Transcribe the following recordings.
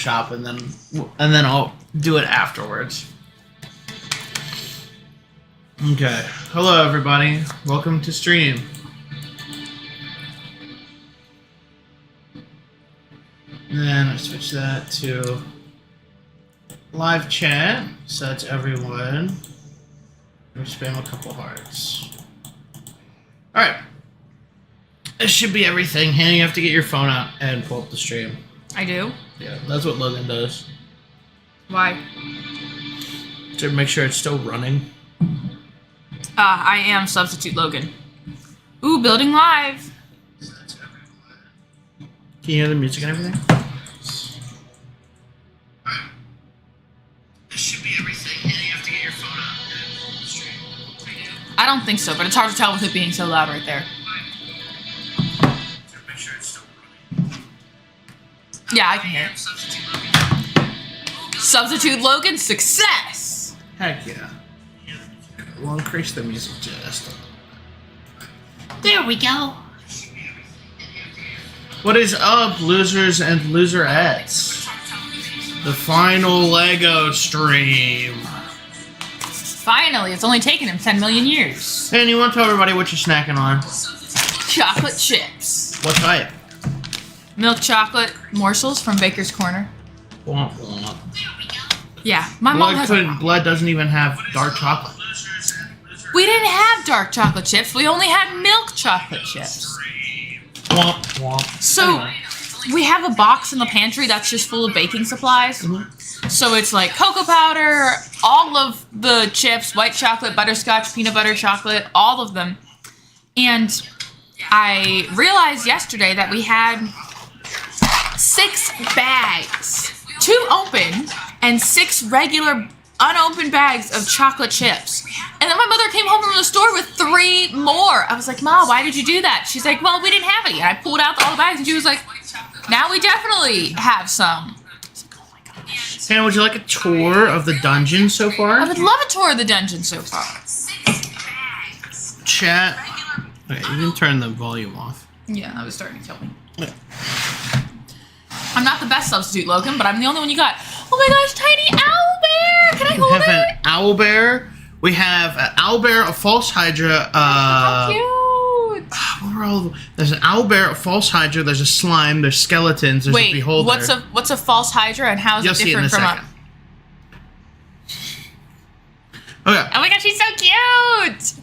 shop, and then I'll do it afterwards. Okay. Hello, everybody. Welcome to stream. And then I switch that to live chat, so that's everyone. We spam a couple hearts. Alright. This should be everything. Hannah, you have to get your phone out and pull up the stream. I do? Yeah, that's what Logan does. Why? To make sure it's still running. I am Substitute Logan. Ooh, building live. Can you hear the music and everything? This should be everything. Hannah, you have to get your phone out and pull up the stream. I don't think so, but it's hard to tell with it being so loud right there. Make sure it's still running. Yeah, I can hear it. Substitute Logan, success! Heck yeah. We'll increase the music just a little bit. There we go. What is up, losers and loserettes? The final Lego stream. Finally, it's only taken him 10 million years. And you want to tell everybody what you're snacking on? Chocolate chips. What type? Milk chocolate morsels from Baker's Corner. Womp womp. Yeah, my mom has Blood doesn't even have dark chocolate. We didn't have dark chocolate chips. We only had milk chocolate chips. Womp womp. So, Anyway. we have a box in the pantry that's just full of baking supplies. Mm-hmm. So it's like cocoa powder, all of the chips, white chocolate, butterscotch, peanut butter chocolate, all of them. And I realized yesterday that we had 6 bags, 2 open and 6 regular unopened bags of chocolate chips. And then my mother came home from the store with 3 more. I was like, Mom, why did you do that? She's like, well, we didn't have any. And I pulled out all the bags and she was like, now we definitely have some. I was like, oh my gosh. Hannah, would you like a tour of the dungeon so far? I would love a tour of the dungeon so far. Chat. Okay, you can turn the volume off. Yeah, that was starting to kill me. Yeah. I'm not the best substitute, Logan, but I'm the only one you got. Oh my gosh, tiny owl bear! Can I We hold have it? an owl bear. We have an owl bear, a false hydra. How cute! What are all of them? There's an owl bear, a false hydra. There's a slime. There's skeletons. There's a Wait, beholder. what's a false hydra and how is You'll it see it in different a from second. a... Okay. Oh my gosh, she's so cute!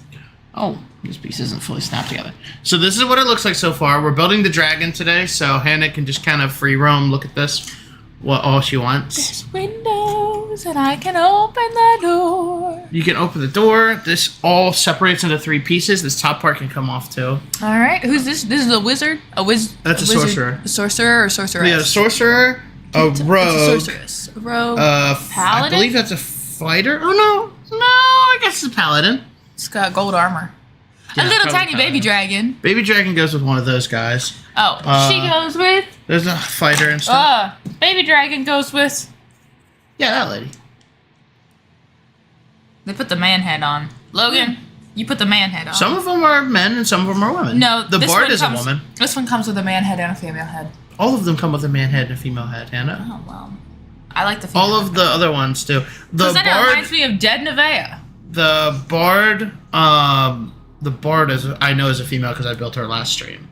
Oh, this piece isn't fully snapped together. So this is what it looks like so far. We're building the dragon today, so Hannah can just kind of free roam. Look at this. What all she wants. There's windows and I can open the door. You can open the door. This all separates into 3 pieces. This top part can come off too. All right, who's this? This is a wizard? That's a wizard. sorcerer. A sorcerer or sorceress? We have a sorcerer, a It's rogue, a sorceress. A rogue. I Paladin? believe that's a fighter. Oh no, I guess it's a paladin. It's got gold armor. Yeah, a little probably tiny paladin. baby dragon. Baby dragon goes with one of those guys. Oh, she goes with... There's a fighter and stuff. baby dragon goes with... Yeah, that lady. They put the man head on. Logan, you put the man head on. Some of them are men and some of them are women. No, the this bard one is comes, a woman. This one comes with a man head and a female head. All of them come with a man head and a female head, Hannah. Oh, well. I like the female All of the other ones do. The Because then it bard, reminds me of Dead Nevaeh. the bard is I know is a female because I built her last stream.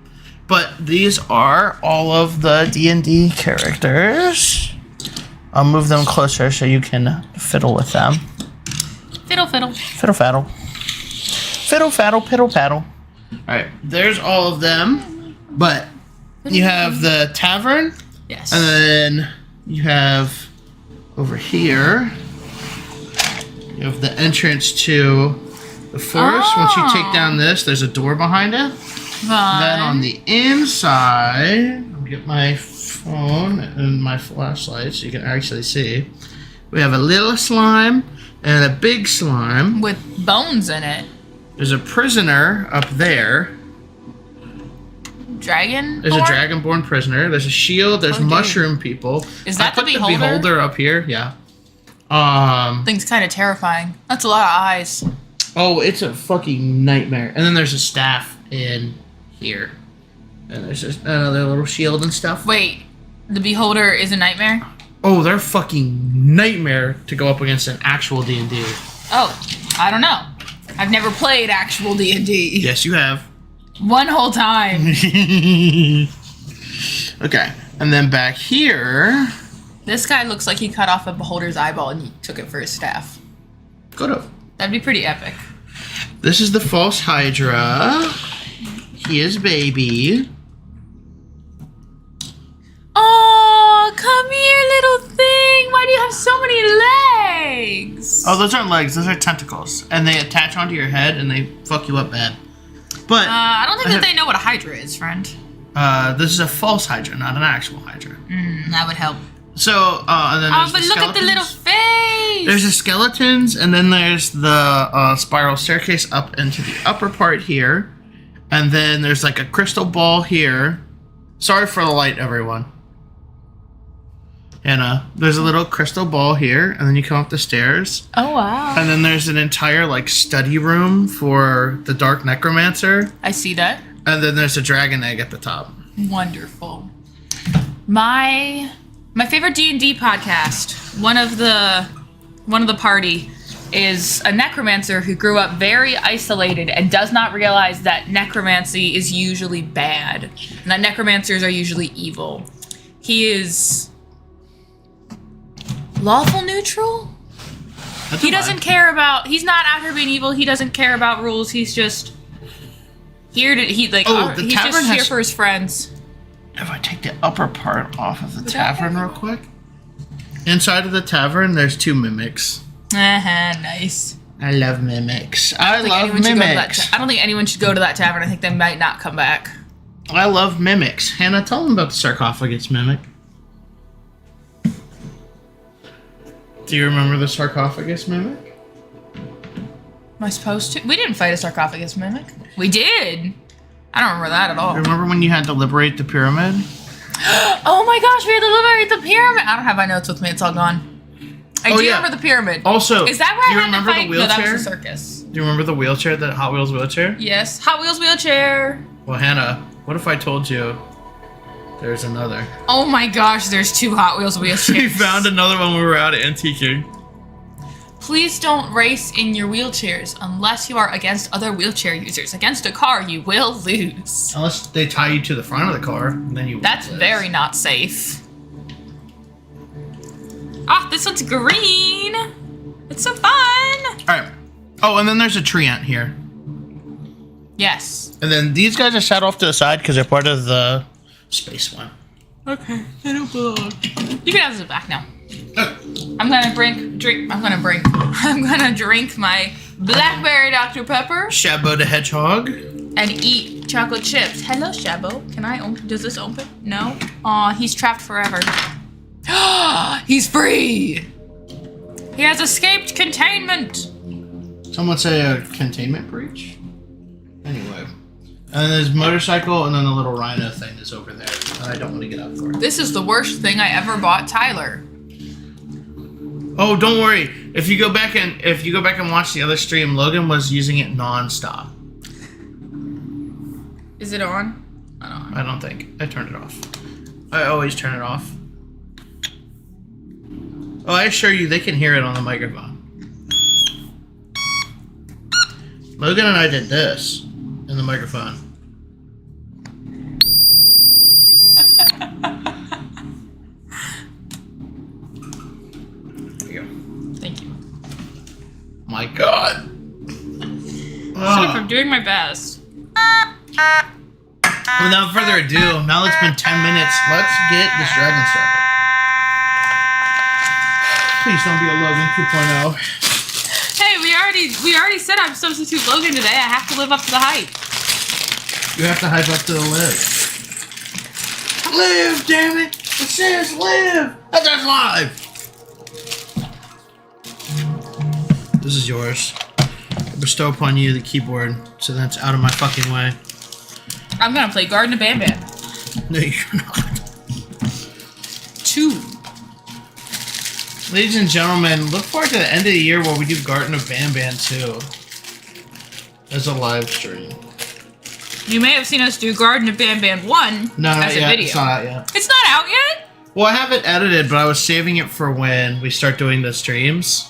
But these are all of the D&D characters. I'll move them closer so you can fiddle with them. Fiddle, fiddle. Fiddle faddle. Fiddle faddle, piddle paddle. Alright, there's all of them. But you have the tavern. Yes. And then you have over here, you have the entrance to the forest. Once you take down this, there's a door behind it. Fun. Then on the inside, I'll get my phone and my flashlight so you can actually see. We have a little slime and a big slime. With bones in it. There's a prisoner up there. Dragon? There's a dragonborn prisoner. There's a shield. There's mushroom people. Is that I put the beholder? the beholder up here? Yeah. Thing's kind of terrifying. That's a lot of eyes. Oh, it's a fucking nightmare. And then there's a staff in here. And there's just another little shield and stuff. Wait, the beholder is a nightmare? Oh, they're fucking nightmare to go up against an actual D&D. Oh, I don't know. I've never played actual D&D. Yes, you have. One whole time. Okay, and then back here... This guy looks like he cut off a beholder's eyeball and he took it for his staff. Could've. That'd be pretty epic. This is the false Hydra. He is baby. Oh, come here, little thing. Why do you have so many legs? Oh, those aren't legs. Those are tentacles. And they attach onto your head and they fuck you up bad. But I don't think that they know what a Hydra is, friend. This is a false Hydra, not an actual Hydra. That would help. So, and then there's but the look at the little face. There's the skeletons, and then there's the spiral staircase up into the upper part here. And then there's like a crystal ball here. Sorry for the light, everyone. And there's a little crystal ball here, and then you come up the stairs. Oh, wow. And then there's an entire like study room for the Dark Necromancer. I see that. And then there's a dragon egg at the top. Wonderful. My favorite D&D podcast, one of the party, is a necromancer who grew up very isolated and does not realize that necromancy is usually bad and that necromancers are usually evil. He is lawful neutral. He doesn't care about. He's not out here being evil. He doesn't care about rules. He's just here to. He's just here for his friends. If I take the upper part off of the tavern real quick. Inside of the tavern, there's 2 mimics. Nice. I love mimics. I love mimics. I don't think anyone should go to that tavern. I think they might not come back. I love mimics. Hannah, tell them about the sarcophagus mimic. Do you remember the sarcophagus mimic? Am I supposed to? We didn't fight a sarcophagus mimic. We did. I don't remember that at all. Remember when you had to liberate the pyramid? Oh my gosh, we had to liberate the pyramid. I don't have my notes with me. It's all gone. I do remember the pyramid. Also, is that where I had to fight? The wheelchair? No, that was the circus. Do you remember the wheelchair, the Hot Wheels wheelchair? Yes, Hot Wheels wheelchair. Well, Hannah, what if I told you there's another? Oh my gosh, there's 2 Hot Wheels wheelchairs. We found another one when we were out antiquing. Please don't race in your wheelchairs unless you are against other wheelchair users. Against a car, you will lose. Unless they tie you to the front of the car, then you. That's very not safe. Ah, this one's green. It's so fun. All right. Oh, and then there's a tree ant here. Yes. And then these guys are set off to the side because they're part of the space one. Okay, they don't belong. You can have this back now. Okay. I'm gonna drink my blackberry Dr. Pepper. Shabo the hedgehog. And eat chocolate chips. Hello, Shabo. Can I open? Does this open? No. Aw, he's trapped forever. He's free. He has escaped containment. Someone say a containment breach. Anyway, and there's motorcycle, and then the little rhino thing is over there that I don't want to get up for. This is the worst thing I ever bought Tyler. Oh, don't worry. If you go back and watch the other stream, Logan was using it non-stop. Is it on? I don't think. I turned it off. I always turn it off. Oh, I assure you, they can hear it on the microphone. Logan and I did this in the microphone. There you go. Thank you. My God. I'm doing my best. Without further ado, now that it's been 10 minutes, let's get this dragon started. Please don't be a Logan 2.0. Hey, we already said I'm substitute Logan today. I have to live up to the hype. You have to hype up to the live. Live, damn it! It says live! That says live! This is yours. I bestow upon you the keyboard, so that's out of my fucking way. I'm gonna play Garden of Bam Bam. No, you're not. 2. Ladies and gentlemen, look forward to the end of the year where we do Garden of Bam Bam 2. As a live stream. You may have seen us do Garden of Bam Bam 1 No, not as a yet. video. It's not out yet. It's not out yet? Well, I have it edited, but I was saving it for when we start doing the streams.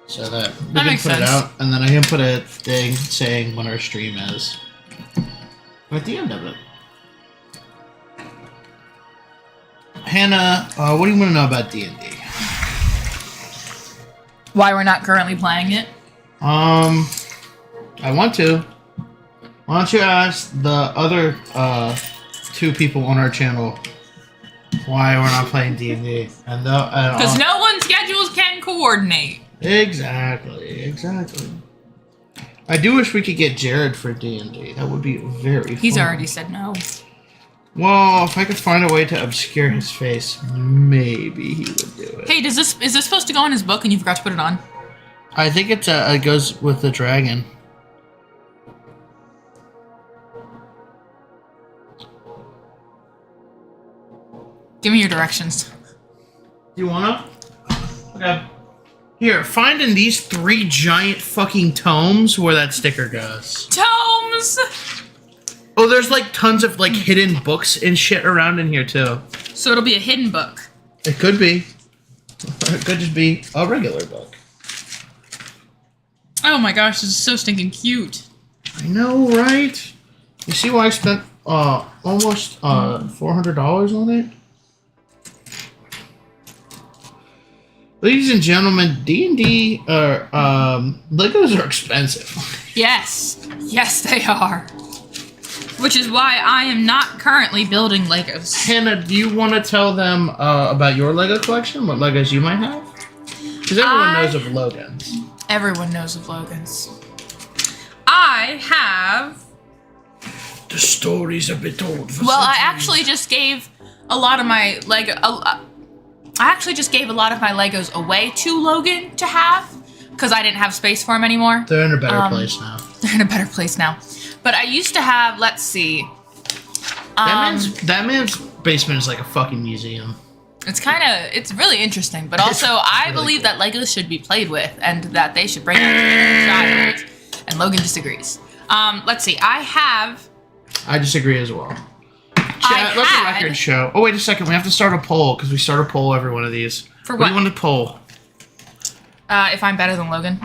So that we can makes put sense. it out, and then I can put a thing saying when our stream is. At the end of it. Hannah, what do you want to know about D&D? Why we're not currently playing it? I want to. Why don't you ask the other 2 people on our channel why we're not playing D&D? Because no one's schedules can coordinate. Exactly. I do wish we could get Jared for D&D. That would be very fun. He's already said no. Well, if I could find a way to obscure his face, maybe he would do it. Hey, is this supposed to go in his book and you forgot to put it on? I think it goes with the dragon. Give me your directions. Do you wanna? Okay. Here, find in these 3 giant fucking tomes where that sticker goes. Tomes! Oh, there's like tons of like hidden books and shit around in here too. So it'll be a hidden book. It could be. Or it could just be a regular book. Oh my gosh, this is so stinking cute. I know, right? You see why I spent almost $400 on it? Ladies and gentlemen, D&D Legos are expensive. Yes. Yes, they are. Which is why I am not currently building Legos. Hannah, do you want to tell them about your Lego collection? What Legos you might have? Because everyone knows of Logan's. Everyone knows of Logan's. I have... The stories have been told for Well, I centuries. actually just gave a lot of my Lego... I actually just gave a lot of my Legos away to Logan to have. Because I didn't have space for him anymore. They're in a better place now. They're in a better place now. But I used to have, let's see. That man's basement is like a fucking museum. It's really interesting. But also, I really believe cool. that Legos should be played with and that they should bring them to the child. And Logan disagrees. Let's see. I disagree as well. Chat, let the record show. Oh, wait a second. We have to start a poll because we start a poll every one of these. For What what? do you want to poll? If I'm better than Logan.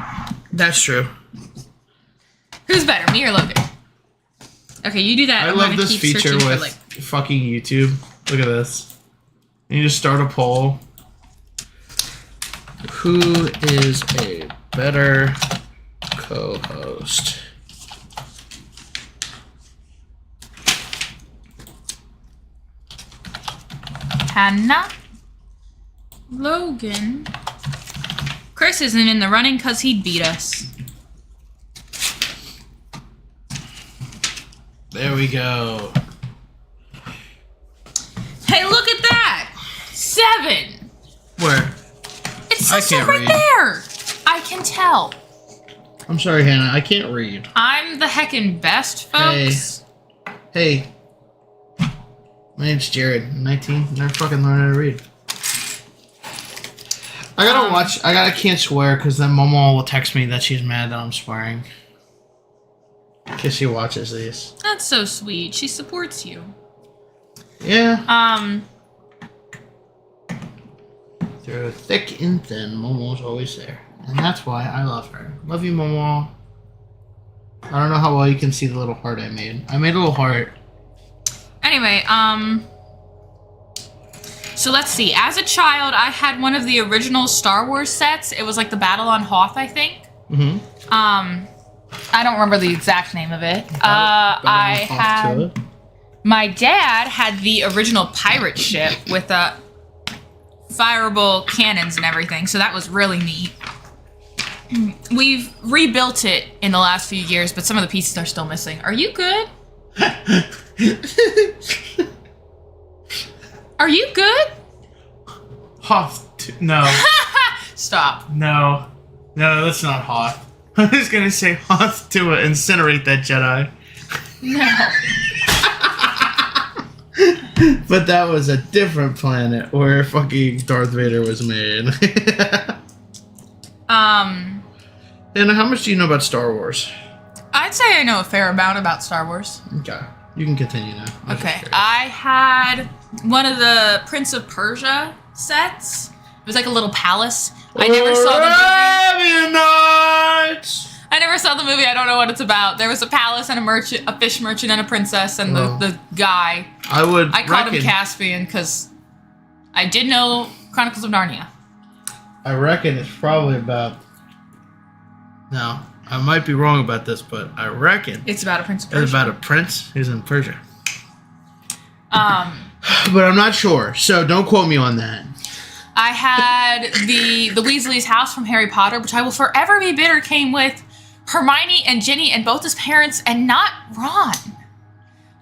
That's true. Who's better, me or Logan? Okay, you do that. I I'm love gonna this keep feature searching with for, like, fucking YouTube. Look at this. You just start a poll. Who is a better co-host? Hannah, Logan. Chris isn't in the running because he'd beat us. There we go. Hey, look at that! 7! Where? It I says so can't right read. there! I can tell. I'm sorry, Hannah. I can't read. I'm the heckin' best, folks. Hey. My name's Jared. I'm 19. Never fucking learned how to read. I can't swear because then Momo will text me that she's mad that I'm swearing. Because she watches these. That's so sweet. She supports you. Yeah. Through thick and thin, Momo's always there. And that's why I love her. Love you, Momo. I don't know how well you can see the little heart I made. I made a little heart. Anyway, so let's see. As a child, I had one of the original Star Wars sets. It was like the Battle on Hoth, I think. Mm-hmm. I don't remember the exact name of it. My dad had the original pirate ship with fireable cannons and everything, so that was really neat. We've rebuilt it in the last few years, but some of the pieces are still missing. Are you good? Are you good? Hoth. No. Stop. No. No, that's not Hoth. I was gonna say Hoth to incinerate that Jedi. No. But that was a different planet where fucking Darth Vader was made. And how much do you know about Star Wars? I'd say I know a fair amount about Star Wars. Okay. You can continue now. Okay. I had one of the Prince of Persia sets. It was like a little palace. I never saw the movie. I never saw the movie. I don't know what it's about. There was a palace and a fish merchant and a princess and the guy. I called him Caspian because I did know Chronicles of Narnia. I reckon it's probably about... No, I might be wrong about this, but I reckon... It's about a prince of Persia. It's about a prince who's in Persia. But I'm not sure, so don't quote me on that. I had the Weasley's house from Harry Potter, which I will forever be bitter came with Hermione and Ginny and both his parents and not Ron.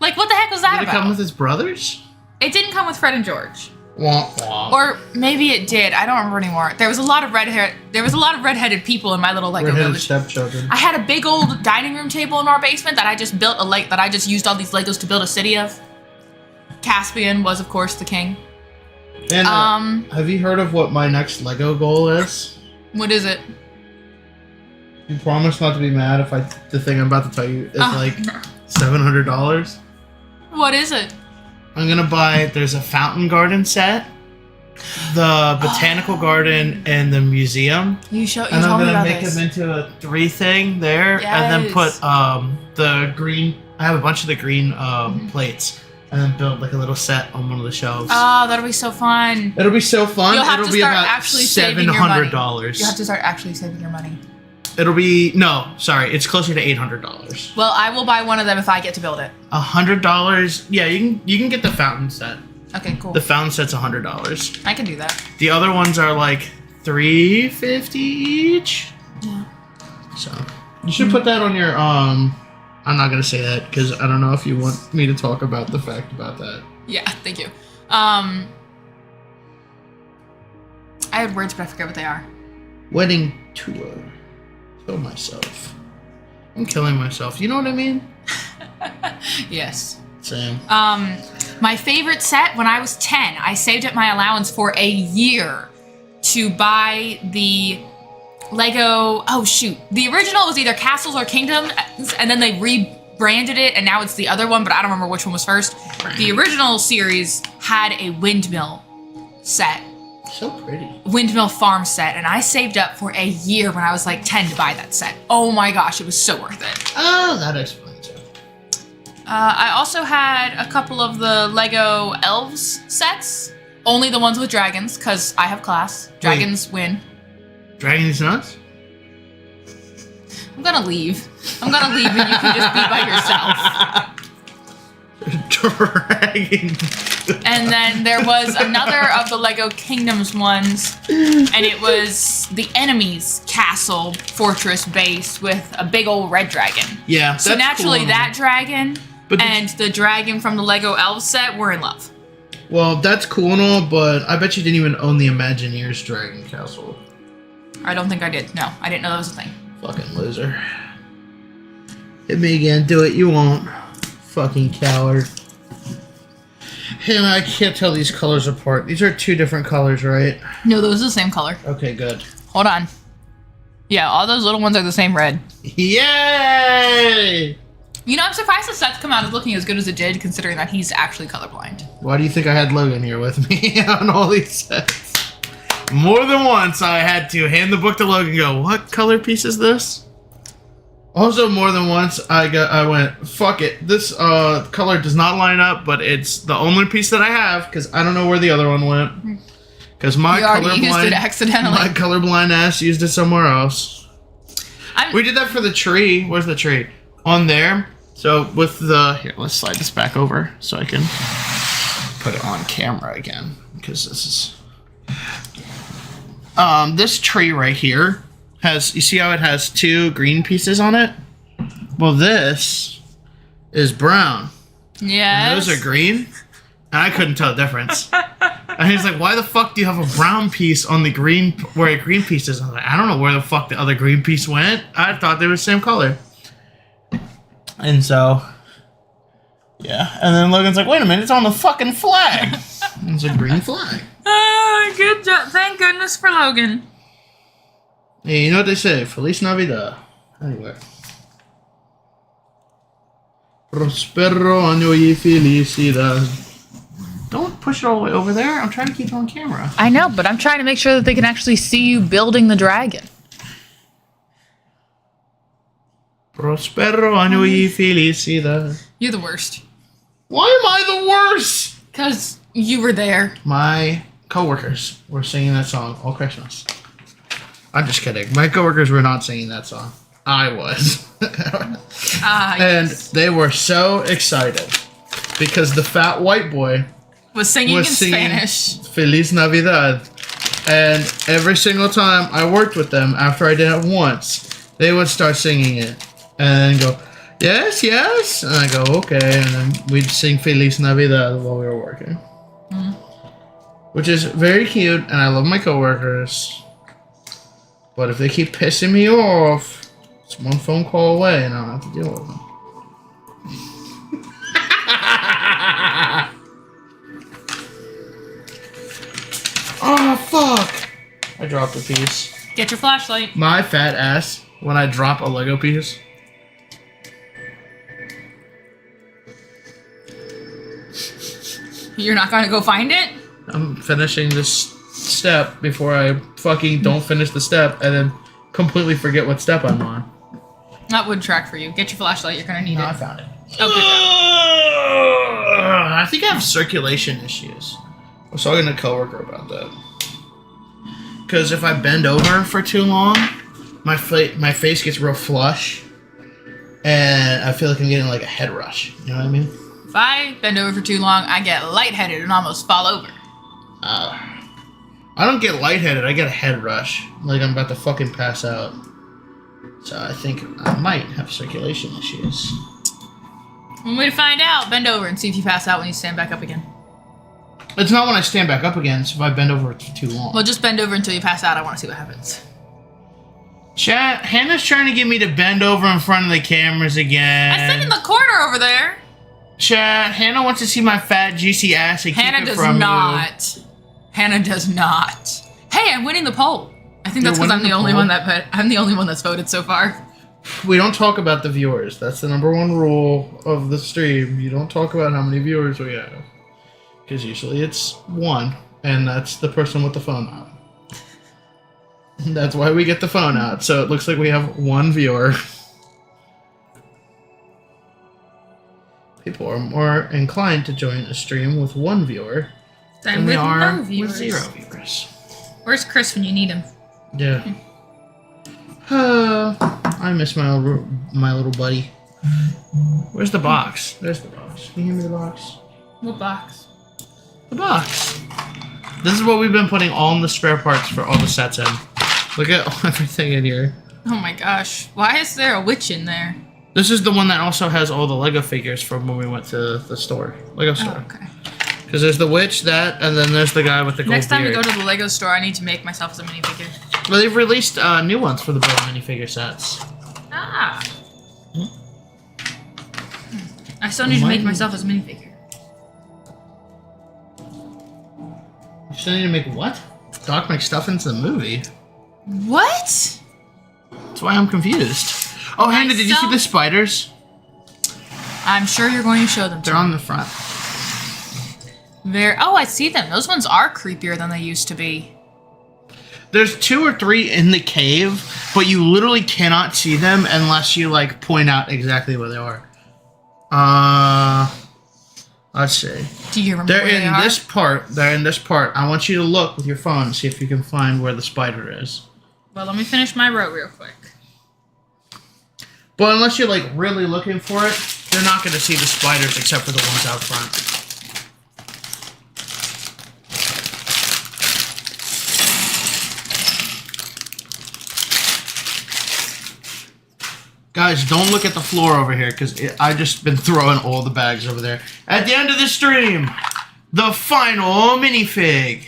Like, what the heck was that about? Did it come with his brothers? It didn't come with Fred and George. Wah, wah. Or maybe it did. I don't remember anymore. There was a lot of redheaded people in my little Lego village. Stepchildren. I had a big old dining room table in our basement that I just built that I just used all these Legos to build a city of. Caspian was, of course, the king. And have you heard of what my next Lego goal is? What is it? You promise not to be mad if the thing I'm about to tell you is like $700. What is it? I'm gonna buy. There's a fountain garden set, the botanical garden, and the museum. You told me about this. And I'm gonna make this. them into a 3 thing there, and then put the green. I have a bunch of the green plates. And then build like a little set on one of the shelves. Oh, that'll be so fun. It'll be so fun. You'll have It'll to be start about actually saving your money. $700. You'll have to start actually saving your money. It'll be it's closer to $800. Well, I will buy one of them if I get to build it. $100? Yeah, you can get the fountain set. Okay, cool. The fountain set's $100. I can do that. The other ones are like $350 each. Yeah. So you should put that on your I'm not gonna say that because I don't know if you want me to talk about the fact about that. Yeah, thank you. I had words, but I forget what they are. Wedding tour. Kill myself. I'm killing myself. You know what I mean? Yes. Same. My favorite set when I was 10, I saved up my allowance for a year to buy the Lego. Oh shoot! The original was either Castles or Kingdoms, and then they rebranded it, and now it's the other one. But I don't remember which one was first. The original series had a windmill set. So pretty. Windmill farm set, and I saved up for a year when I was like 10 to buy that set. Oh my gosh, it was so worth it. Oh, that explains it. I also had a couple of the Lego elves sets. Only the ones with dragons, because I have class. Dragons win. Dragons nuts? I'm gonna leave. And you can just be by yourself. Dragon. And then there was another of the Lego Kingdoms ones, and it was the enemy's castle fortress base with a big old red dragon. Yeah. So naturally, cool. that dragon and the dragon from the Lego Elves set were in love. Well, that's cool and all, but I bet you didn't even own the Imagineers Dragon Castle. I don't think I did. No, I didn't know that was a thing. Fucking loser. Hit me again. Do it. You won't. Fucking coward. And I can't tell these colors apart. These are 2 different colors, right? No, those are the same color. Okay, good. Hold on. Yeah, all those little ones are the same red. Yay! You know, I'm surprised the set's come out as looking as good as it did, considering that he's actually colorblind. Why do you think I had Logan here with me on all these sets? More than once, I had to hand the book to Logan and go, what color piece is this? Also, more than once, I went, fuck it. This color does not line up, but it's the only piece that I have, because I don't know where the other one went. Because my colorblind ass used it somewhere else. We did that for the tree. Where's the tree? On there. So with the... Here, let's slide this back over so I can put it on camera again. Because this is... this tree right here has... You see how it has 2 green pieces on it? Well, this is brown. Yes. And those are green. And I couldn't tell the difference. And he's like, why the fuck do you have a brown piece on the green... Where a green piece is? I was like, I don't know where the fuck the other green piece went. I thought they were the same color. And so, yeah. And then Logan's like, wait a minute, it's on the fucking flag. It's a green flag. Oh, good job. Thank goodness for Logan. Hey, you know what they say? Feliz Navidad. Anyway. Prospero año y felicidad. Don't push it all the way over there. I'm trying to keep it on camera. I know, but I'm trying to make sure that they can actually see you building the dragon. Prospero annui felicidad. You're the worst. Why am I the worst? Because you were there. My coworkers were singing that song all Christmas. I'm just kidding. My coworkers were not singing that song. I was. And they were so excited because the fat white boy was singing in Spanish. Feliz Navidad. And every single time I worked with them, after I did it once, they would start singing it. And then go, yes, yes. And I go, okay. And then we'd sing Feliz Navidad while we were working. Which is very cute, and I love my coworkers. But if they keep pissing me off, it's one phone call away and I don't have to deal with them. Oh, fuck. I dropped a piece. Get your flashlight. My fat ass, when I drop a Lego piece. You're not going to go find it? I'm finishing this step before I fucking don't finish the step and then completely forget what step I'm on. That would track for you. Get your flashlight. You're going to need it. I found it. Oh, good job. I think I have circulation issues. I was talking to a coworker about that. Because if I bend over for too long, my face gets real flush. And I feel like I'm getting like a head rush. You know what I mean? If I bend over for too long, I get lightheaded and almost fall over. I don't get lightheaded. I get a head rush. Like I'm about to fucking pass out. So I think I might have circulation issues. One way to find out, bend over and see if you pass out when you stand back up again. It's not when I stand back up again. It's if I bend over for too long. Well, just bend over until you pass out. I want to see what happens. Chat, Hannah's trying to get me to bend over in front of the cameras again. I said in the corner over there. Chat, Hannah wants to see my fat, juicy ass and Hannah keep it does from not. Hannah does not. Hey, I'm winning the poll. I think that's because I'm the only one that's voted so far. We don't talk about the viewers. That's the #1 rule of the stream. You don't talk about how many viewers we have. Because usually it's one, and that's the person with the phone out. That's why we get the phone out, so it looks like we have one viewer. People are more inclined to join a stream with one viewer than they are with 0 viewers. Where's Chris when you need him? Yeah. I miss my little buddy. Where's the box? There's the box. Can you give me the box? What box? The box. This is what we've been putting all in the spare parts for all the sets in. Look at everything in here. Oh my gosh. Why is there a witch in there? This is the one that also has all the Lego figures from when we went to the store. Lego store. Oh, okay. Because there's the witch, that, and then there's the guy with the gold Next time beard. we go to the Lego store, I need to make myself as a minifigure. Well, they've released new ones for the Build minifigure sets. Ah. I still need to make myself as a minifigure. You still need to make what? Doc McStuffins the movie? What? That's why I'm confused. Oh, Hannah, did you see the spiders? I'm sure you're going to show them to They're me. on the front. Oh, I see them. Those ones are creepier than they used to be. There's 2 or 3 in the cave, but you literally cannot see them unless you, like, point out exactly where they are. Let's see. Do you remember where they are? They're in this part. I want you to look with your phone and see if you can find where the spider is. Well, let me finish my row real quick. But unless you're, like, really looking for it, you're not going to see the spiders except for the ones out front. Guys, don't look at the floor over here, because I've just been throwing all the bags over there. At the end of the stream, the final minifig.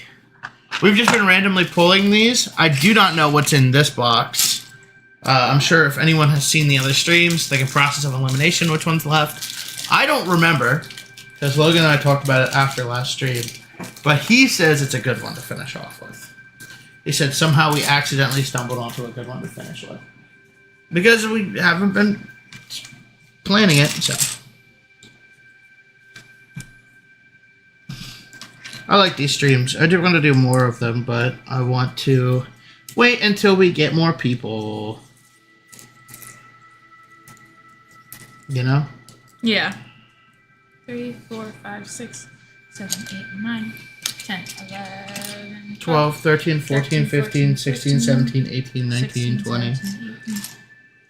We've just been randomly pulling these. I do not know what's in this box. I'm sure if anyone has seen the other streams, like a process of elimination, which one's left. I don't remember, because Logan and I talked about it after last stream. But he says it's a good one to finish off with. He said somehow we accidentally stumbled onto a good one to finish with. Because we haven't been planning it, so. I like these streams. I do want to do more of them, but I want to wait until we get more people. You know? Yeah. 3, 4, 5, 6, 7, 8, 9, 10, 11, 12, 13, 14, 15, 16, 17, 18, 19, 20.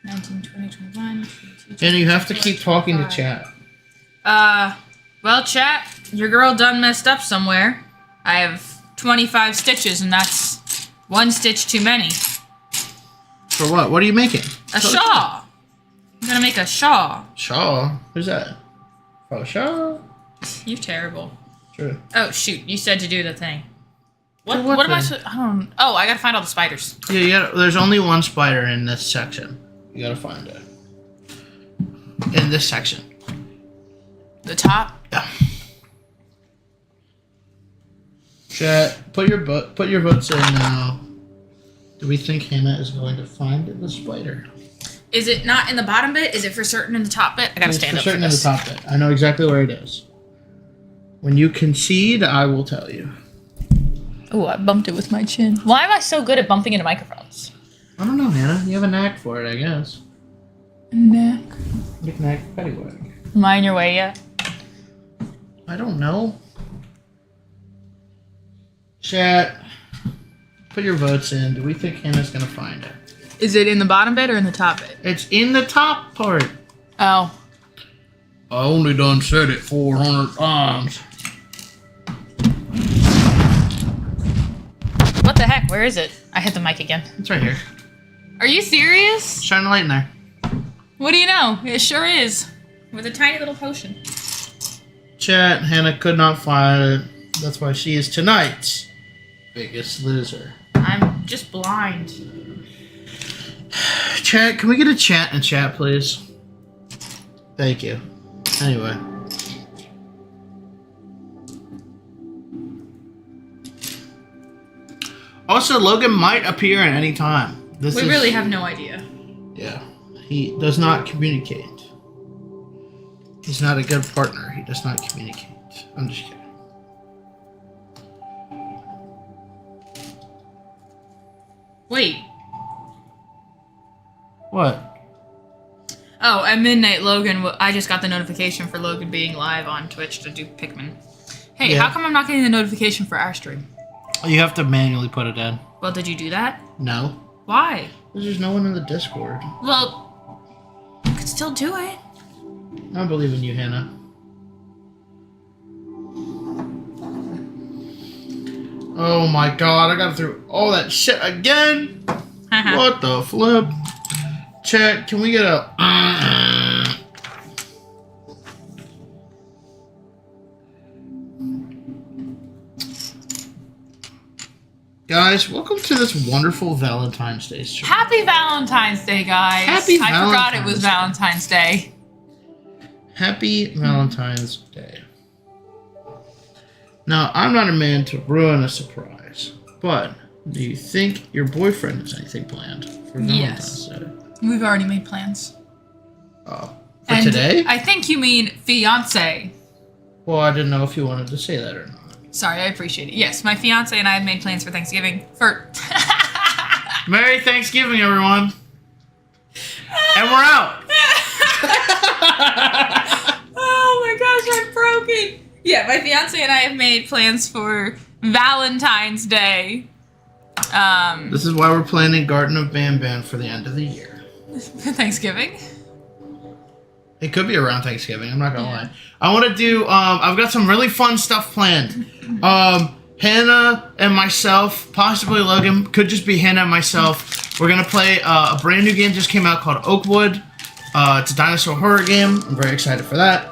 19, 20, 21. And you have to keep talking to chat. Well, chat, your girl done messed up somewhere. I have 25 stitches, and that's 1 stitch too many. For what? What are you making? A shawl. I'm gonna make a shawl. Shawl? Who's that? Oh, shawl? You're terrible. True. Oh, shoot. You said to do the thing. What What am I thing? supposed... I don't... Oh, I gotta find all the spiders. Yeah, you gotta, there's only one spider in this section. You gotta find it. In this section. The top? Yeah. Chat, put your votes in now. Do we think Hannah is going to find the spider? Is it not in the bottom bit? Is it for certain in the top bit? I gotta stand up for certain in this. the top bit. I know exactly where it is. When you concede, I will tell you. Oh, I bumped it with my chin. Why am I so good at bumping into microphones? I don't know, Hannah. You have a knack for it, I guess. Knack. Knick-knack, paddywhack. Am I in your way yet? I don't know. Chat, put your votes in. Do we think Hannah's gonna find it? Is it in the bottom bit or in the top bit? It's in the top part. Oh. I only done said it 400 times. What the heck? Where is it? I hit the mic again. It's right here. Are you serious? Shine a light in there. What do you know? It sure is. With a tiny little potion. Chat, Hannah could not find it. That's why she is tonight's biggest loser. I'm just blind. Chat, can we get a chat in chat, please? Thank you. Anyway. Also, Logan might appear at any time. We really have no idea. Yeah. He does not communicate. He's not a good partner. He does not communicate. I'm just kidding. Wait. What? Oh, at midnight, Logan, I just got the notification for Logan being live on Twitch to do Pikmin. Hey, Yeah. how come I'm not getting the notification for our stream? You have to manually put it in. Well, did you do that? No. Why? There's no one in the Discord. Well, you could still do it. I don't believe in you, Hannah. Oh my god, I got through all that shit again! What the flip? Chat, can we get a... Guys, welcome to this wonderful Valentine's Day stream. Happy Valentine's Day, guys. Happy I forgot it was Valentine's Day. Valentine's Day. Happy Valentine's Day. Now, I'm not a man to ruin a surprise, but do you think your boyfriend has anything planned for Valentine's Day? We've already made plans. Oh, for And today? I think you mean fiance. Well, I didn't know if you wanted to say that or not. Sorry, I appreciate it. Yes, my fiance and I have made plans for Thanksgiving. Merry Thanksgiving, everyone! And we're out! Oh my gosh, I'm broken. Yeah, my fiance and I have made plans for Valentine's Day. This is why we're planning Garden of Banban for the end of the year. For Thanksgiving. It could be around Thanksgiving, I'm not gonna lie. I want to do, I've got some really fun stuff planned. Hannah and myself, possibly Logan, could just be Hannah and myself. We're gonna play a brand new game just came out called Oakwood. It's a dinosaur horror game. I'm very excited for that.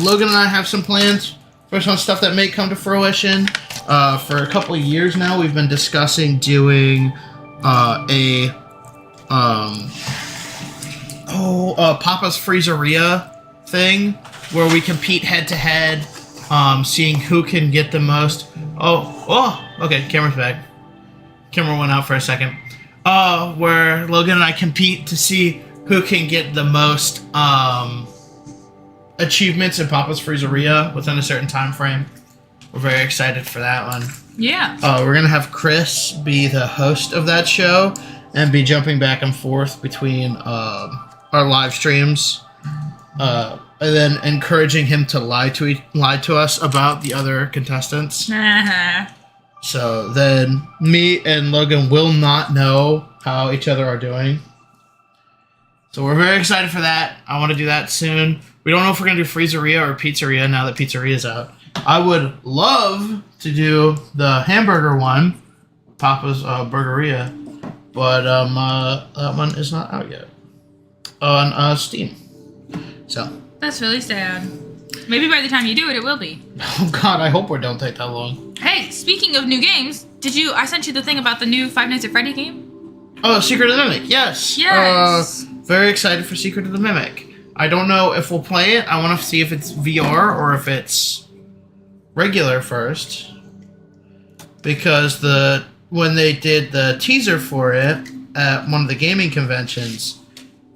Logan and I have some plans for some stuff that may come to fruition. For a couple of years now, we've been discussing doing Papa's Freezeria thing where we compete head to head, seeing who can get the most. Okay, camera's back. Camera went out for a second. Where Logan and I compete to see who can get the most achievements in Papa's Freezeria within a certain time frame. We're very excited for that one. Yeah. We're going to have Chris be the host of that show and be jumping back and forth between our live streams. And then encouraging him to lie to us about the other contestants. So then me and Logan will not know how each other are doing. So we're very excited for that. I want to do that soon. We don't know if we're going to do Freezeria or Pizzeria now that Pizzeria's out. I would love to do the hamburger one, Papa's Burgeria, but that one is not out yet on Steam. So that's really sad. Maybe by the time you do it, it will be. Oh God, I hope we don't take that long. Hey, speaking of new games, I sent you the thing about the new Five Nights at Freddy game? Oh, Secret of the Mimic, yes. Yes. Very excited for Secret of the Mimic. I don't know if we'll play it. I want to see if it's VR or if it's regular first. Because when they did the teaser for it at one of the gaming conventions,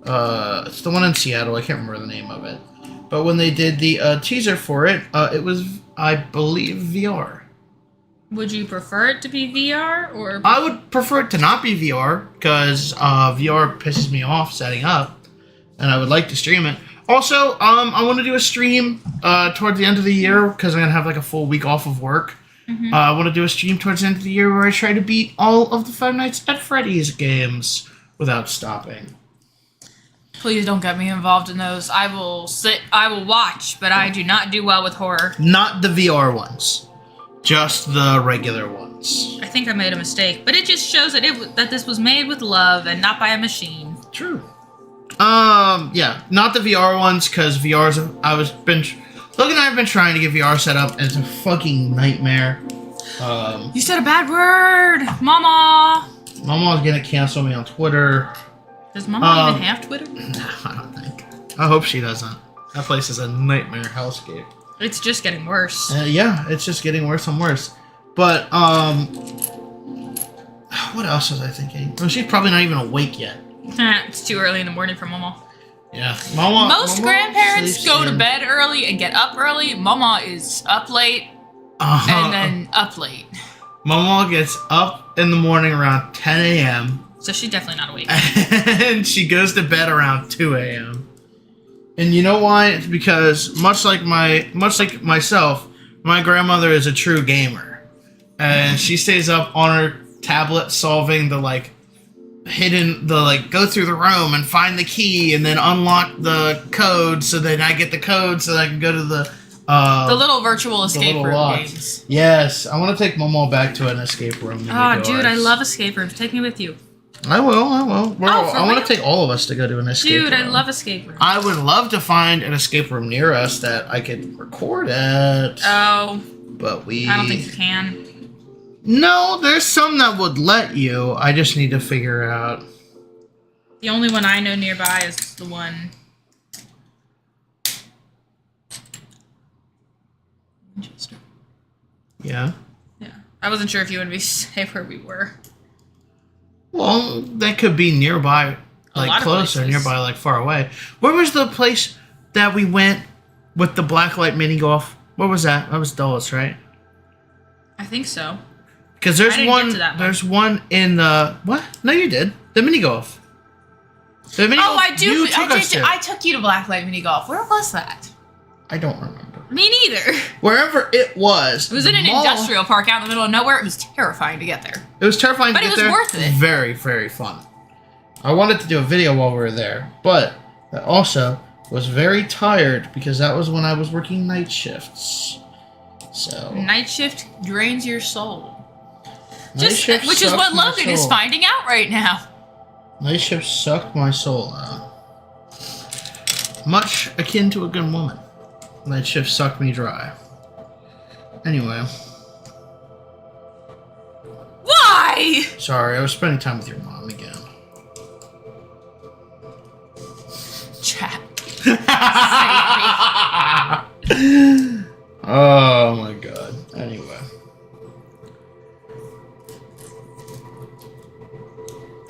it's the one in Seattle, I can't remember the name of it. But when they did the teaser for it, it was, I believe, VR. Would you prefer it to be VR or? I would prefer it to not be VR because VR pisses me off setting up, and I would like to stream it. Also, I want to do a stream towards the end of the year because I'm gonna have like a full week off of work. Mm-hmm. I want to do a stream towards the end of the year where I try to beat all of the Five Nights at Freddy's games without stopping. Please don't get me involved in those. I will watch, but I do not do well with horror. Not the VR ones, just the regular ones. I think I made a mistake, but it just shows that this was made with love and not by a machine. True. Yeah, not the VR ones, because VR's, Logan and I have been trying to get VR set up, and it's a fucking nightmare. You said a bad word! Mama! Mama's gonna cancel me on Twitter. Does Mama even have Twitter? No, I don't think. I hope she doesn't. That place is a nightmare hellscape. It's just getting worse. Yeah, it's just getting worse and worse. But, what else was I thinking? Well, she's probably not even awake yet. It's too early in the morning for Mama. Yeah, Mama. Most grandparents go to bed early and get up early. Mama is up late and then up late. Mama gets up in the morning around 10 a.m. So she's definitely not awake. And she goes to bed around 2 a.m. And you know why? It's because much like myself, my grandmother is a true gamer. And she stays up on her tablet solving the go through the room and find the key and then unlock the code so that I get the code so that I can go to the little virtual escape room games. Yes, I want to take Momo back to an escape room. Oh, dude, I love escape rooms. Take me with you. I will. I want to take all of us to go to an escape room. Dude, I love escape rooms. I would love to find an escape room near us that I could record at. Oh. But I don't think you can. No, there's some that would let you. I just need to figure out. The only one I know nearby is the one. Manchester. Yeah. Yeah. I wasn't sure if you would be safe where we were. Well, that could be nearby, like close, or nearby, like far away. Where was the place that we went with the blacklight mini golf? What was that? That was Dulles, right? I think so. Because there's one in the what? No, you did the mini golf. The mini golf, I do. I took you to Blacklight Mini Golf. Where was that? I don't remember. Me neither. Wherever it was. It was in an industrial park out in the middle of nowhere. It was terrifying to get there. It was terrifying to get there. But it was worth it. Very, very fun. I wanted to do a video while we were there, but I also was very tired because that was when I was working night shifts. So night shift drains your soul. Which is what Logan is finding out right now. Night shift sucked my soul out. Much akin to a good woman. Night shift sucked me dry. Anyway. Why? Sorry, I was spending time with your mom again. Chat. Oh my god. Anyway.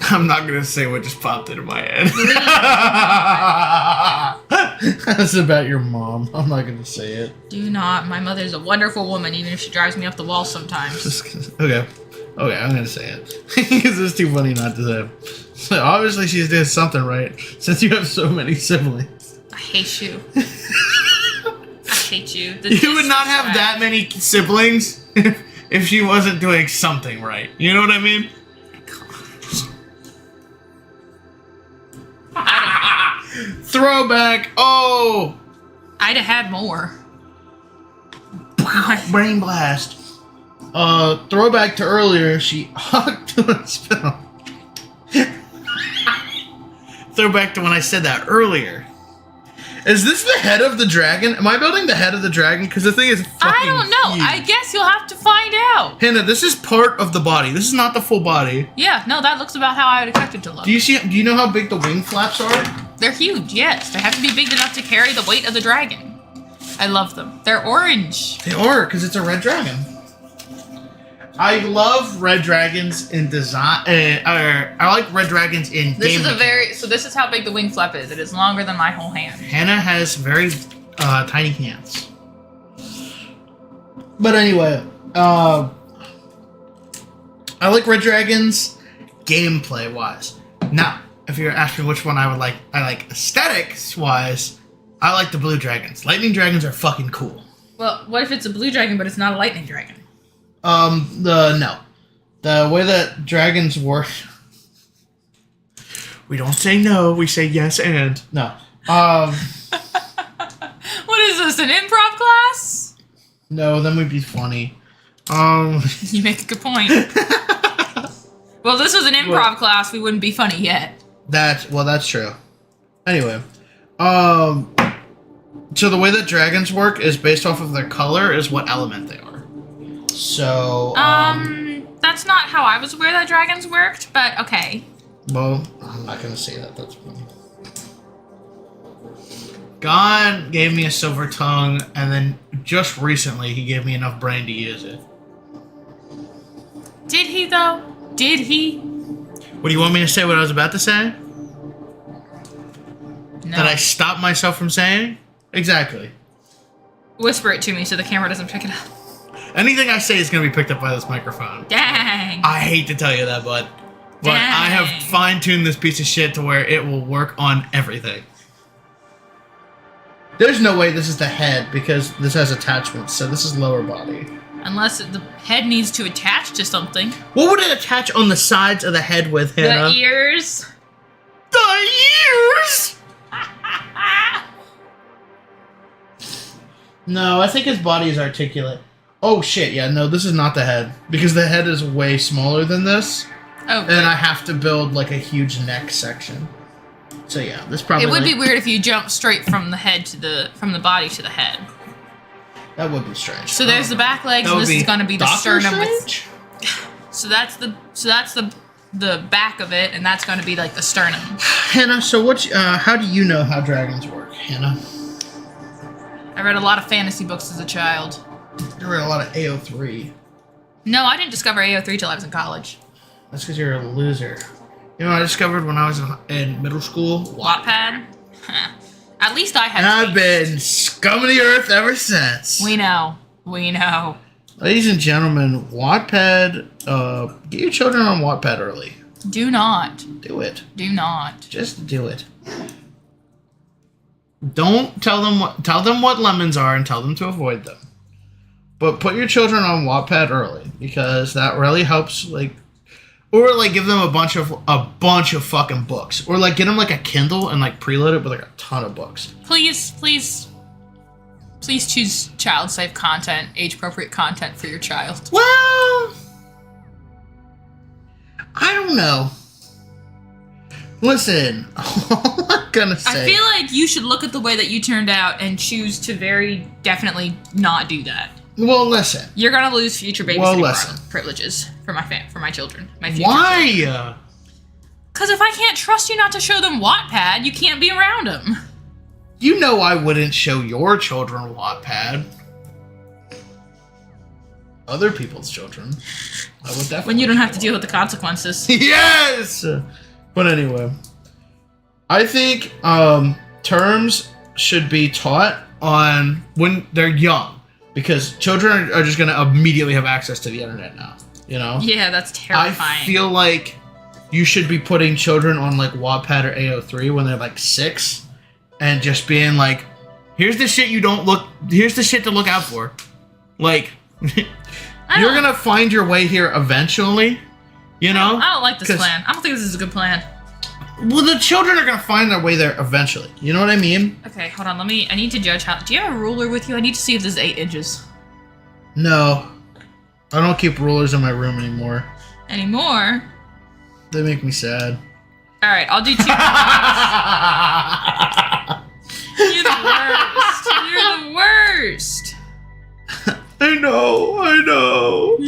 I'm not gonna say what just popped into my head. That's about your mom. I'm not gonna say it. Do not. My mother's a wonderful woman, even if she drives me up the wall sometimes. Okay. Okay, I'm gonna say it. Because it's too funny not to say. So obviously she's doing something right, since you have so many siblings. I hate you. I hate you. You would not have that many siblings if she wasn't doing something right. You know what I mean? Throwback. Oh! I'd have had more. Brain blast. Throwback to earlier, she hugged to a spell. Throwback to when I said that earlier. Is this the head of the dragon? Am I building the head of the dragon? Because the thing is fucking I don't know. huge. I guess you'll have to find out. Hannah, this is part of the body. This is not the full body. Yeah, no, that looks about how I would expect it to look. Do you know how big the wing flaps are? They're huge, yes. They have to be big enough to carry the weight of the dragon. I love them. They're orange. They are, because it's a red dragon. I love red dragons in design. I like red dragons in This game. this is how big the wing flap is. It is longer than my whole hand. Hannah has very tiny hands. But anyway, I like red dragons gameplay wise. Now, if you're asking which one I like aesthetics wise, I like the blue dragons. Lightning dragons are fucking cool. Well, what if it's a blue dragon but it's not a lightning dragon? The way that dragons work. We don't say no, we say yes and no. What is this, an improv class? No, then we'd be funny. You make a good point. Well, this was an improv class, we wouldn't be funny yet. That's true. Anyway, so the way that dragons work is based off of their color is what element they are. So, that's not how I was aware that dragons worked, but okay. Well, I'm not gonna say that. That's funny. God gave me a silver tongue, and then just recently he gave me enough brain to use it. Did he, though? Did he? What do you want me to say? What I was about to say? No. That I stopped myself from saying? Exactly. Whisper it to me so the camera doesn't pick it up. Anything I say is going to be picked up by this microphone. Dang. I hate to tell you that, but I have fine-tuned this piece of shit to where it will work on everything. There's no way this is the head because this has attachments, so this is lower body. Unless the head needs to attach to something. What would it attach on the sides of the head with, Hannah? The ears. The ears! No, I think his body is articulate. Oh shit, yeah, no, this is not the head. Because the head is way smaller than this. Oh, and I have to build like a huge neck section. So yeah, this probably it would be weird if you jump straight from the head to from the body to the head. That would be strange. So there's the back legs, and this is going to be the Doctor sternum. Strange? So that's the back of it, and that's going to be like the sternum. Hannah, so how do you know how dragons work, Hannah? I read a lot of fantasy books as a child. You read a lot of AO3. No, I didn't discover AO3 till I was in college. That's because you're a loser. You know what I discovered when I was in middle school? Wattpad? At least I had. And I've been scum of the earth ever since. We know. We know. Ladies and gentlemen, Wattpad, get your children on Wattpad early. Do not. Do it. Do not. Just do it. Don't tell them what lemons are and tell them to avoid them. But put your children on Wattpad early because that really helps, or give them a bunch of fucking books, or get them a Kindle and preload it with a ton of books. Please choose child-safe content, age-appropriate content for your child. Well, I don't know. Listen, all I'm gonna say. I feel like you should look at the way that you turned out and choose to very definitely not do that. Well, listen. You're gonna lose future babysitting privileges for my children. My future Why? Children. Because if I can't trust you not to show them Wattpad, you can't be around them. You know I wouldn't show your children Wattpad. Other people's children. I would definitely. When you don't have to deal with the consequences. Yes! But anyway. I think terms should be taught on when they're young, because children are just going to immediately have access to the internet now. You know? Yeah, that's terrifying. I feel like you should be putting children on like Wattpad or AO3 when they're like 6, and just being like, here's the shit here's the shit to look out for. Like, you're gonna find your way here eventually, you know? I don't like this plan. I don't think this is a good plan. Well, the children are gonna find their way there eventually. You know what I mean? Okay, hold on. I need to judge how. Do you have a ruler with you? I need to see if this is 8 inches. No. I don't keep rulers in my room anymore. Anymore? They make me sad. Alright, I'll do 2. You're the worst. You're the worst. I know.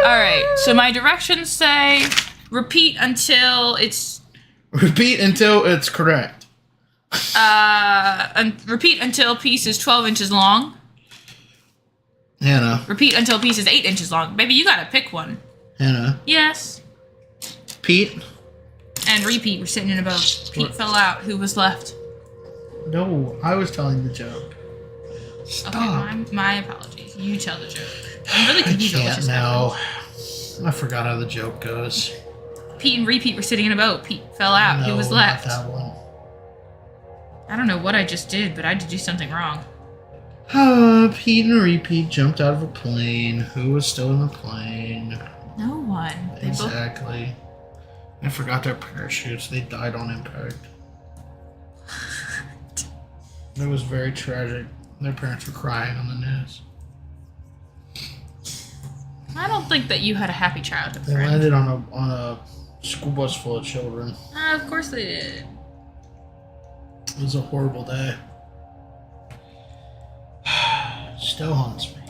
Alright, so my directions say repeat until it's... Repeat until it's correct. Repeat until piece is 12 inches long. Hannah. Repeat until piece is 8 inches long. Baby, you gotta pick one. Hannah. Yes. Pete. And repeat. We're sitting in a boat. Pete fell out. Who was left? No, I was telling the joke. Stop. Okay, my apologies. You tell the joke. I'm really confused I on what can't just now. happened. I forgot how the joke goes. Pete and repeat were sitting in a boat. Pete fell out. Who was left? Not that one. I don't know what I just did, but I did do something wrong. Pete and Repeat jumped out of a plane. Who was still in the plane? No one. They Exactly. I forgot their parachutes. They died on impact. It was very tragic. Their parents were crying on the news. I don't think that you had a happy childhood. They friend. landed on a school bus full of children. Of course they did. It was a horrible day. Still haunts me.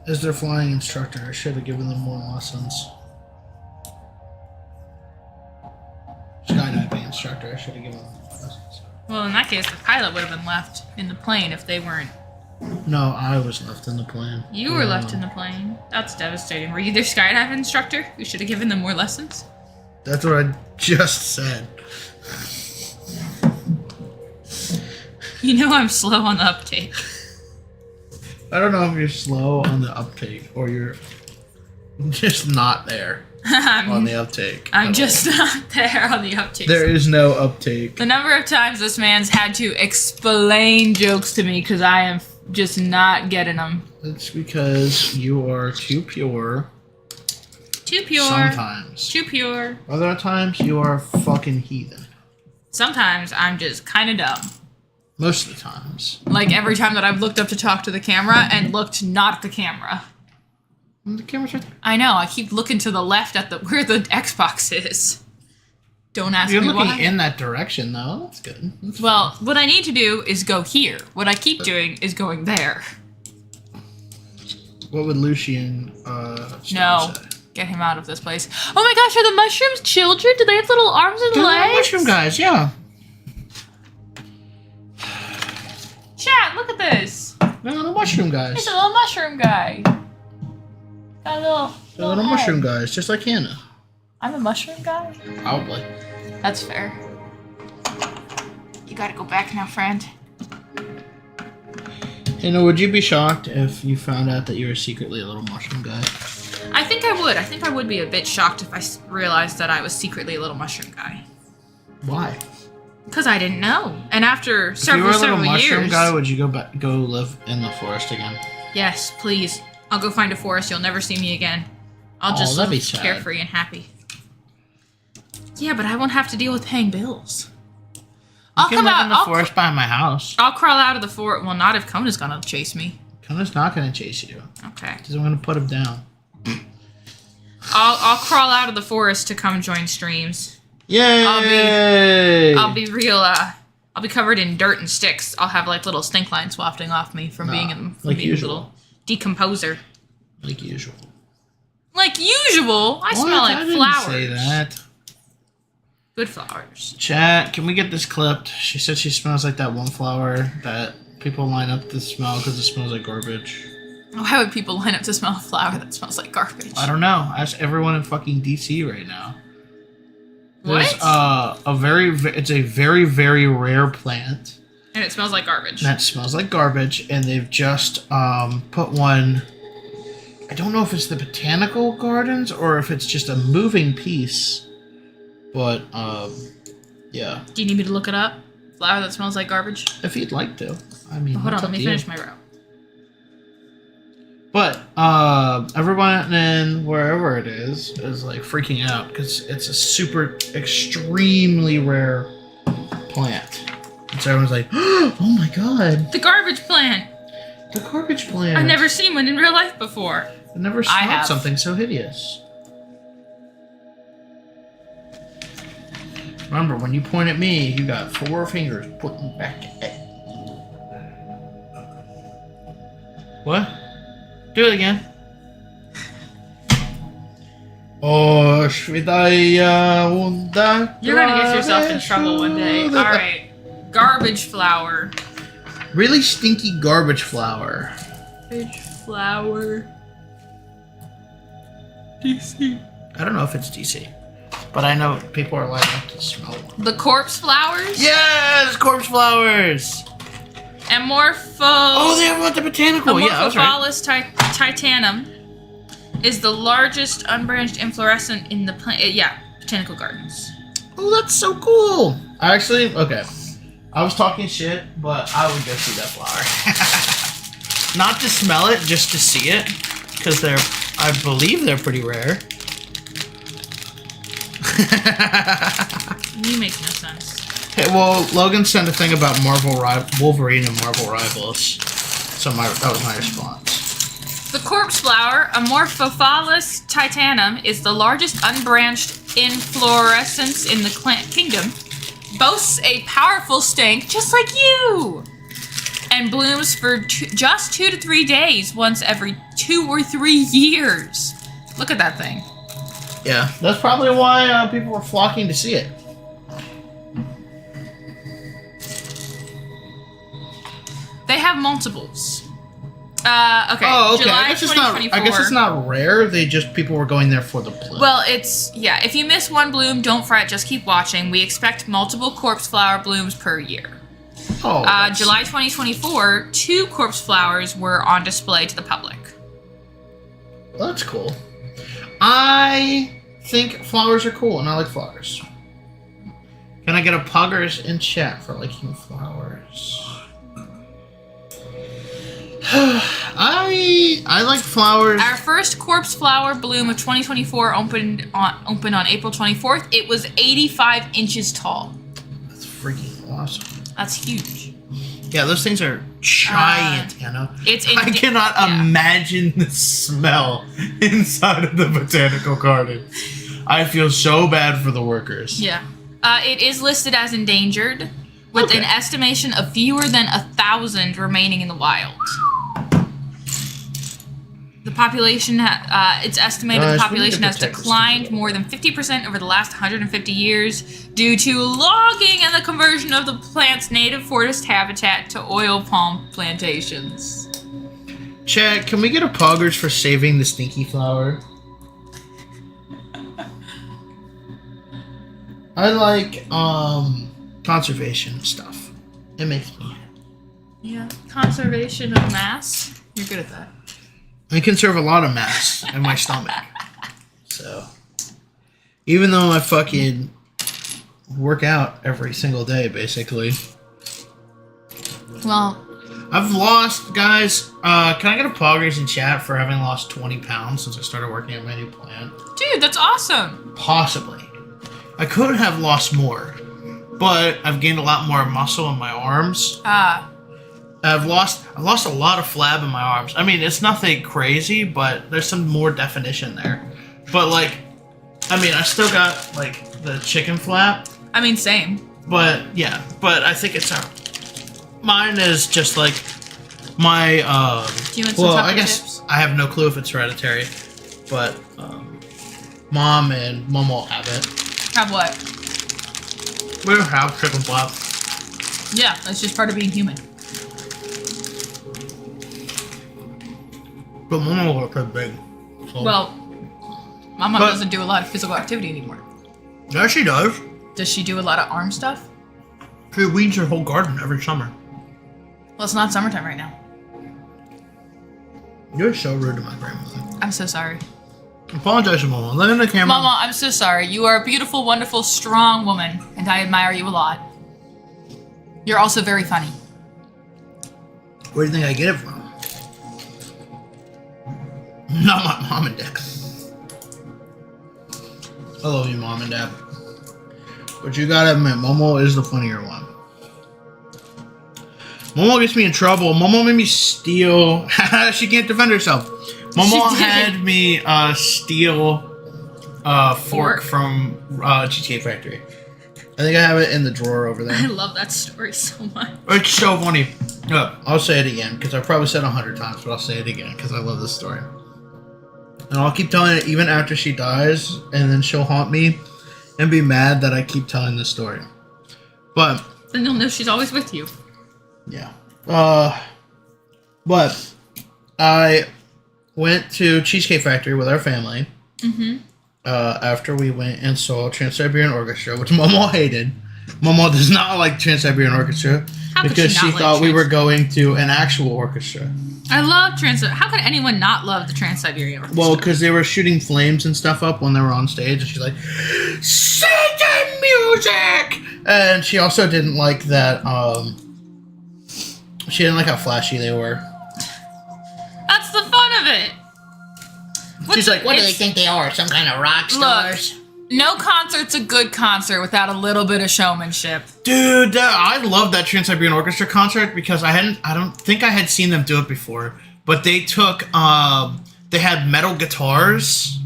As their flying instructor, I should have given them more lessons. Skydiving instructor, I should have given them more lessons. Well, in that case, the pilot would have been left in the plane if they weren't. No, I was left in the plane. You were left in the plane. That's devastating. Were you their skydiving instructor? We should have given them more lessons. That's what I just said. You know I'm slow on the uptake. I don't know if you're slow on the uptake or you're just not there on the uptake. I'm just not there on the uptake. There is no uptake. The number of times this man's had to explain jokes to me because I am just not getting them. It's because you are too pure. Too pure. Sometimes. Too pure. Other times you are a fucking heathen. Sometimes I'm just kind of dumb. Most of the times. Like every time that I've looked up to talk to the camera and looked not at the camera. The camera's right there. I know. I keep looking to the left at where the Xbox is. Don't ask You're me looking why. in that direction, though. That's good. That's Well, what I need to do is go here. What I keep doing is going there. What would Lucian No. say? Get him out of this place. Oh my gosh, are the mushrooms children? Do they have little arms and They're legs? little mushroom guys, yeah. Chat, look at this. They're little mushroom guys. It's a little mushroom guy. Got a little. They're little head. mushroom guys, just like Hannah. I'm a mushroom guy? Probably. That's fair. You gotta go back now, friend. Hannah, would you be shocked if you found out that you were secretly a little mushroom guy? I think I would. I think I would be a bit shocked if I realized that I was secretly a little mushroom guy. Why? Because I didn't know. And after If you were a several little mushroom years... guy, would you go live in the forest again? Yes, please. I'll go find a forest. You'll never see me again. I'll just that'd live be sad. carefree and happy. Yeah, but I won't have to deal with paying bills. You can live in the forest by my house. I'll crawl out of the forest. Well, not if Kona's gonna chase me. Kona's not going to chase you. Okay. Because I'm going to put him down. I'll crawl out of the forest to come join streams. Yay! I'll be real. I'll be covered in dirt and sticks. I'll have like little stink lines wafting off me from being a little decomposer. Like usual. Like usual. I smell like flowers. I didn't say that. Good flowers. Chat, can we get this clipped? She said she smells like that one flower that people line up to smell because it smells like garbage. Why would people line up to smell a flower that smells like garbage? I don't know. Ask everyone in fucking DC right now. There's What? it's a very, very rare plant. And it smells like garbage. That smells like garbage, and they've just put one. I don't know if it's the botanical gardens or if it's just a moving piece, but yeah. Do you need me to look it up? Flower that smells like garbage? If you'd like to, I mean. Hold on, let me finish my row. But everyone in wherever it is like freaking out because it's a super extremely rare plant. And so everyone's like, "Oh my god, The garbage plant. the garbage plant!" I've never seen one in real life before. I've never smelled something so hideous. Remember, when you point at me, you got 4 fingers pointing back at you. What? Do it again. Oh, Shvidaya Wunda. You're gonna get yourself in trouble one day. Alright. Garbage flower. Really stinky garbage flower. Garbage flower. DC. I don't know if it's DC, but I know people are lining up to smell one. The corpse flowers? Yes, corpse flowers. Amorpho. Oh, they have one at the botanical. Yeah, that's right. Amorphophallus titanum is the largest unbranched inflorescent in the plant. Yeah, botanical gardens. Oh, that's so cool. Actually, okay. I was talking shit, but I would go see that flower. Not to smell it, just to see it, because I believe they're pretty rare. You make no sense. Hey, well, Logan sent a thing about Wolverine and Marvel Rivals, so that was my response. The corpse flower, Amorphophallus titanum, is the largest unbranched inflorescence in the plant kingdom. Boasts a powerful stank, just like you, and blooms for just 2 to 3 days, once every 2 or 3 years. Look at that thing. Yeah, that's probably why people were flocking to see it. They have multiples. Okay. Oh, okay. July I guess it's not rare. People were going there for the bloom. Well, if you miss one bloom, don't fret. Just keep watching. We expect multiple corpse flower blooms per year. Oh. July 2024, 2 corpse flowers were on display to the public. Well, that's cool. I think flowers are cool, and I like flowers. Can I get a poggers in chat for liking flowers? I like flowers. Our first corpse flower bloom of 2024 opened on April 24th. It was 85 inches tall. That's freaking awesome. That's huge. Yeah, those things are giant, Anna. I cannot imagine the smell inside of the botanical garden. I feel so bad for the workers. Yeah. It is listed as endangered, with an estimation of fewer than 1,000 remaining in the wild. The population, it's estimated the population has declined more than 50% over the last 150 years due to logging and the conversion of the plant's native forest habitat to oil palm plantations. Chad, can we get a poggers for saving the stinky flower? I like conservation stuff. It makes me happy. Yeah, conservation of mass. You're good at that. I conserve a lot of mass in my stomach. So, even though I fucking work out every single day, basically. Well, I've lost, guys. Can I get a poggers in chat for having lost 20 pounds since I started working at my new plant? Dude, that's awesome. Possibly. I could have lost more, but I've gained a lot more muscle in my arms. I've lost a lot of flab in my arms. I mean, it's nothing crazy, but there's some more definition there. But I still got the chicken flap. I mean, same. But yeah, I think it's mine is just like my Do you want some I guess tips? I have no clue if it's hereditary, but mom and mom will have it. Have what? We don't have chicken flap. Yeah, that's just part of being human. But Mama look pretty big. So. Well, Mama doesn't do a lot of physical activity anymore. Yeah, she does. Does she do a lot of arm stuff? She weeds her whole garden every summer. Well, it's not summertime right now. You're so rude to my grandmother. I'm so sorry. Apologize to Mama. Let in the camera. Mama, I'm so sorry. You are a beautiful, wonderful, strong woman, and I admire you a lot. You're also very funny. Where do you think I get it from? Not my mom and dad. I love you, Mom and Dad. But you gotta admit, Momo is the funnier one. Momo gets me in trouble. Momo made me steal. She can't defend herself. Momo had me steal fork from Cheesecake Factory. I think I have it in the drawer over there. I love that story so much. It's so funny. Look, I'll say it again because I probably said it 100 times, but I'll say it again because I love this story. And I'll keep telling it even after she dies, and then she'll haunt me and be mad that I keep telling this story. But then you'll know she's always with you. yeah. But I went to Cheesecake Factory with our family. Mm-hmm. After we went and saw Trans-Siberian Orchestra, which Momo hated. Momo does not like Trans-Siberian Orchestra because she thought we were going to an actual orchestra. I love How could anyone not love the Trans-Siberian Orchestra? Well, because they were shooting flames and stuff up when they were on stage, and she's like, Satan music! And she also didn't like that, she didn't like how flashy they were. That's the fun of it! She's like, What do they think they are? Some kind of rock stars? Look, no concert's a good concert without a little bit of showmanship. dude, I love that Trans-Siberian Orchestra concert because I don't think I had seen them do it before, but they took, they had metal guitars,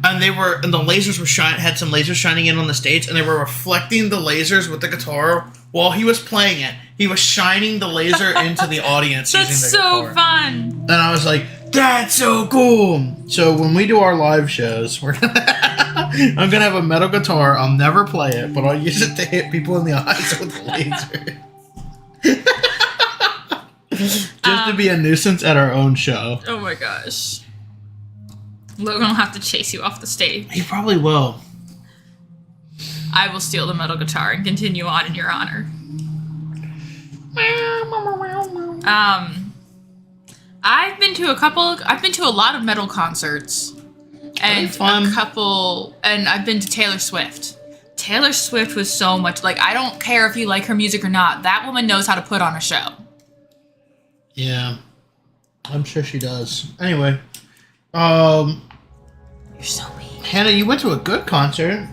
and the lasers were had some lasers shining in on the stage, and they were reflecting the lasers with the guitar while he was playing it. He was shining the laser into the audience using the guitar. That's so fun. And I was like, that's so cool. So when we do our live shows, I'm gonna have a metal guitar. I'll never play it, but I'll use it to hit people in the eyes with a laser. Just to be a nuisance at our own show. Oh my gosh. Logan will have to chase you off the stage. He probably will. I will steal the metal guitar and continue on in your honor. I've been to a lot of metal concerts. And I've been to Taylor Swift. Taylor Swift was so much, like, I don't care if you like her music or not. That woman knows how to put on a show. Yeah. I'm sure she does. Anyway. You're so mean. Hannah, you went to a good concert.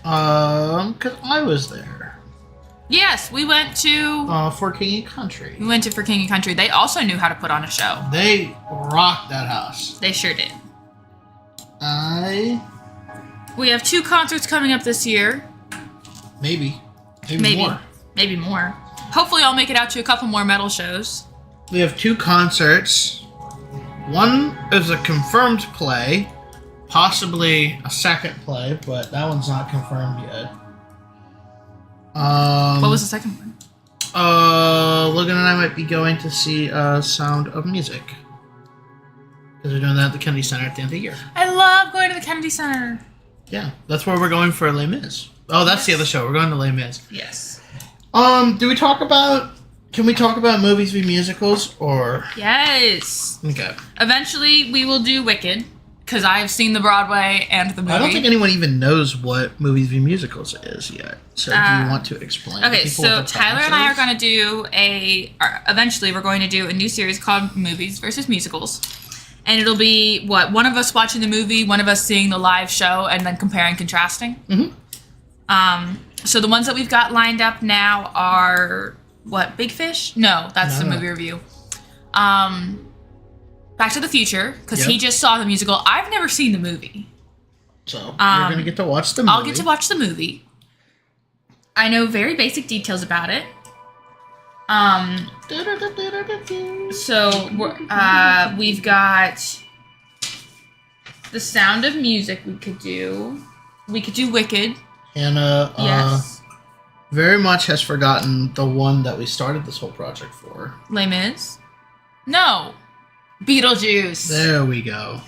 Because I was there. Yes, we went to... For King and Country. We went to For King and Country. They also knew how to put on a show. They rocked that house. They sure did. We have 2 concerts coming up this year. Maybe more. Maybe more. Hopefully I'll make it out to a couple more metal shows. We have 2 concerts. One is a confirmed play. Possibly a second play, but that one's not confirmed yet. What was the second one? Logan and I might be going to see Sound of Music. Because we're doing that at the Kennedy Center at the end of the year. I love going to the Kennedy Center. Yeah, that's where we're going for Les Mis. Oh, that's the other show. We're going to Les Mis. Yes. Can we talk about movies v musicals, or? Yes. Okay. Eventually, we will do Wicked, because I have seen the Broadway and the movie. I don't think anyone even knows what movies v musicals is yet. So do you want to explain? Okay, so Tyler and I are going to do eventually we're going to do a new series called Movies versus Musicals. And it'll be, one of us watching the movie, one of us seeing the live show, and then comparing, contrasting. Mm-hmm. So the ones that we've got lined up now are, Big Fish? No, that's the movie review. Back to the Future, because he just saw the musical. I've never seen the movie. So you're going to get to watch the movie. I'll get to watch the movie. I know very basic details about it. So we've got The Sound of Music we could do. We could do Wicked. Hannah yes. Very much has forgotten the one that we started this whole project for. Les Mis? No. Beetlejuice. There we go.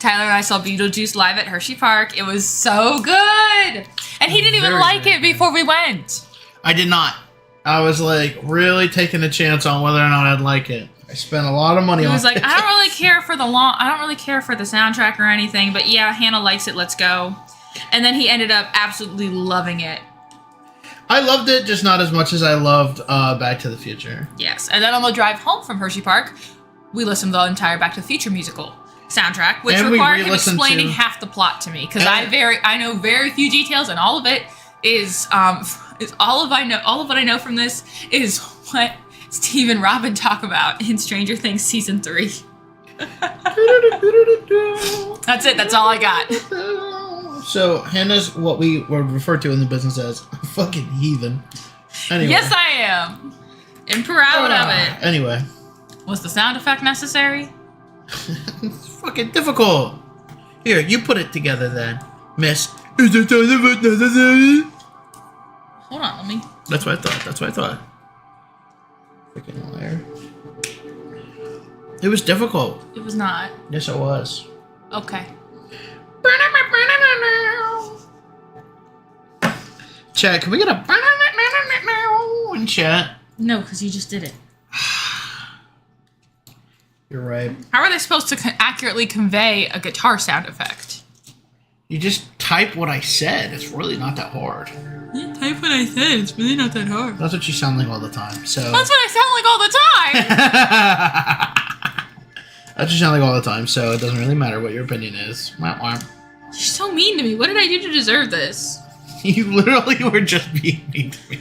Tyler and I saw Beetlejuice live at Hershey Park. It was so good. And he didn't even Very, like very it before we went. I did not. I was like really taking a chance on whether or not I'd like it. I spent a lot of money He on was like, it. I don't really care for the soundtrack or anything, but yeah, Hannah likes it, let's go. And then he ended up absolutely loving it. I loved it, just not as much as I loved Back to the Future. Yes. And then on the drive home from Hershey Park, we listened to the entire Back to the Future musical soundtrack, which And we required him re-listened explaining to- half the plot to me because I know very few details, and all of it is all of what I know from this is what Steve and Robin talk about in Stranger Things season 3. That's it. That's all I got. So Hannah's what we would refer to in the business as a fucking heathen. Anyway. Yes, I am. And proud of it. Anyway. Was the sound effect necessary? It's fucking difficult. Here, you put it together then, miss. Is the sound effect necessary? Hold on, let me. That's what I thought. Freaking liar. It was difficult. It was not. Yes, it was. Okay. Chat, can we get a in chat? No, because you just did it. You're right. How are they supposed to accurately convey a guitar sound effect? You just type what I said. It's really not that hard. Yeah, type what I said. It's really not that hard. That's what you sound like all the time. So That's what I sound like all the time. that's what you sound like all the time. So it doesn't really matter what your opinion is. Wah, wah. You're so mean to me. What did I do to deserve this? You literally were just being mean to me.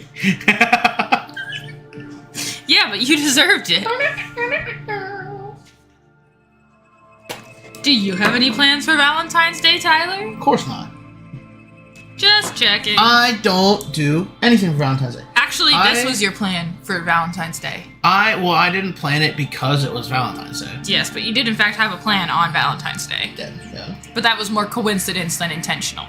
Yeah, but you deserved it. Do you have any plans for Valentine's Day, Tyler? Of course not. Just checking. I don't do anything for Valentine's Day. Actually, this was your plan for Valentine's Day. I didn't plan it because it was Valentine's Day. Yes, but you did in fact have a plan on Valentine's Day. Yeah. But that was more coincidence than intentional.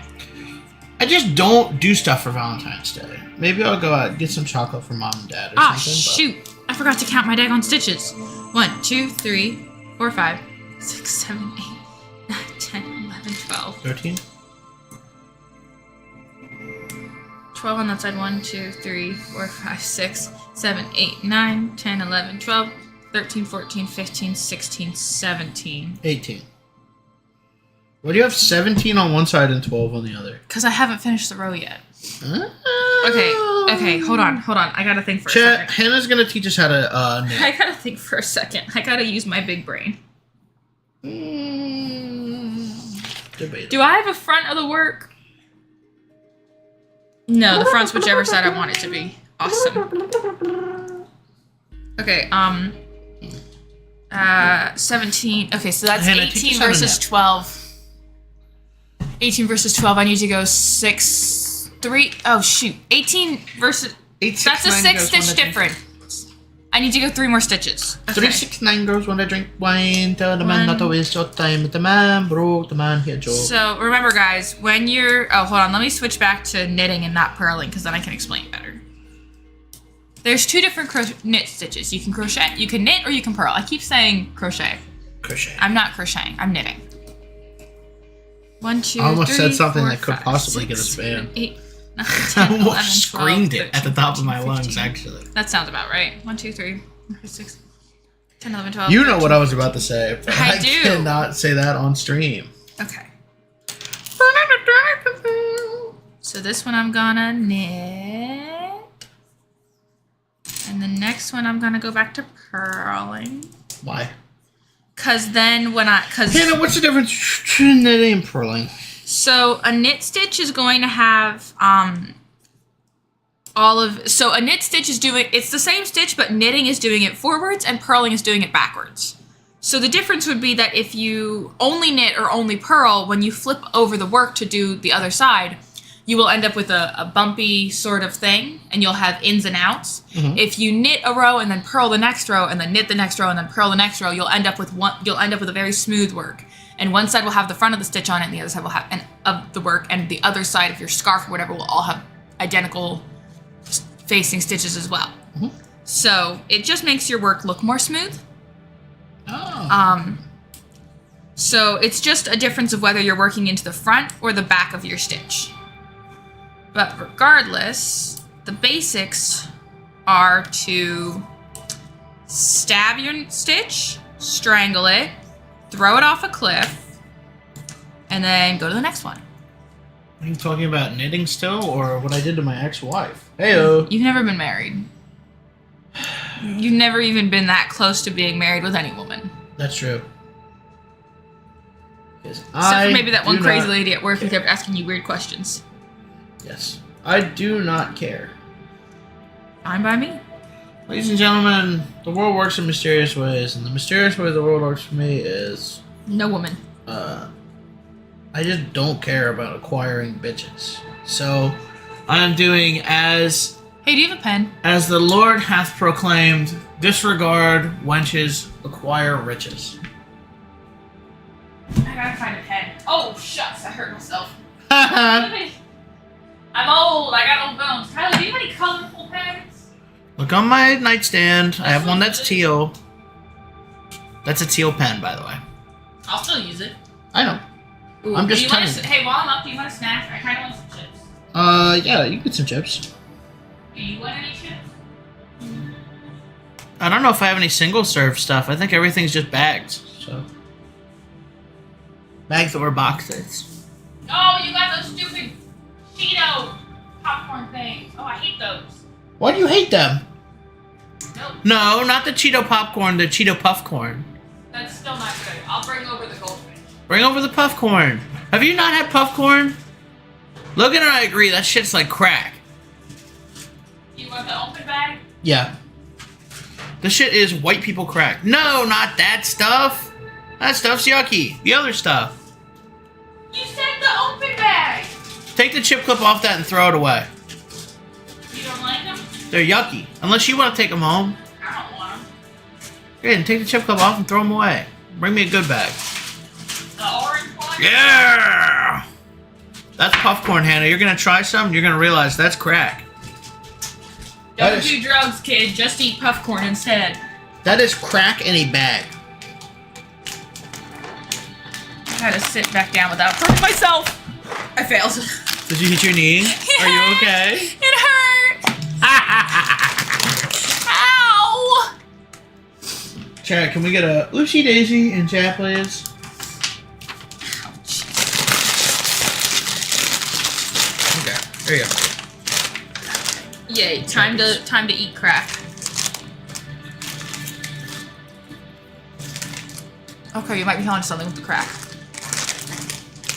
I just don't do stuff for Valentine's Day. Maybe I'll go out and get some chocolate for mom and dad or Ah, something. shoot. I forgot to count my daggone stitches. 1, 2, 3, 4, 5, 6, 7, 8, 9, 10, 11, 12. 13? 12 on that side. 1, 2, 3, 4, 5, 6, 7, 8, 9, 10, 11, 12, 13, 14, 15, 16, 17. 18. Why do you have 17 on one side and 12 on the other? Because I haven't finished the row yet. Okay, hold on. I gotta think for a Chat, second. Hannah's gonna teach us how to knit. I gotta think for a second. I gotta use my big brain. Debatable. Do I have a front of the work? No, the front's whichever side I want it to be. Awesome. Okay, 17. Okay, so that's Hannah, teach 18 us how to versus knit. 12. 18 versus 12. I need to go 6, 3. Oh, shoot. 18 versus... 8, 6, That's a 9 6 goes stitch when I drink- difference. I need to go 3 more stitches. 3, 6, 9 girls when I drink wine. Tell the man not to waste your time. The man broke, the man hit joke. So remember, guys, when you're... Oh, hold on. Let me switch back to knitting and not purling, because then I can explain better. There's 2 different knit stitches. You can crochet. You can knit or you can purl. I keep saying crochet. Crochet. I'm not crocheting. I'm knitting. 1, 2, I almost 3, said something 4, that could 5, possibly 6, get us 7, banned. 8, 9, 10, I 11, 12, almost screamed it at the 13, top of my 14, lungs, 15. actually. That sounds about right. 1, 2, 3, 4, 6, 10, 11, 12. You know 13, what I was about to say, but I I do. cannot say that on stream. Okay. So this one I'm gonna knit. And the next one I'm gonna go back to purling. Why? Cause then when Hannah, what's the difference between knitting and purling? So a knit stitch is going to have so a knit stitch is it's the same stitch, but knitting is doing it forwards and purling is doing it backwards. So the difference would be that if you only knit or only purl, when you flip over the work to do the other side, you will end up with a bumpy sort of thing, and you'll have ins and outs. Mm-hmm. If you knit a row and then purl the next row, and then knit the next row and then purl the next row, you'll end up with a very smooth work. And one side will have the front of the stitch on it, and the other side will have of the work, and the other side of your scarf or whatever will all have identical facing stitches as well. Mm-hmm. So it just makes your work look more smooth. Oh. So it's just a difference of whether you're working into the front or the back of your stitch. But regardless, the basics are to stab your stitch, strangle it, throw it off a cliff, and then go to the next one. Are you talking about knitting still, or what I did to my ex-wife? Heyo. You've never been married. You've never even been that close to being married with any woman. That's true. Except for maybe that one crazy lady at work who kept asking you weird questions. Yes. I do not care. Fine by me. Ladies and gentlemen, the world works in mysterious ways, and the mysterious way the world works for me is... No woman. I just don't care about acquiring bitches. So, I'm doing as... Hey, do you have a pen? As the Lord hath proclaimed, disregard wenches, acquire riches. I gotta find a pen. Oh, shucks, I hurt myself. I'm old, I got old bones. Tyler, do you have any colorful pens? Look on my nightstand. I have one that's teal. That's a teal pen, by the way. I'll still use it. I know. Ooh, I'm just telling you. Hey, while I'm up, do you want a snack? I kind of want some chips. Yeah, you can get some chips. Do you want any chips? I don't know if I have any single serve stuff. I think everything's just bagged. So, bags or boxes. Oh, you got those stupid Cheeto popcorn things. Oh, I hate those. Why do you hate them? Nope. No, not the Cheeto popcorn. The Cheeto puff corn. That's still not good. I'll bring over the goldfish. Bring over the puff corn. Have you not had puff corn? Logan and I agree. That shit's like crack. You want the open bag? Yeah. The shit is white people crack. No, not that stuff. That stuff's yucky. The other stuff. You said the open bag. Take the chip clip off that and throw it away. You don't like them? They're yucky. Unless you want to take them home. I don't want them. Good, and take the chip clip off and throw them away. Bring me a good bag. The orange one? Yeah! That's puff corn, Hannah. You're going to try some and you're going to realize that's crack. Don't do drugs, kid. Just eat puff corn instead. That is crack in a bag. I had to sit back down without hurting myself. I failed. Did you hit your knee? Yeah, Are you okay? It hurt. Ow! Chad, can we get a Oopsie Daisy in chat, please? Okay, there you go. Yay! Time to eat crack. Okay, you might be telling us something with the crack.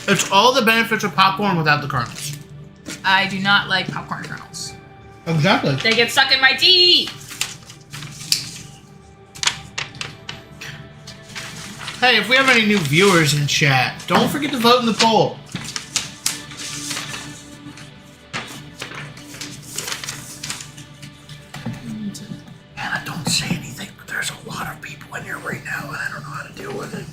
It's all the benefits of popcorn without the kernels. I do not like popcorn kernels. Exactly. They get stuck in my teeth. Hey, if we have any new viewers in chat, don't forget to vote in the poll. Anna, don't say anything. There's a lot of people in here right now, and I don't know how to deal with it.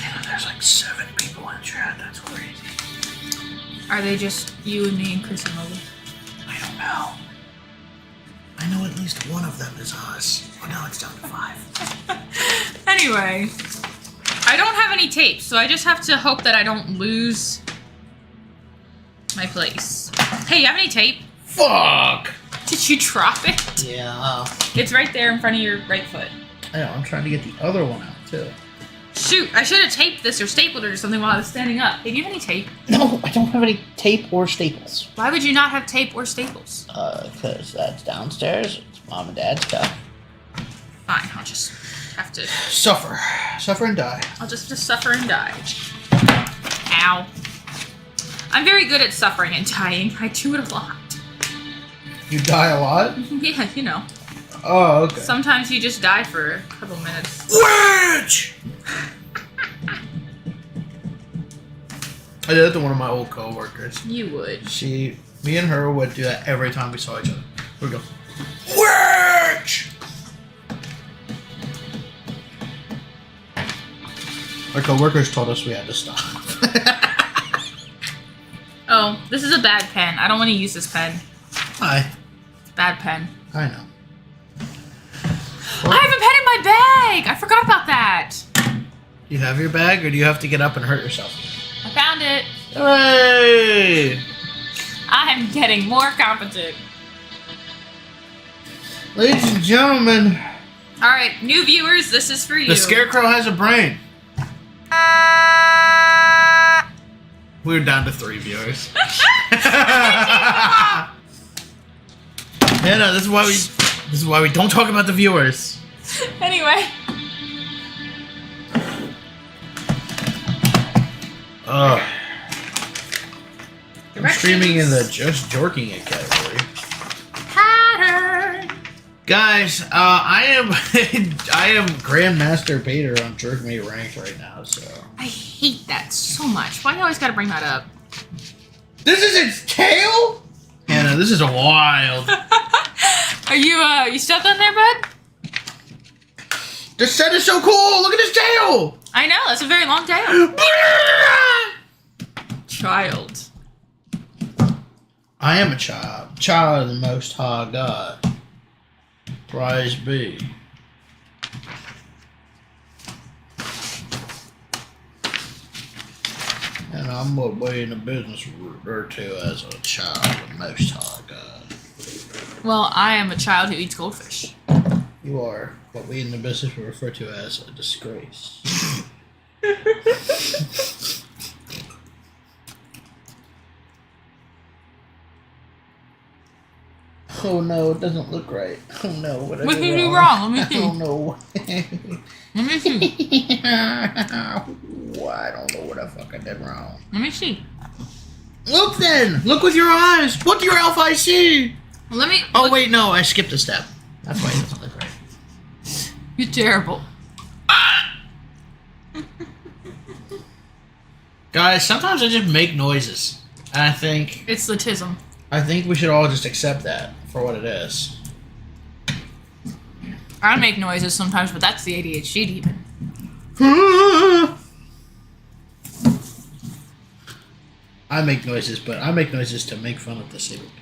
Anna, there's like 7 people in chat. That's crazy. Are they just you and me and Chris and Logan? I don't know. I know at least one of them is us. Oh, now it's down to 5. Anyway, I don't have any tape, so I just have to hope that I don't lose my place. Hey, you have any tape? Fuck! Did you drop it? Yeah. It's right there in front of your right foot. I know, I'm trying to get the other one out, too. Shoot, I should have taped this or stapled it or something while I was standing up. Hey, do you have any tape? No, I don't have any tape or staples. Why would you not have tape or staples? Because that's downstairs. It's mom and dad's stuff. Fine, I'll just have to... Suffer. Suffer and die. I'll just have to suffer and die. Ow. I'm very good at suffering and dying. I do it a lot. You die a lot? Yeah, you know. Oh, okay. Sometimes you just die for a couple minutes. Witch! I did that to one of my old co-workers. You would. Me and her would do that every time we saw each other. We'd go, witch! Our co-workers told us we had to stop. Oh, this is a bad pen. I don't want to use this pen. Hi. Bad pen. I know. in my bag. I forgot about that. You have your bag, or do you have to get up and hurt yourself? I found it. Hooray! I am getting more competent. Ladies and gentlemen, All right, new viewers, this is for you. the Scarecrow has a brain. We're down to 3 viewers. Hannah, this is why we don't talk about the viewers. Anyway. I'm Directions. streaming in the just jorking it category. Pattern. Guys, I am I am Grandmaster Bader on Jerkmate ranked right now, so. I hate that so much. Why do you always gotta bring that up? This is its tail? Hannah, this is wild. Are you stuck on there, bud? The set is so cool! Look at his tail! I know, that's a very long tail. Child. I am a child of the Most High God. Praise be. And I'm gonna be in the business referred to as a child of the Most High God. Well, I am a child who eats goldfish. You are what we in the business refer to as a disgrace. Oh no, it doesn't look right. Oh no, what did I What did you do do wrong? wrong? Let me see. Oh no. Let me see. I don't know what I fucking did wrong. Let me see. Look then! Look with your eyes! Look your LFIC! Let me. Oh wait, no, I skipped a step. That's why it doesn't look right. You're terrible. Guys, sometimes I just make noises. And I think It's autism. we should all just accept that for what it is. I make noises sometimes, but that's the ADHD demon. I make noises, but I make noises to make fun of disabled people.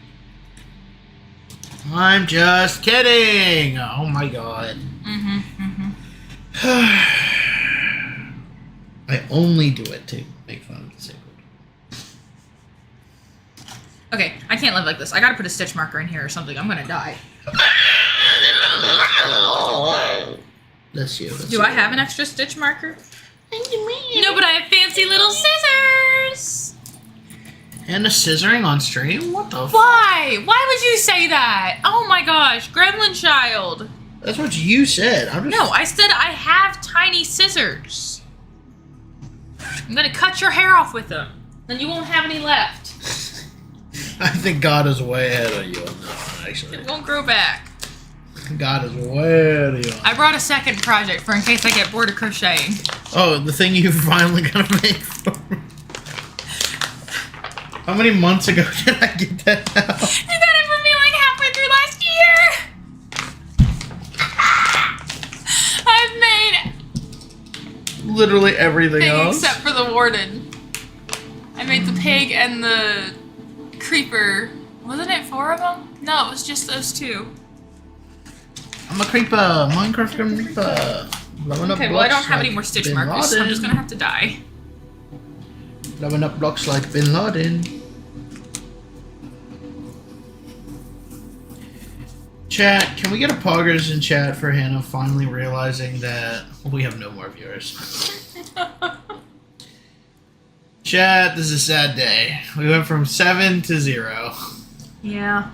I'm just kidding! Oh my god. I only do it to make fun of disabled. Okay, I can't live like this. I gotta put a stitch marker in here or something. I'm gonna die. That's you. Do I have an extra stitch marker? No, but I have fancy little scissors. And a scissoring on stream? What the Why? Why would you say that? Oh my gosh, Gremlin child. That's what you said. I'm just... No, I said I have tiny scissors. I'm gonna cut your hair off with them. Then you won't have any left. I think God is way ahead of you on that one, actually. It won't grow back. God is way ahead of you on that. I brought a second project for in case I get bored of crocheting. Oh, the thing you finally gonna make for me. How many months ago did I get that out? You got it for me like halfway through last year. I've made Literally everything thing else. except for the warden. I made the pig and the creeper. Wasn't it 4 of them? No, it was just those 2. I'm a creeper. Minecraft creeper. Blowing up Okay, well I don't blocks have any like more stitch Bin markers, so I'm just Laden. gonna have to die. Blowing up blocks like Bin Laden. Chat, can we get a poggers in chat for Hannah finally realizing that we have no more viewers? Chat, this is a sad day. We went from 7 to 0. Yeah.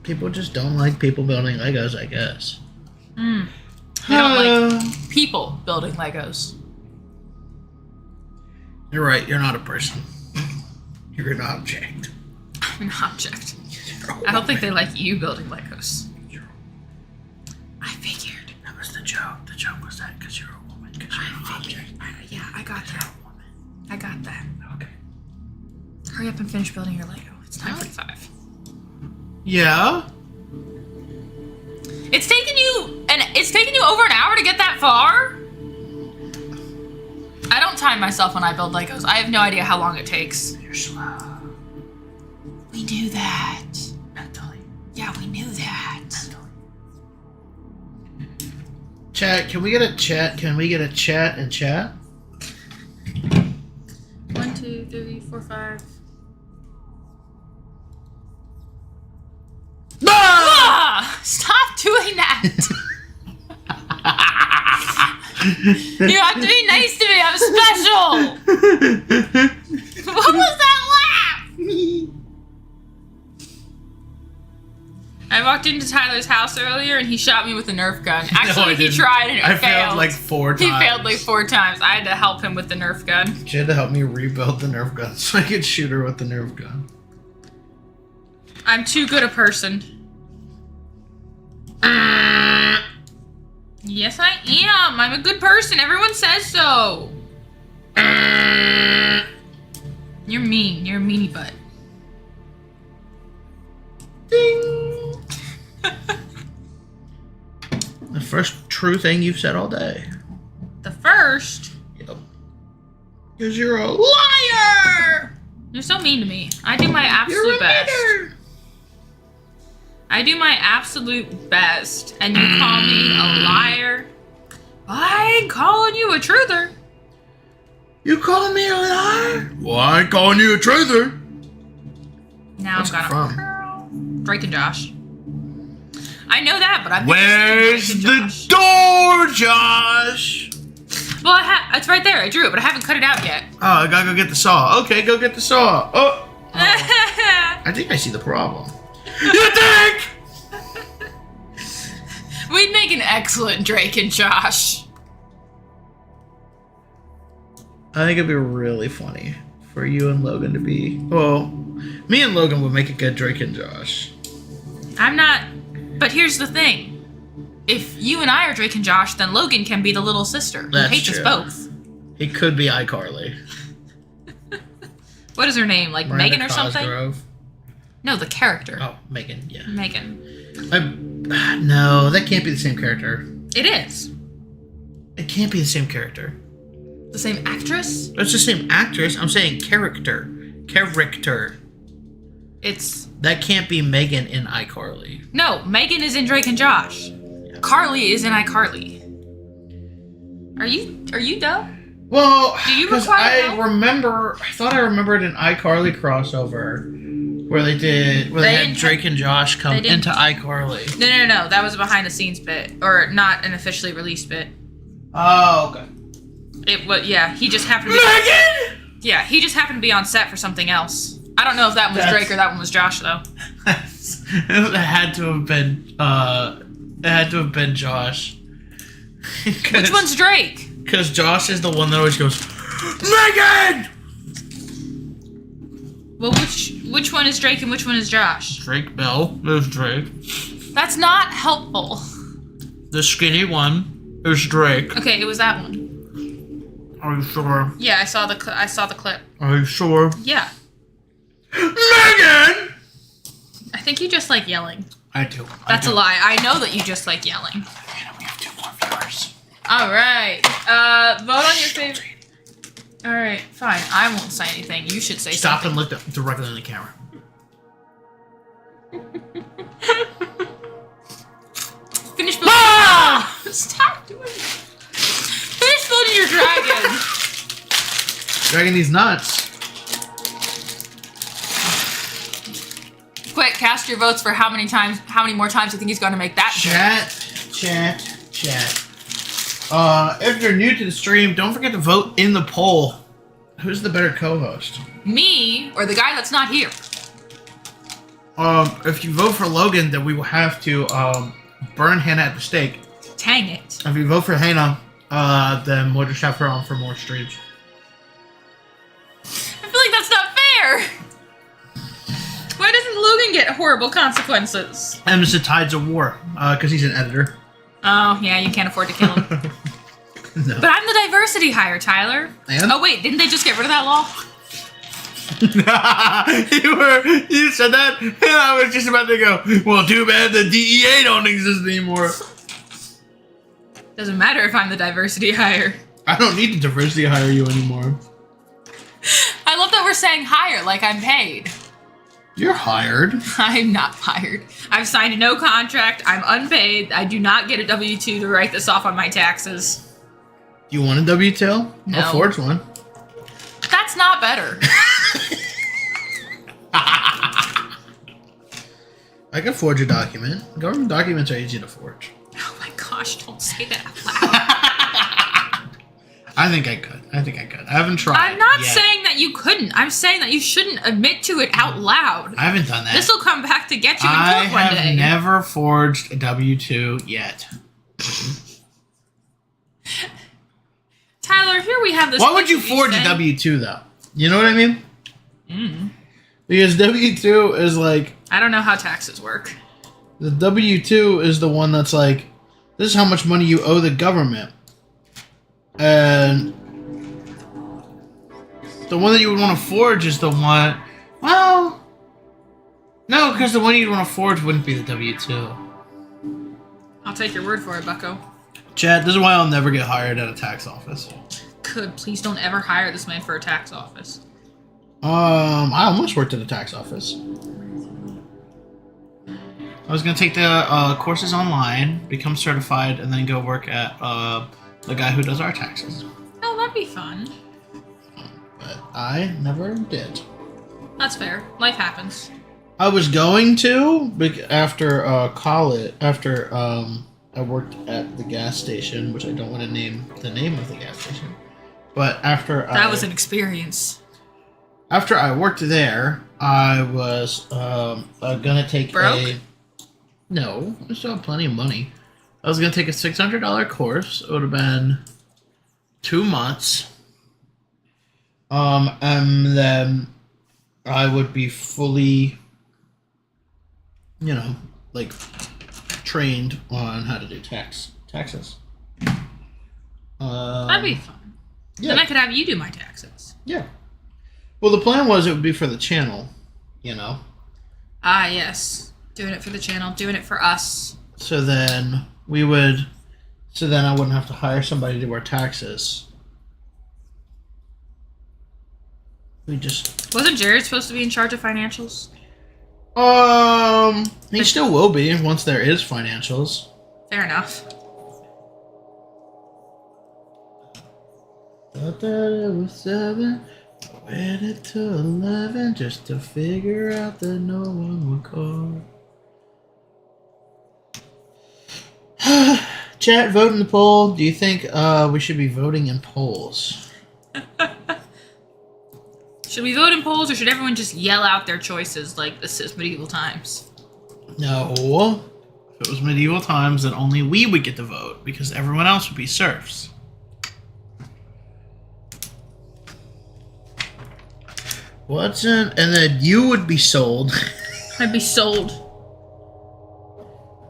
People just don't like people building Legos, I guess. I don't like people building Legos. You're right, you're not a person. You're an object. I'm an object. I don't think they like you building Legos. I figured. That was the joke. The joke was that because you're a woman. Because you're an object. Yeah, I got that. I got that. Okay. Hurry up and finish building your Lego. It's 9:45. Yeah? It's taken you over an hour to get that far? I don't time myself when I build Legos. I have no idea how long it takes. You're slow. We do that. No, Yeah, we knew that. Chat, can we get a chat? Can we get a chat and chat? 1, 2, 3, 4, 5. Ah! Stop doing that! You have to be nice to me. I'm special. What was that laugh? I walked into Tyler's house earlier and he shot me with a Nerf gun. Actually, he tried and it failed. I failed like 4 times. He failed like 4 times. I had to help him with the Nerf gun. She had to help me rebuild the Nerf gun so I could shoot her with the Nerf gun. I'm too good a person. Yes, I am. I'm a good person. Everyone says so. You're mean. You're a meanie butt. Ding! The first true thing you've said all day. The first? Yep. Because you're a liar! You're so mean to me. I do my absolute best. Nigger. I do my absolute best, and you call me a liar? I ain't calling you a truther. You calling me a liar? Well, I ain't calling you a truther. Now What's I'm it gonna from? Drake and Josh. I know that, but I've Where's seen the door, Josh? Well, it's right there. I drew it, but I haven't cut it out yet. Oh, I gotta go get the saw. Okay, go get the saw. Oh. I think I see the problem. You think? We'd make an excellent Drake and Josh. I think it'd be really funny for you and Logan to be. Well, me and Logan would make a good Drake and Josh. I'm not. But here's the thing. If you and I are Drake and Josh, then Logan can be the little sister who hates us both. He could be iCarly. What is her name? Like Miranda Megan or something? Cosgrove. No, the character. Oh, Megan, yeah. Megan. No, that can't be the same character. It is. It can't be the same character. The same actress? It's the same actress. I'm saying character. Character. It's... That can't be Megan in iCarly. No, Megan is in Drake and Josh. Carly is in iCarly. Are you dumb? Well, do you because require I help? thought I remembered an iCarly crossover where they had Drake and Josh come into iCarly. No. That was a behind the scenes bit, or not an officially released bit. Oh, okay. It was, yeah. He just happened to be. Megan! Yeah, he just happened to be on set for something else. I don't know if that one was Drake or that one was Josh though. It had to have been. It had to have been Josh. Which one's Drake? Because Josh is the one that always goes, Megan! Well, which one is Drake and which one is Josh? Drake Bell is Drake. That's not helpful. The skinny one is Drake. Okay, it was that one. Are you sure? Yeah, I saw the clip. Are you sure? Yeah. Megan! I think you just like yelling. I do. That's a lie. I know that you just like yelling. And we have 2 more viewers. All right. Vote on your favorite. All right, fine. I won't say anything. You should say Stop something. and look directly in the camera. Finish building. Ah! Stop doing it. Finish building your dragon. Dragging these nuts. Quick, cast your votes for how many more times you think he's going to make that. Chat. If you're new to the stream, don't forget to vote in the poll. Who's the better co-host? Me or the guy that's not here? If you vote for Logan, then we will have to burn Hannah at the stake. Dang it. If you vote for Hannah, then we'll just have her on for more streams. I feel like that's not fair. Why doesn't Logan get horrible consequences? And it's the Tides of War, because he's an editor. Oh, yeah, you can't afford to kill him. No. But I'm the diversity hire, Tyler. And? Oh, wait, didn't they just get rid of that law? You said that, and I was just about to go, well, too bad the DEA don't exist anymore. Doesn't matter if I'm the diversity hire. I don't need to diversity hire you anymore. I love that we're saying hire like I'm paid. You're hired. I'm not hired. I've signed no contract. I'm unpaid. I do not get a W-2 to write this off on my taxes. You want a W-2? No. I'll forge one. That's not better. I can forge a document. Government documents are easy to forge. Oh my gosh, don't say that out loud. I think I could. I haven't tried. I'm not yet. saying that you couldn't. I'm saying that you shouldn't admit to it out loud. I haven't done that. This will come back to get you in I court one day. have never forged a W-2 yet. Tyler, here we have this. Why would you forge a W-2 though? You know what I mean? Because W-2 is like... I don't know how taxes work. The W-2 is the one that's like, this is how much money you owe the government. And the one that you would want to forge is the one... Well... No, because the one you'd want to forge wouldn't be the W-2. I'll take your word for it, bucko. Chad, this is why I'll never get hired at a tax office. Good, please don't ever hire this man for a tax office. I almost worked at a tax office. I was going to take the courses online, become certified, and then go work at the guy who does our taxes. Oh, that'd be fun. But I never did. That's fair. Life happens. I was going to after college. After I worked at the gas station, which I don't want to name the name of the gas station. But after that was an experience. After I worked there, I was gonna take Broke? No, I still have plenty of money. I was gonna take a $600 course. It would have been 2 months. And then I would be fully, like trained on how to do taxes. That'd be fun. Yeah. Then I could have you do my taxes. Yeah. Well, the plan was it would be for the channel, Ah, yes. Doing it for the channel, doing it for us. So then I wouldn't have to hire somebody to do our taxes. Wasn't Jared supposed to be in charge of financials? He still will be once there is financials. Fair enough. Thought that it was 7, waited till 11 just to figure out that no one would call. Chat, vote in the poll. Do you think we should be voting in polls? Should we vote in polls, or should everyone just yell out their choices like this is medieval times? No. If it was medieval times, then only we would get to vote, because everyone else would be serfs. And then you would be sold. I'd be sold.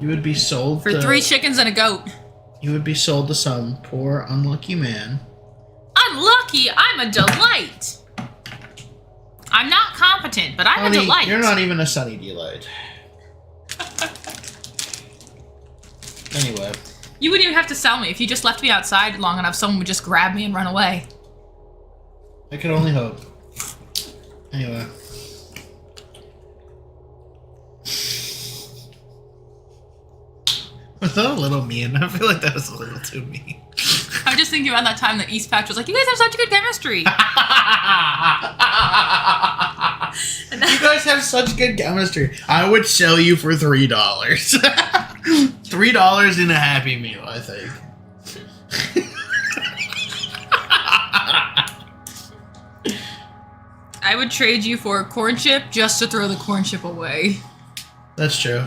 You would be sold for 3 chickens and a goat. You would be sold to some poor, unlucky man. Unlucky? I'm a delight. I'm not competent, but I'm a delight. You're not even a sunny delight. Anyway. You wouldn't even have to sell me. If you just left me outside long enough, someone would just grab me and run away. I could only hope. Anyway. Was that a little mean? I feel like that was a little too mean. I'm just thinking about that time that East Patch was like, you guys have such good chemistry. You guys have such good chemistry. I would sell you for $3. $3 in a Happy Meal, I think. I would trade you for a corn chip just to throw the corn chip away. That's true.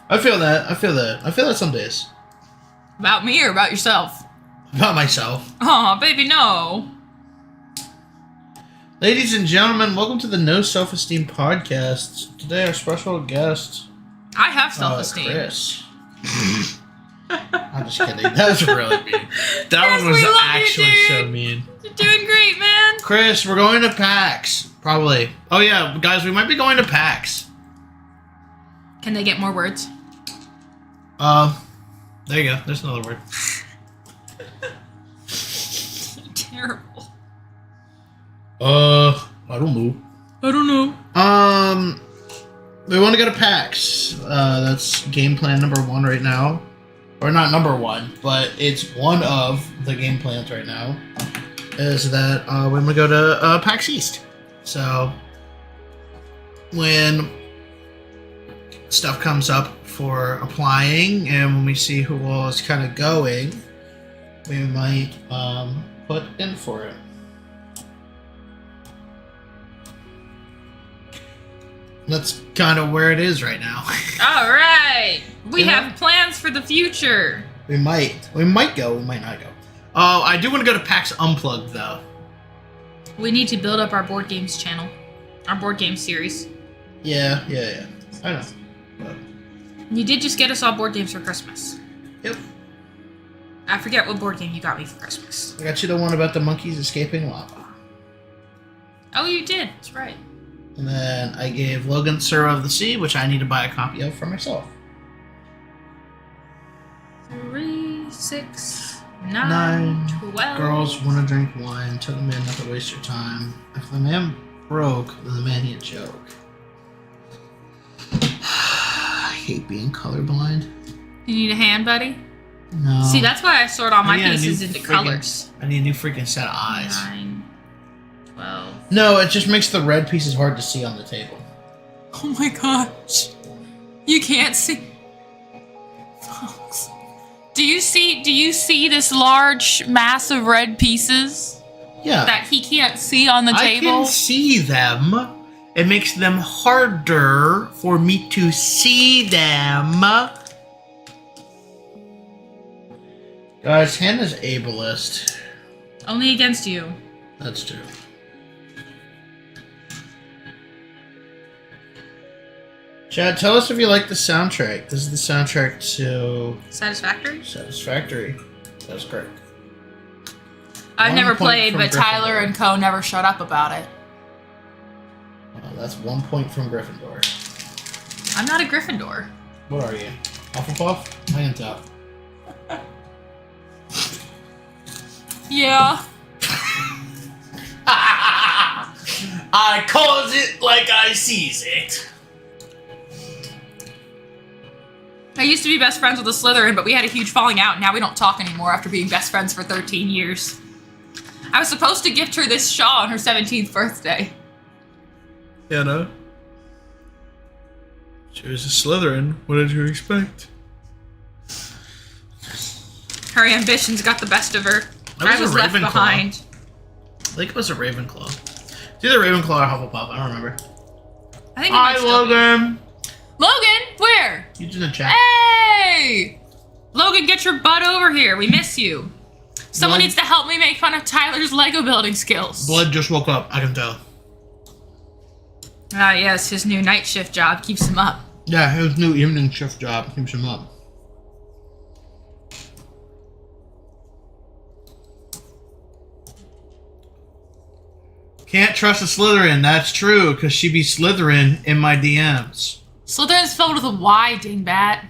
I feel that. I feel that some days. About me or about yourself? About myself. Aw, baby, no. Ladies and gentlemen, welcome to the No Self-Esteem Podcast. Today our special guest... I have self-esteem. Chris. I'm just kidding. That was really mean. That one was actually so mean. You're doing great, man. Chris, we're going to PAX. Probably. Oh yeah, guys, we might be going to PAX. Can they get more words? There you go. There's another word. Terrible. I don't know. I don't know. We want to go to PAX. That's game plan number 1 right now. Or not number 1, but it's one of the game plans right now. Is that we're going to go to PAX East. So when stuff comes up for applying and when we see who all is kind of going, we might put in for it. That's kind of where it is right now. All right. We You know? have plans for the future. We might go, we might not go. Oh, I do want to go to PAX Unplugged though. We need to build up our board games channel. Our board game series. Yeah. I know. But, You did just get us all board games for Christmas. yep. I forget what board game you got me for Christmas. I got you the one about the monkeys escaping lava. Oh, you did. That's right. And then I gave Logan Sir of the Sea, which I need to buy a copy of for myself. 3, 6, 9, 9. 12. Girls want to drink wine. Tell the man not to waste your time. If the man broke, then the man he a joke. I hate being colorblind. You need a hand, buddy? No. See, that's why I sort all my I need a pieces new into friggin- colors. I need a new freaking set of eyes. 9, 12. No, it just makes the red pieces hard to see on the table. Oh my gosh. You can't see. Folks. Do you see this large mass of red pieces Yeah. that he can't see on the I table? can see them. It makes them harder for me to see them. Guys, Hannah's ableist. Only against you. That's true. Chad, tell us if you like the soundtrack. This is the soundtrack to Satisfactory? Satisfactory. That's correct. I've 1 never point played, from but Tyler Gryffindor. and Co. never shut up about it. That's 1 point from Gryffindor. I'm not a Gryffindor. What are you? Hufflepuff? Hands up. Yeah. I calls it like I sees it. I used to be best friends with a Slytherin, but we had a huge falling out, and now we don't talk anymore after being best friends for 13 years. I was supposed to gift her this shawl on her 17th birthday. Hannah. She was a Slytherin. What did you expect? Her ambitions got the best of her. I was a left Ravenclaw. behind. I think it was a Ravenclaw. It's either Ravenclaw or Hufflepuff. I don't remember. I think it might Hi, still be. Logan. Logan, where? You in the chat. Hey! Logan, get your butt over here. We miss you. Someone Blood- needs to help me make fun of Tyler's Lego building skills. Blood just woke up. I can tell. Ah, yes, his new night shift job keeps him up. Yeah, his new evening shift job keeps him up. Can't trust a Slytherin. That's true, because she be Slytherin in my DMs. Slytherin's spelled with a Y, dingbat.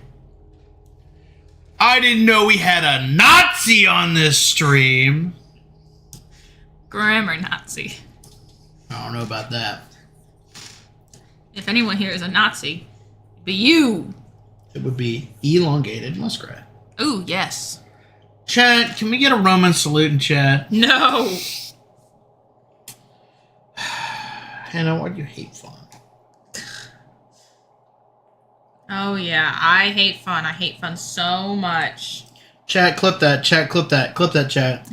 I didn't know we had a Nazi on this stream. Grammar Nazi. I don't know about that. If anyone here is a Nazi, it'd be you. It would be elongated muskrat. Ooh, yes. Chat, can we get a Roman salute in chat? No. Hannah, why do you hate fun? Oh, yeah. I hate fun. I hate fun so much. Chat, clip that. Chat, clip that. Clip that, chat.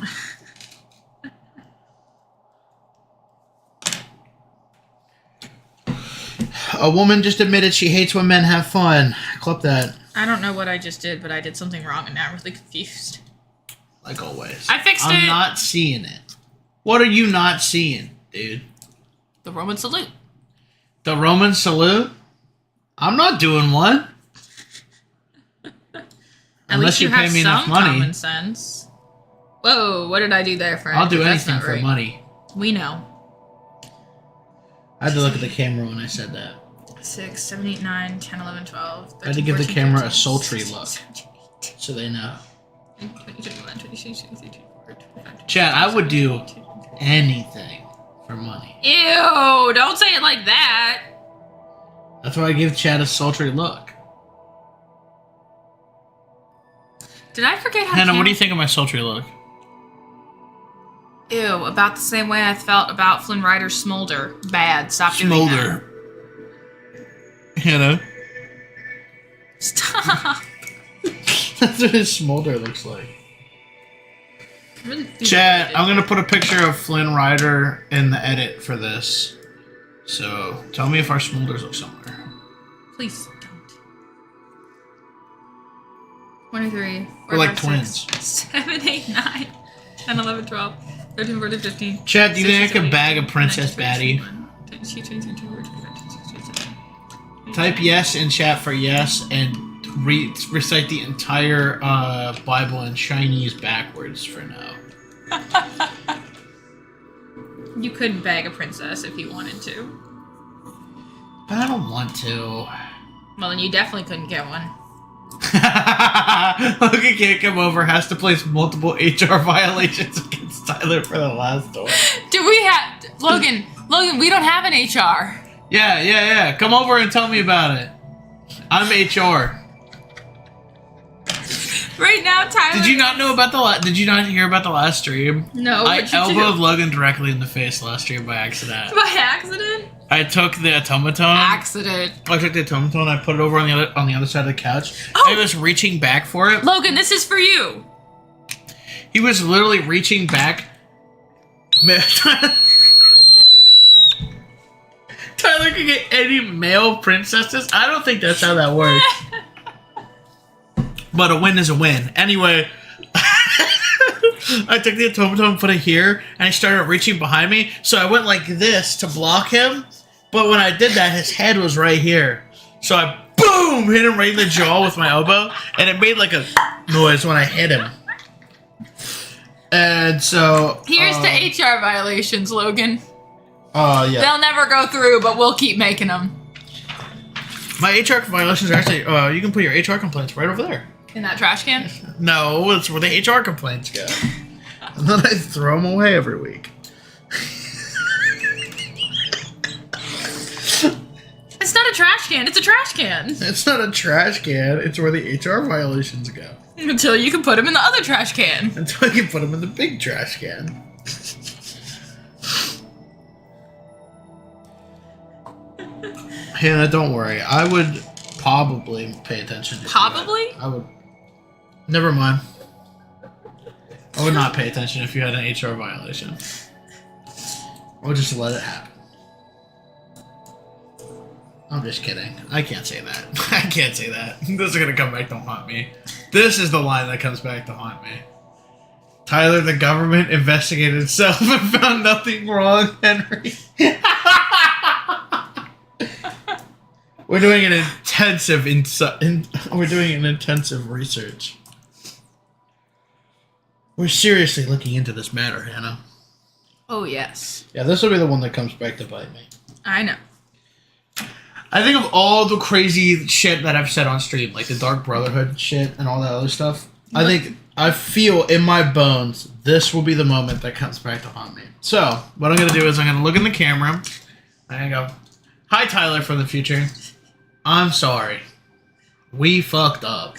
A woman just admitted she hates when men have fun. Clip that. I don't know what I just did, but I did something wrong and now I'm really confused. Like always. I fixed I'm it. not seeing it. What are you not seeing, dude? The Roman salute. The Roman salute? I'm not doing one. At Unless least you you pay have me some enough money. common sense. Whoa, what did I do there, friend? I'll do That's anything not for right. money. We know. I had to look at the camera when I said that. 6, 7, 8, 9, 10, 11, 12, 13, I had to give the 14, camera 15, a sultry 16, look. 17, So they know. 18, 20, 21, 22, 23, 24, 25, Chat, I would do 27, anything for money. Ew, don't say it like that. That's why I give Chad a sultry look. Did I forget how Hannah, to what do you think of my sultry look? Ew, about the same way I felt about Flynn Rider's smolder. Bad. Stop doing Smolder. Hannah. that. Stop. That's what his smolder looks like. Really Chat, I'm gonna put a picture of Flynn Rider in the edit for this. So tell me if our smolders look similar. Please don't. 23. We're like twins. 7, 8, 9, 10, 11, 12, 13, 14, 15. Chat, do you think I can bag a princess baddie? Type yes in chat for yes and recite the entire Bible in Chinese backwards for now. You couldn't bag a princess if you wanted to. But I don't want to. Well, then you definitely couldn't get one. Logan can't come over, has to place multiple HR violations against Tyler for the last door. Do we have... Logan, we don't have an HR. Yeah. Come over and tell me about it. I'm HR. Right now, Tyler... Did you not know about Did you not hear about the last stream? No, I what'd you elbowed do? Logan directly in the face last stream by accident. By accident? I took the automaton. Accident. I took the automaton. I put it over on the other side of the couch. Oh! I was reaching back for it. Logan, this is for you. He was literally reaching back. Tyler could get any male princesses. I don't think that's how that works. But a win is a win. Anyway, I took the automaton, put it here, and I started reaching behind me. So I went like this to block him. But when I did that, his head was right here. So I, boom, hit him right in the jaw with my elbow. And it made like a noise when I hit him. And so... Here's the HR violations, Logan. Yeah. They'll never go through, but we'll keep making them. My HR violations are actually... you can put your HR complaints right over there. In that trash can? No, it's where the HR complaints go. And then I throw them away every week. It's not a trash can. It's a trash can. It's not a trash can. It's where the HR violations go. Until you can put them in the other trash can. Until I can put them in the big trash can. Hannah, don't worry. I would probably pay attention to Probably? I would. Never mind. I would not pay attention if you had an HR violation. I would just let it happen. I'm just kidding. I can't say that. I can't say that. This is gonna come back to haunt me. This is the line that comes back to haunt me. Tyler, the government investigated itself and found nothing wrong, Henry. We're doing an intensive research. We're seriously looking into this matter, Hannah. Oh, yes. Yeah, this will be the one that comes back to bite me. I know. I think of all the crazy shit that I've said on stream, like the Dark Brotherhood shit and all that other stuff. I feel in my bones this will be the moment that comes back to haunt me. So, what I'm going to do is I'm going to look in the camera. I'm going to go, hi, Tyler from the future. I'm sorry. We fucked up.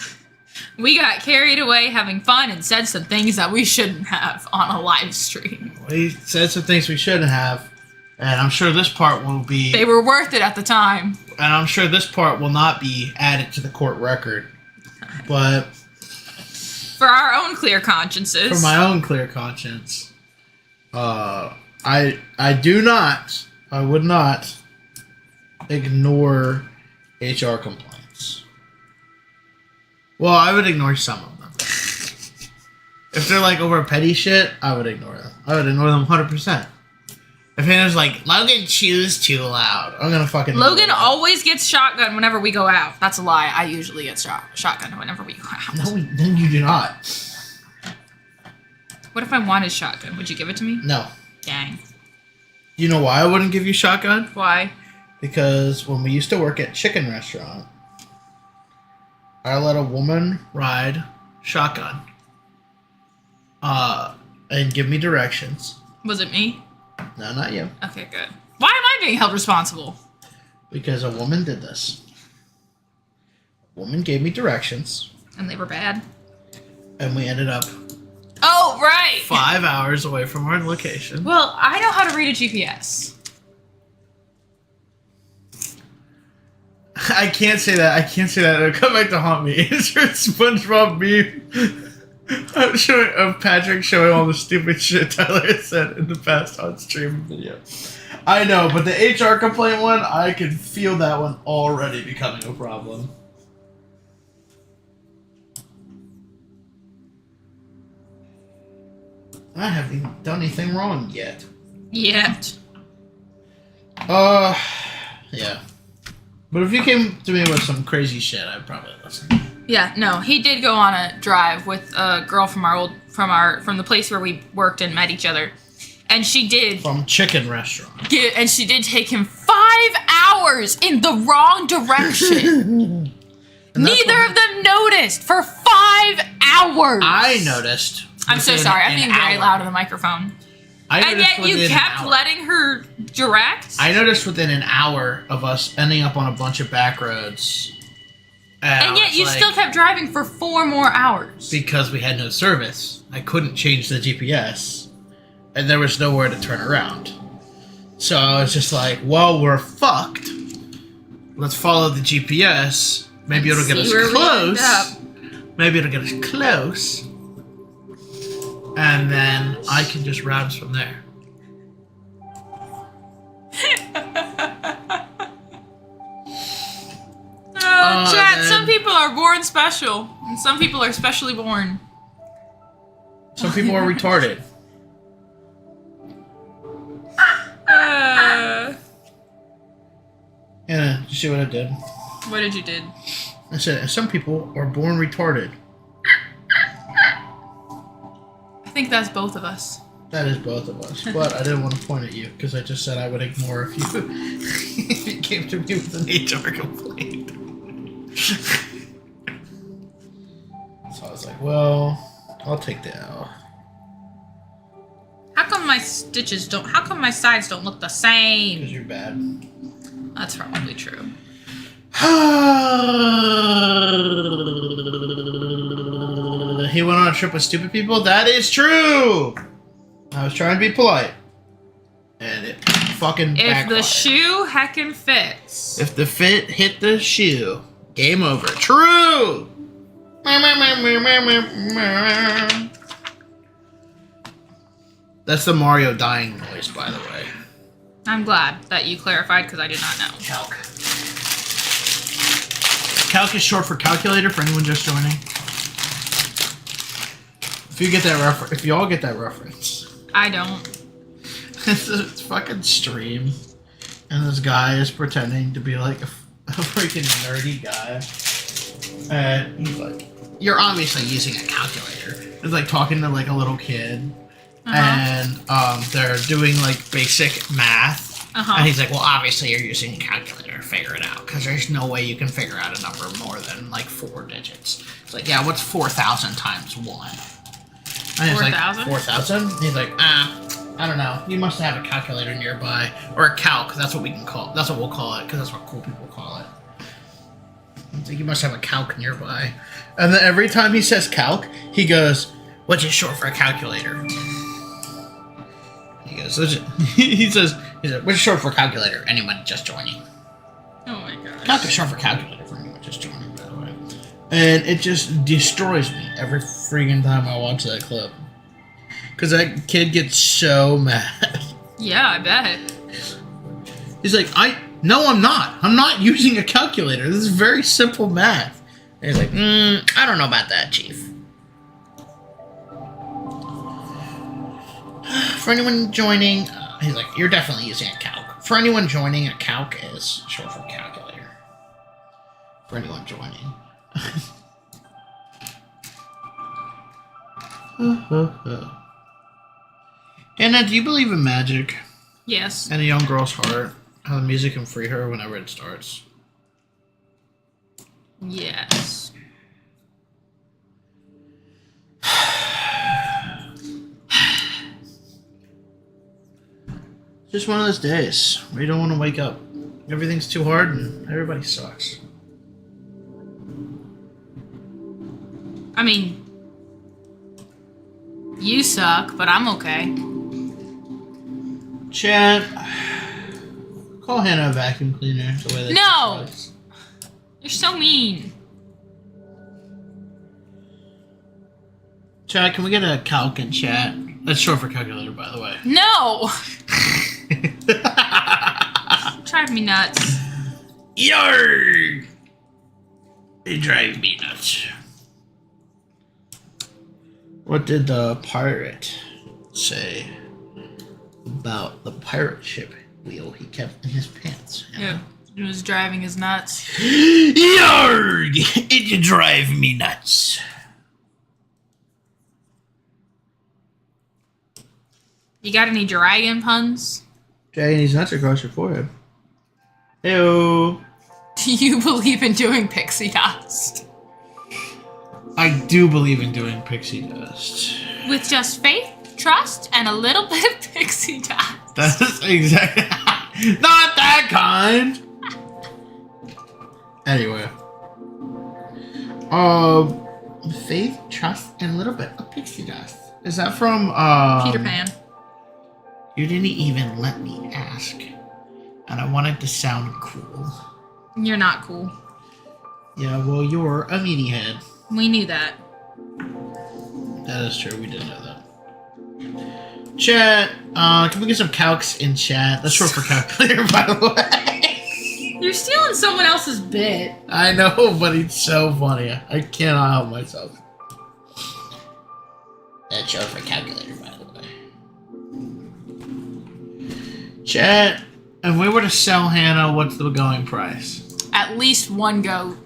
We got carried away having fun and said some things that we shouldn't have on a live stream. We said some things we shouldn't have. And I'm sure this part will be... They were worth it at the time. And I'm sure this part will not be added to the court record. But... For our own clear consciences. For my own clear conscience. I would not ignore HR complaints. Well, I would ignore some of them. If they're like over petty shit, I would ignore them. I would ignore them 100%. If Hannah's like, Logan chews too loud, I'm gonna fucking... Logan always gets shotgun whenever we go out. That's a lie. I usually get shotgun whenever we go out. No, then you do not. What if I wanted shotgun? Would you give it to me? No. Dang. You know why I wouldn't give you shotgun? Why? Because when we used to work at chicken restaurant, I let a woman ride shotgun. And give me directions. Was it me? No, not you. Okay, good. Why am I being held responsible? Because a woman did this. A woman gave me directions. And they were bad. And we ended up Oh, right. 5 hours away from our location. Well, I know how to read a GPS. I can't say that. It'll come back to haunt me. It's your SpongeBob meme of Patrick showing all the stupid shit Tyler has said in the past on stream video. I know, but the HR complaint one, I can feel that one already becoming a problem. I haven't done anything wrong yet. Yet. Yeah. But if you came to me with some crazy shit, I'd probably listen. Yeah, no, he did go on a drive with a girl from from the place where we worked and met each other. And she did From chicken restaurant. and she did take him 5 hours in the wrong direction. Neither of them noticed for 5 hours. I noticed. I'm so within sorry. I'm an being very hour. loud in the microphone. And yet you kept letting her direct? I noticed within an hour of us ending up on a bunch of back roads. And yet you still kept driving for 4 more hours. Because we had no service. I couldn't change the GPS. And there was nowhere to turn around. So I was just like, well, we're fucked. Let's follow the GPS. Maybe it'll get us close. Maybe it'll get us close. And then I can just route us from there. Chat, some people are born special. And some people are specially born. Some people are retarded. Yeah, you see what I did? What did you do? I said, some people are born retarded. I think that's both of us. That is both of us. But I didn't want to point at you, because I just said I would ignore if you, if you came to me with an HR complaint. So I was like, well, I'll take the L. How come my sides don't look the same? Because you're bad. That's probably true. He went on a trip with stupid people? That is true! I was trying to be polite. And it fucking If backfired. the shoe heckin' fits. If the fit hit the shoe, game over. True! That's the Mario dying noise, by the way. I'm glad that you clarified because I did not know. Calc. Calc is short for calculator for anyone just joining. If you get that reference, if you all get that reference. I don't. It's fucking stream. And this guy is pretending to be like a freaking nerdy guy. And he's like, you're obviously using a calculator. It's like talking to like a little kid. And they're doing like basic math. And he's like, well, obviously you're using a calculator to figure it out. Because there's no way you can figure out a number more than like 4 digits. It's like, yeah, what's 4,000 times 1? And he's like, 4,000? He's like, I don't know. You must have a calculator nearby. Or a calc. That's what we can call it. That's what we'll call it. Because that's what cool people call it. It's like, you must have a calc nearby. And then every time he says calc, he goes, what's it short for a calculator? He goes, he says, what's short for calculator? Anyone just joining. Oh my gosh. Calc is short for calculator for anyone just joining, by the way. And it just destroys me every freaking time I watch that clip. Because that kid gets so mad. Yeah, I bet. He's like, no, I'm not. I'm not using a calculator. This is very simple math. And he's like, I don't know about that, Chief. For anyone joining, he's like, you're definitely using a calc. For anyone joining, a calc is short for calculator. For anyone joining. Anna, do you believe in magic? Yes. And a young girl's heart? How the music can free her whenever it starts? Yes. Just one of those days where you don't want to wake up. You everything's too hard and everybody sucks. I mean, you suck, but I'm okay. Chat, call Hannah a vacuum cleaner. The way that No! she sucks. You're so mean. Chat, can we get a calc in chat? That's short for calculator, by the way. No! Drive me nuts. Yarg! They drive me nuts. What did the pirate say about the pirate ship wheel he kept in his pants? Yeah, it was driving his nuts. Yarg! It drive me nuts. You got any dragon puns? Dragging these nuts across your forehead. Heyo. Do you believe in doing pixie dust? I do believe in doing pixie dust. With just faith, trust, and a little bit of pixie dust. That's exactly not that kind. Anyway, faith, trust, and a little bit of pixie dust. Is that from Peter Pan. You didn't even let me ask, and I wanted to sound cool. You're not cool. Yeah, well, you're a meathead. We knew that. That is true. We did know that. Chat, can we get some calcs in chat? That's short for calculator, by the way. You're stealing someone else's bit. I know, but it's so funny. I cannot help myself. That's short for calculator, by the way. Chat, if we were to sell Hannah, what's the going price? At least one goat.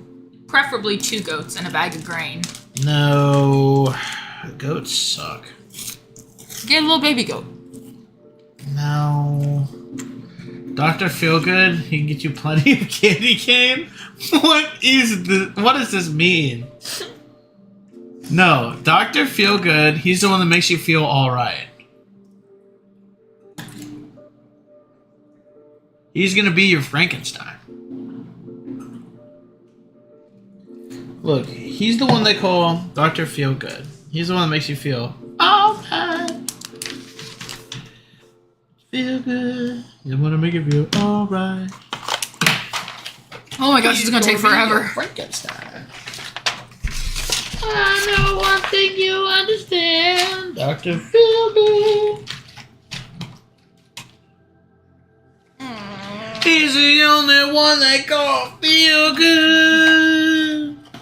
Preferably 2 goats and a bag of grain. No. Goats suck. Get a little baby goat. No. Dr. Feelgood, he can get you plenty of candy cane? What does this mean? No, Dr. Feelgood, he's the one that makes you feel alright. He's gonna be your Frankenstein. Look, he's the one they call Dr. Feelgood. He's the one that makes you feel alright. Feel good. You wanna make it feel alright. Oh my gosh, it's gonna take forever. Frankenstein. I know one thing you understand. Dr. Feelgood. He's the only one they call Feelgood.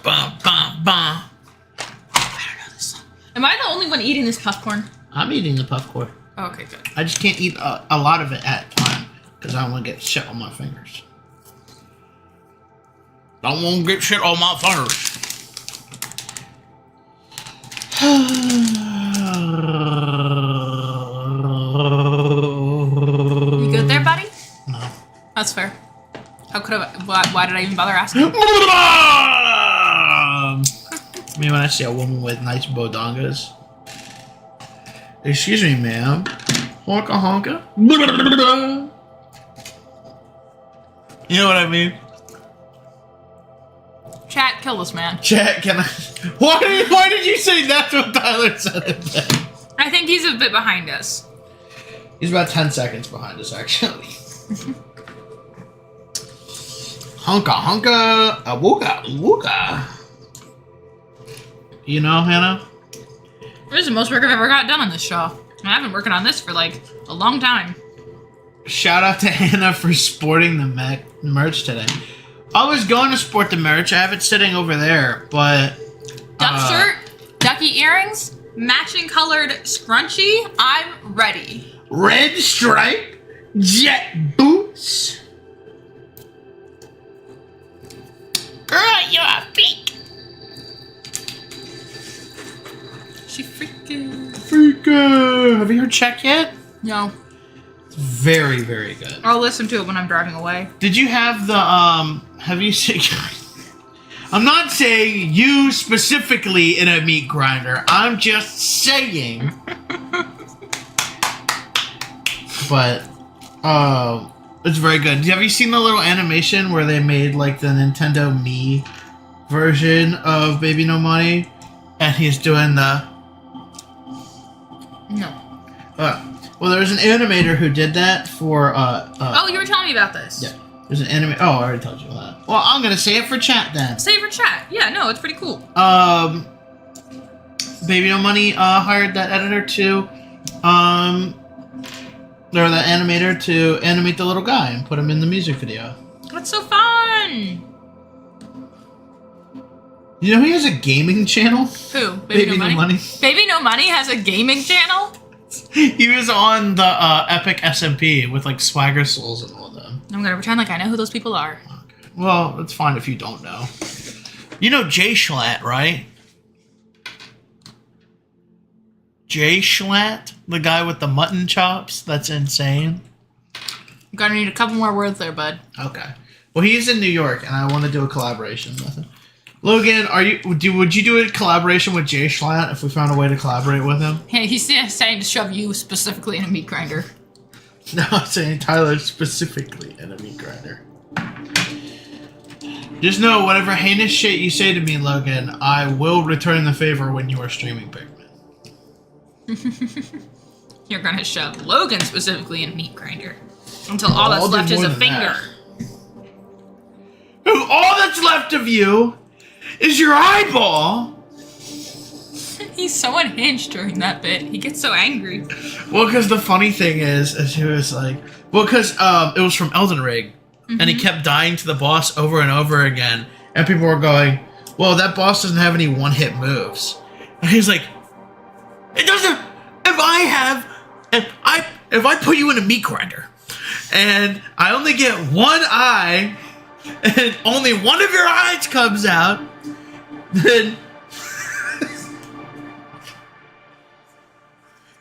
Bum, bum, bum. I don't know this song. Am I the only one eating this popcorn? I'm eating the popcorn. Oh, okay, good. I just can't eat a lot of it at a time because I don't want to get shit on my fingers. Don't want to get shit on my fingers. You good there, buddy? No. That's fair. How could I? Why did I even bother asking? I mean, when I see a woman with nice bodongas. Excuse me, ma'am. Honka honka. You know what I mean? Chat, kill this man. Chat, can I? Why did you say that's what Tyler said? I think he's a bit behind us. He's about 10 seconds behind us, actually. Honka honka, awooga awooga. You know, Hannah? This is the most work I've ever got done on this show. And I've been working on this for like a long time. Shout out to Hannah for sporting the merch today. I was going to sport the merch. I have it sitting over there, but... Duck shirt, ducky earrings, matching colored scrunchie. I'm ready. Red stripe, jet boots. Girl, you're a freak. She freaking... Freaking! Have you heard Check yet? No. It's very, very good. I'll listen to it when I'm driving away. Did you have the, have you seen... I'm not saying you specifically in a meat grinder. I'm just saying. But, It's very good. Have you seen the little animation where they made like the Nintendo Mii version of Baby No Money, and he's doing the No. well, there was an animator who did that for Oh, you were telling me about this. yeah. There's an anime. Oh, I already told you that. Well, I'm gonna say it for chat then. Say it for chat. Yeah, no, it's pretty cool. Baby No Money hired that editor to or the animator to animate the little guy and put him in the music video. That's so fun. You know he has a gaming channel? Who? Baby No Money. Baby No Money has a gaming channel? He was on the Epic SMP with like Swagger Souls and all of them. I'm gonna pretend like I know who those people are. Okay. Well, it's fine if you don't know. You know Jay Schlatt, right? Jay Schlatt? The guy with the mutton chops? That's insane. I'm gonna need a couple more words there, bud. Okay. Well, he's in New York, and I want to do a collaboration with him. Logan, would you do a collaboration with Jay Schlatt if we found a way to collaborate with him? Yeah, he's saying to shove you specifically in a meat grinder. No, I'm saying Tyler specifically in a meat grinder. Just know, whatever heinous shit you say to me, Logan, I will return the favor when you are streaming Pikmin. You're gonna shove Logan specifically in a meat grinder until all that's left is a finger. All that's left of you is your eyeball. He's so unhinged during that bit. He gets so angry. Well, because the funny thing is he was like, well, because it was from Elden Ring, and he kept dying to the boss over and over again, and people were going, well, that boss doesn't have any one-hit moves. And he's like, it doesn't. If I put you in a meat grinder, and I only get one eye, and only one of your eyes comes out, then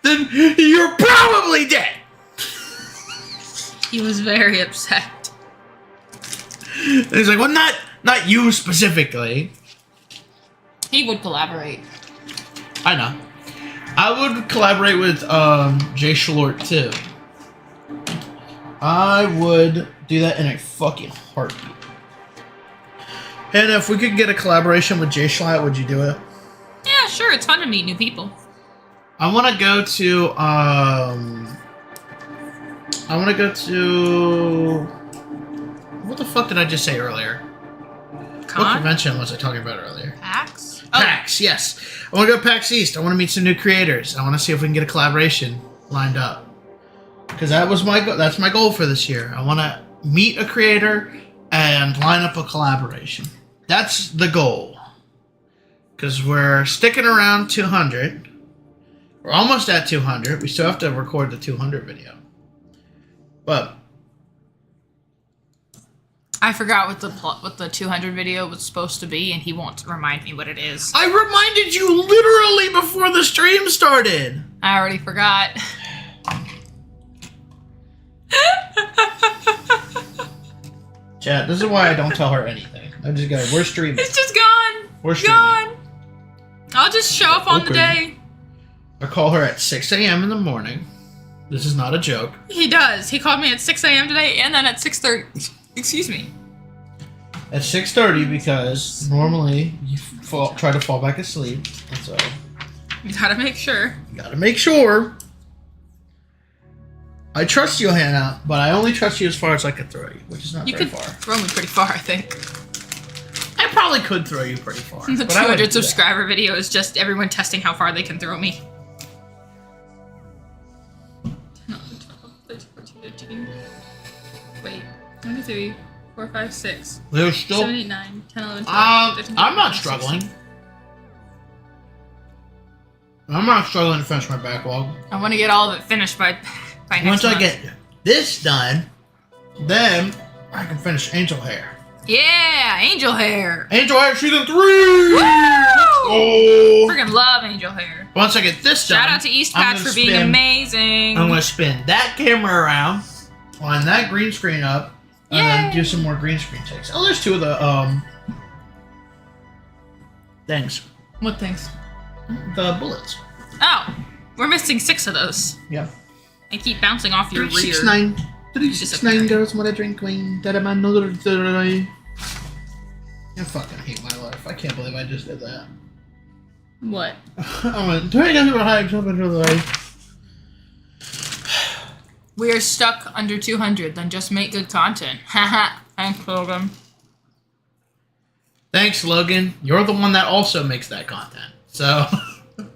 you're probably dead. He was very upset. And he's like, well, not you specifically. He would collaborate. I know. I would collaborate with Jay Schlort too. I would do that in a fucking heartbeat. And if we could get a collaboration with Jay Schlatt, would you do it? Yeah, sure. It's fun to meet new people. I want to go to what the fuck did I just say earlier? What convention was I talking about earlier? PAX? PAX, yes. I want to go to PAX East. I want to meet some new creators. I want to see if we can get a collaboration lined up. Because that was that's my goal for this year. I want to meet a creator and line up a collaboration. That's the goal. Because we're sticking around 200. We're almost at 200. We still have to record the 200 video. But I forgot what the 200 video was supposed to be, and he won't remind me what it is. I reminded you literally before the stream started. I already forgot. Chat, this is why I don't tell her anything. I just go, we're streaming. It's just gone. We're streaming. Gone. I'll just show up on the day. I call her at 6 a.m. in the morning. This is not a joke. He does. He called me at 6 a.m. today, and then at 6:30. Excuse me. At 6:30 because normally you try to fall back asleep. And so You gotta make sure. you gotta make sure. I trust you, Hannah, but I only trust you as far as I could throw you, which is not You very could far. throw me pretty far, I think. I probably could throw you pretty far. The but I wouldn't 200 do that. subscriber video is just everyone testing how far they can throw me. 10, 11, 12, 13, 14, 15. Wait. 1, 2, 3, 4, 5, 6. There's still. 7, 8, 9, 10, 11, 12, 13, I'm not 14, struggling. I'm not struggling to finish my backlog. I want to get all of it finished by next Once month. I get this done, then I can finish Angel Hair. Yeah, Angel Hair. Angel Hair Season 3! Woo! Oh! Freaking love Angel Hair. Once I get this done, Shout out to East I'm Patch gonna for being spin- amazing. I'm going to spin that camera around, line that green screen up, and then Yay. do some more green screen takes. Oh, there's two of the, things. What things? The bullets. Oh, we're missing 6 of those. Yeah. They keep bouncing off your rear. 369. 39 girls want to drink wine. That I'm another I fucking hate my life. I can't believe I just did that. What? I went 29 girls high, jump into the life. We are stuck under 200. Then just make good content. Haha. Thanks, Logan. Thanks, Logan. You're the one that also makes that content. So, you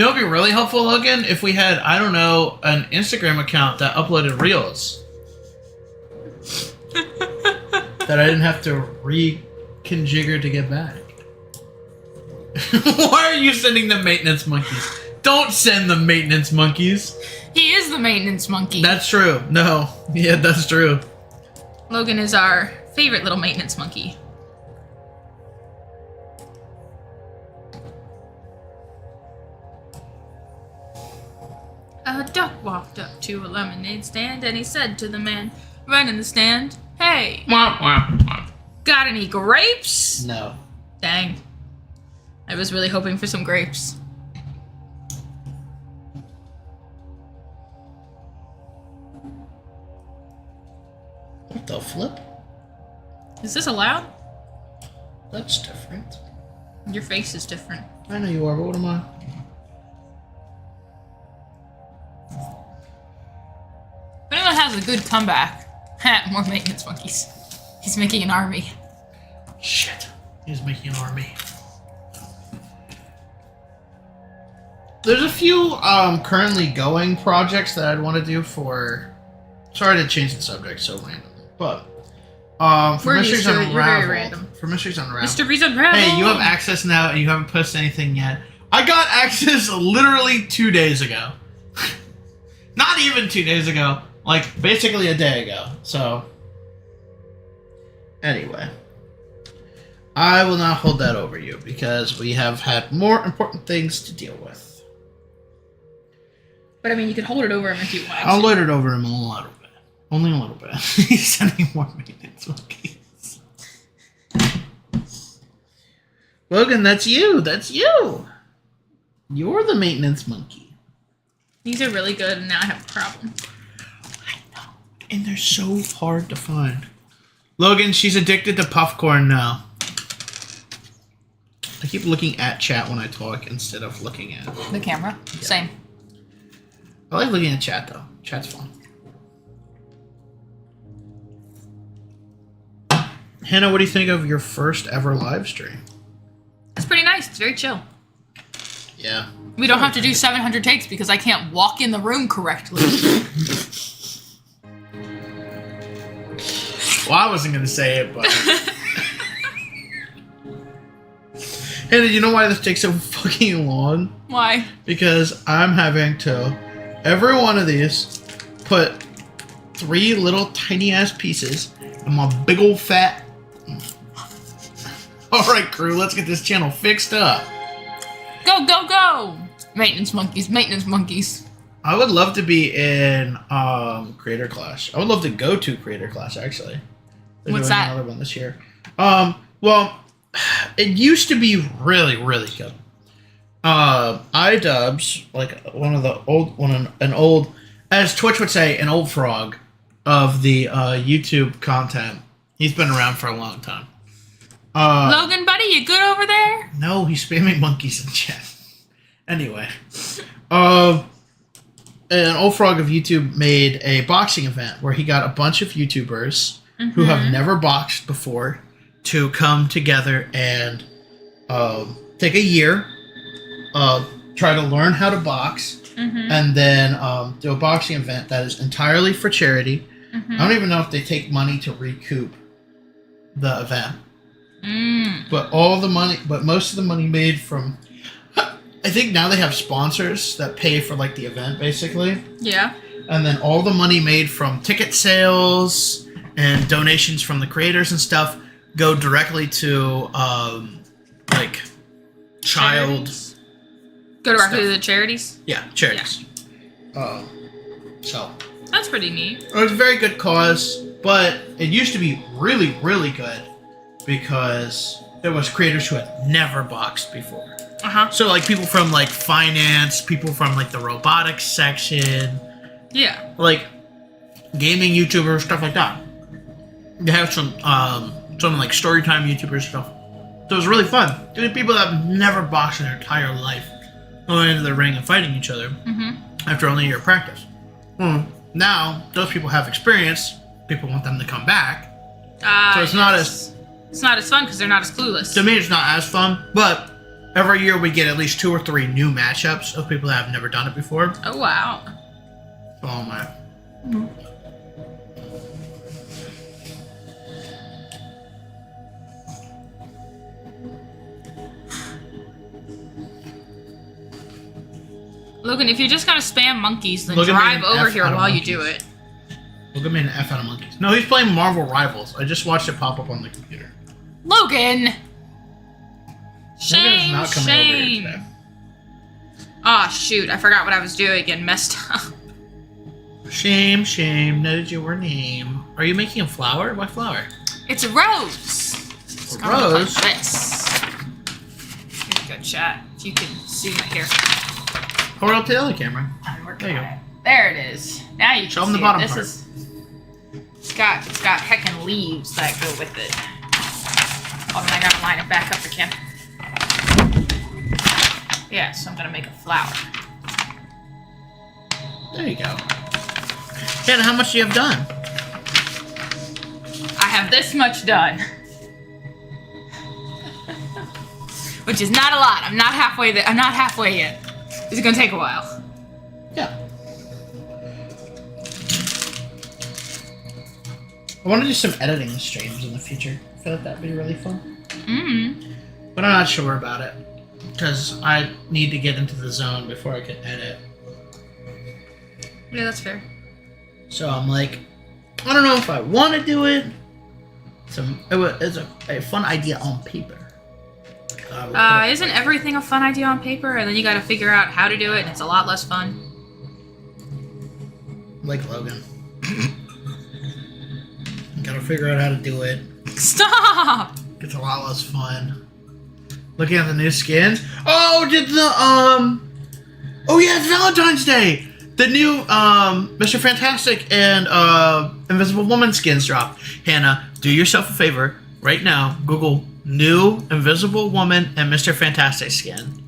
know, it'd be really helpful, Logan, if we had, I don't know, an Instagram account that uploaded reels. That I didn't have to reconfigure to get back. Why are you sending the maintenance monkeys? Don't send the maintenance monkeys. He is the maintenance monkey. That's true. No. Yeah, that's true. Logan is our favorite little maintenance monkey. A duck walked up to a lemonade stand and he said to the man running the stand, "Hey, Womp, womp, womp. got any grapes?" No. Dang. I was really hoping for some grapes. What the flip? Is this allowed? That's different. Your face is different. I know you are, but what am I? If anyone has a good comeback, more maintenance monkeys. He's making an army. Shit. He's making an army. There's a few currently going projects that I'd want to do for... Sorry to change the subject so randomly, but for We're Mysteries used to it. You're very Unraveled, random. for Mysteries Unraveled, Mysteries Unraveled! hey, you have access now and you haven't posted anything yet. I got access literally 2 days ago. Not even 2 days ago, like basically a day ago. So, anyway, I will not hold that over you because we have had more important things to deal with. But I mean, you could hold it over him if you want. I'll load it over him a little bit. Only a little bit. He's sending more maintenance monkeys. Logan, that's you. That's you. You're the maintenance monkey. These are really good, and now I have a problem. I know. And they're so hard to find. Logan, she's addicted to popcorn now. I keep looking at chat when I talk instead of looking at... The camera? Yeah. Same. I like looking at chat, though. Chat's fun. Hannah, what do you think of your first ever live stream? It's pretty nice. It's very chill. Yeah. We don't have to do 700 takes because I can't walk in the room correctly. Well, I wasn't going to say it, but... Hannah, you know why this takes so fucking long? Why? Because I'm having to, every one of these, put 3 little tiny ass pieces in my big old fat... Alright, crew, let's get this channel fixed up. Go, go, go! Maintenance monkeys, maintenance monkeys. I would love to be in creator class. I would love to go to creator class, actually. They're What's doing that? Another one this year. Well, it used to be really, really good. iDubbbz, like an old, as Twitch would say, an old frog of the YouTube content. He's been around for a long time. Logan, buddy, you good over there? No, he's spamming monkeys in chat. Anyway, an old frog of YouTube made a boxing event where he got a bunch of YouTubers who have never boxed before to come together and take a year, try to learn how to box, and then do a boxing event that is entirely for charity. I don't even know if they take money to recoup the event. But most of the money made from, I think now they have sponsors that pay for like the event basically. Yeah. And then all the money made from ticket sales and donations from the creators and stuff go directly to like child. Charities? Go directly stuff. to the charities? Yeah, charities. So That's pretty neat. it was a very good cause, but it used to be really, really good because there was creators who had never boxed before. So like people from like finance, people from like the robotics section. Yeah. Like gaming YouTubers, stuff like that. They have some like storytime YouTubers stuff. So it was really fun. Doing people that have never boxed in their entire life going into the ring and fighting each other after only a year of practice. Now those people have experience. People want them to come back. So it's not as fun because they're not as clueless. To me, it's not as fun. But every year we get at least 2 or 3 new matchups of people that have never done it before. Oh wow. Oh my. Logan, if you're just gonna spam monkeys, then Logan drive made an over F here out of while you monkeys. do it. Logan made an F out of monkeys. No, he's playing Marvel Rivals. I just watched it pop up on the computer. Logan! Logan is not coming over here Shame. today. Oh shoot, I forgot what I was doing and messed up. Shame, noted your name. Are you making a flower? Why flower? It's a rose. It's A gonna look rose? like this. Here's a good shot. If you can see my hair. Hold it up to the other camera. I'm working There you on it. There it is. Now you can Show 'em see the bottom it. This part. is. It's got heckin' leaves that go with it. Oh, then I gotta line it back up again. Yeah, so I'm gonna make a flower. There you go. Hannah, how much do you have done? I have this much done. Which is not a lot. I'm not halfway there. I'm not halfway yet. It's gonna take a while. Yeah. I want to do some editing streams in the future. I feel like that'd be really fun. But I'm not sure about it. Because I need to get into the zone before I can edit. Yeah, that's fair. So I'm like, I don't know if I want to do it. It's a fun idea on paper. Isn't everything a fun idea on paper? And then you gotta figure out how to do it, and it's a lot less fun. Like Logan. Gotta figure out how to do it. Stop! It's a lot less fun. Looking at the new skin. Oh, did the oh yeah, it's Valentine's Day. The new Mr. Fantastic and Invisible Woman skins dropped. Hannah, do yourself a favor right now. Google new Invisible Woman and Mr. Fantastic skin.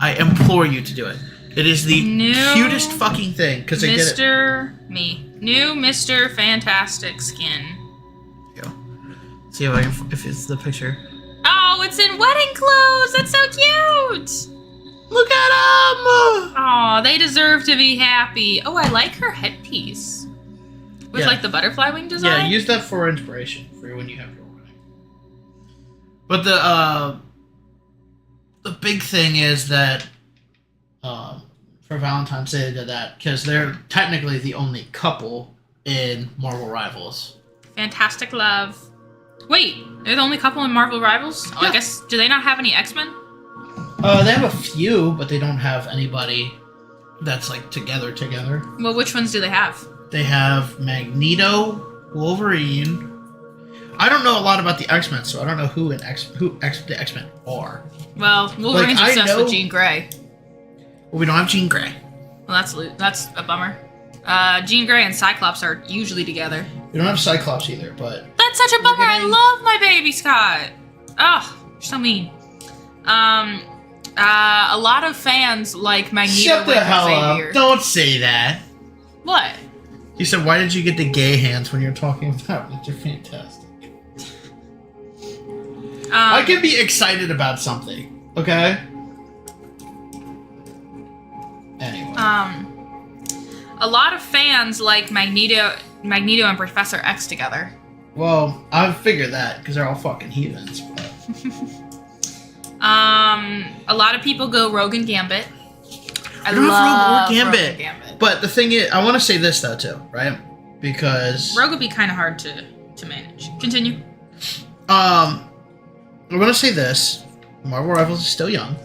I implore you to do it. It is the cutest fucking thing because they did it. New Mr. Fantastic skin. Go. See if it's the picture. Oh, it's in wedding clothes. That's so cute. Look at him! Oh, they deserve to be happy. Oh, I like her headpiece. With like the butterfly wing design? Yeah, use that for inspiration for when you have your wedding. But the big thing is that for Valentine's Day they did that because they're technically the only couple in Marvel Rivals. Fantastic Love. Wait, they're the only couple in Marvel Rivals? Oh, Yeah. I guess, do they not have any X-Men? They have a few, but they don't have anybody that's like together. Well, which ones do they have? They have Magneto, Wolverine. I don't know a lot about the X-Men, so I don't know who the X-Men are. Well, Wolverine's Like, I obsessed know- with Jean Grey. Well, we don't have Jean Grey. Well, that's a bummer. Jean Grey and Cyclops are usually together. We don't have Cyclops either, but That's such a bummer. I getting- love my baby Scott. Oh, you're so mean. A lot of fans like Magneto shut the with hell Xavier. up! Don't say that. What? You said, why did you get the gay hands when you're talking about Mr. Fantastic? I can be excited about something, okay? Anyway. A lot of fans like Magneto and Professor X together. Well, I figured that, because they're all fucking heathens. But A lot of people go Rogue and Gambit. I don't have love Rogue or Rogue Gambit. and Gambit. But the thing is, I want to say this, though, too, right? Because... Rogue would be kind of hard to manage. Continue. I want to say this. Marvel Rivals is still young.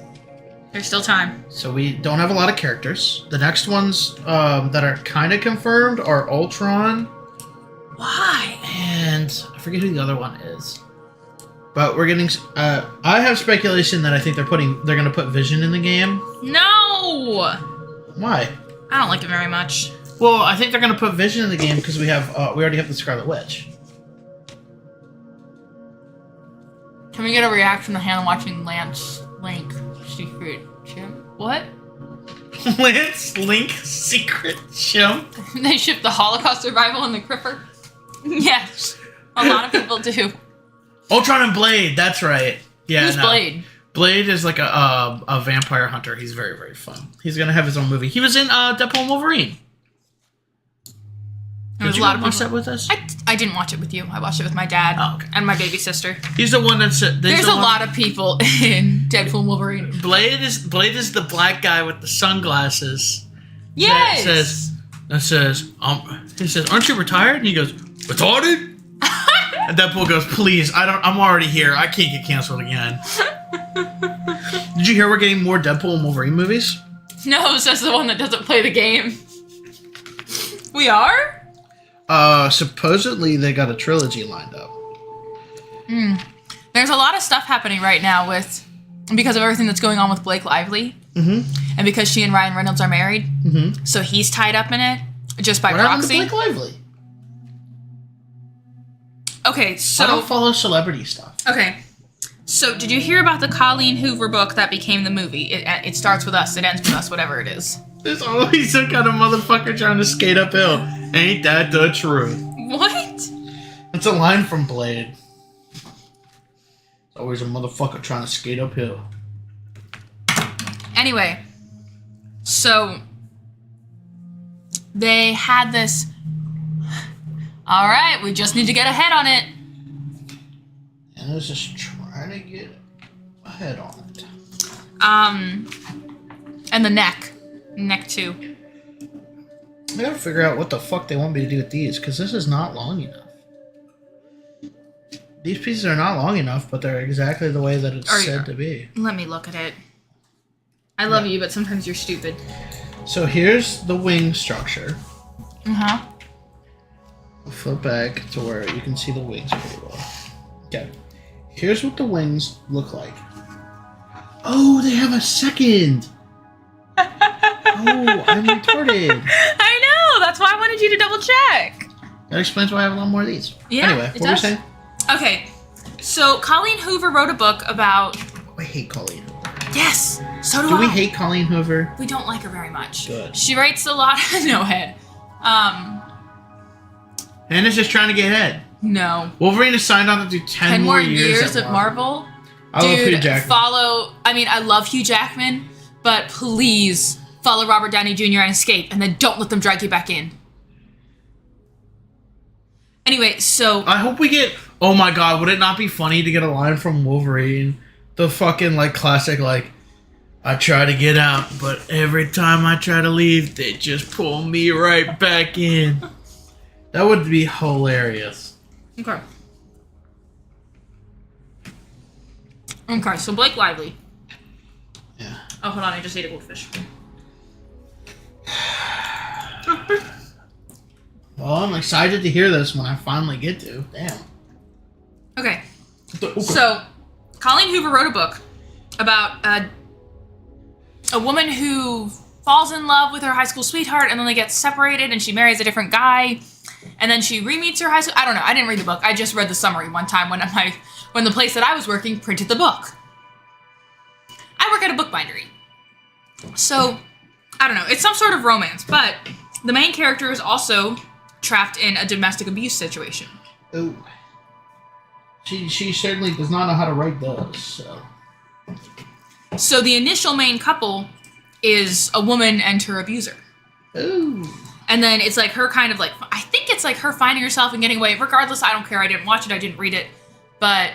There's still time. So we don't have a lot of characters. The next ones that are kind of confirmed are Ultron. Why? And I forget who the other one is. But we're getting... I have speculation that I think they're going to put Vision in the game. No! Why? I don't like it very much. Well, I think they're gonna put Vision in the game because we already have the Scarlet Witch. Can we get a reaction to Hannah watching Link Secret Chimp? What? Lance Link Secret Chimp. They ship the Holocaust survival and the Cripper? Yes. A lot of people do. Ultron and Blade, that's right. Yeah. Who's Blade? Blade is like a vampire hunter. He's very, very fun. He's gonna have his own movie. He was in Deadpool and Wolverine. Did you watch that with us? I didn't watch it with you. I watched it with my dad and my baby sister. He's the one that's... There's a lot of people in Deadpool and Wolverine. Blade is the black guy with the sunglasses. Yes! He says, aren't you retired? And he goes, retarded? And Deadpool goes, please, I'm already here. I can't get canceled again. Did you hear we're getting more Deadpool and Wolverine movies? No, says the one that doesn't play the game. We are? Supposedly they got a trilogy lined up. There's a lot of stuff happening right now because of everything that's going on with Blake Lively. Mm-hmm. And because she and Ryan Reynolds are married. Mm-hmm. So he's tied up in it just by proxy. What happened to Blake Lively? Okay, so... I don't follow celebrity stuff. Okay. So did you hear about the Colleen Hoover book that became the movie? It starts with us, it ends with us, whatever it is. There's always some kind of motherfucker trying to skate uphill. Ain't that the truth? What? That's a line from Blade. There's always a motherfucker trying to skate uphill. Anyway, so they had this... All right, we just need to get ahead on it. And I was just trying to get ahead on it. And the neck. Neck 2. I gotta figure out what the fuck they want me to do with these, because this is not long enough. These pieces are not long enough, but they're exactly the way that it's said to be. Let me look at it. I love you, but sometimes you're stupid. So here's the wing structure. Uh-huh. I'll flip back to where you can see the wings pretty well. Okay. Here's what the wings look like. Oh, they have a second! Oh, I'm retarded. I know! That's why I wanted you to double check. That explains why I have a lot more of these. Yeah, anyway, what were you saying? Okay, so Colleen Hoover wrote a book about... I hate Colleen Hoover. Yes, so do I. Do we hate Colleen Hoover? We don't like her very much. Good. She writes a lot... No, head. Hannah's just trying to get ahead. No. Wolverine is signed on to do 10 more years at Marvel. I love Hugh Jackman. I love Hugh Jackman, but please follow Robert Downey Jr. and escape, and then don't let them drag you back in. Anyway, so... I hope we get... Oh my god, would it not be funny to get a line from Wolverine? The fucking, classic, I try to get out, but every time I try to leave, they just pull me right back in. That would be hilarious. Okay. Okay, so Blake Lively. Yeah. Oh, hold on, I just ate a goldfish. Well, I'm excited to hear this when I finally get to. Damn. Okay. So, Colleen Hoover wrote a book about a woman who falls in love with her high school sweetheart, and then they get separated, and she marries a different guy, and then she re-meets her high school... I don't know. I didn't read the book. I just read the summary one time when the place that I was working printed the book. I work at a bookbindery. So, I don't know. It's some sort of romance, but the main character is also trapped in a domestic abuse situation. Oh. She certainly does not know how to write those, so... So the initial main couple is a woman and her abuser. Ooh. And then it's her kind of I think it's her finding herself and getting away. Regardless, I don't care. I didn't watch it. I didn't read it. But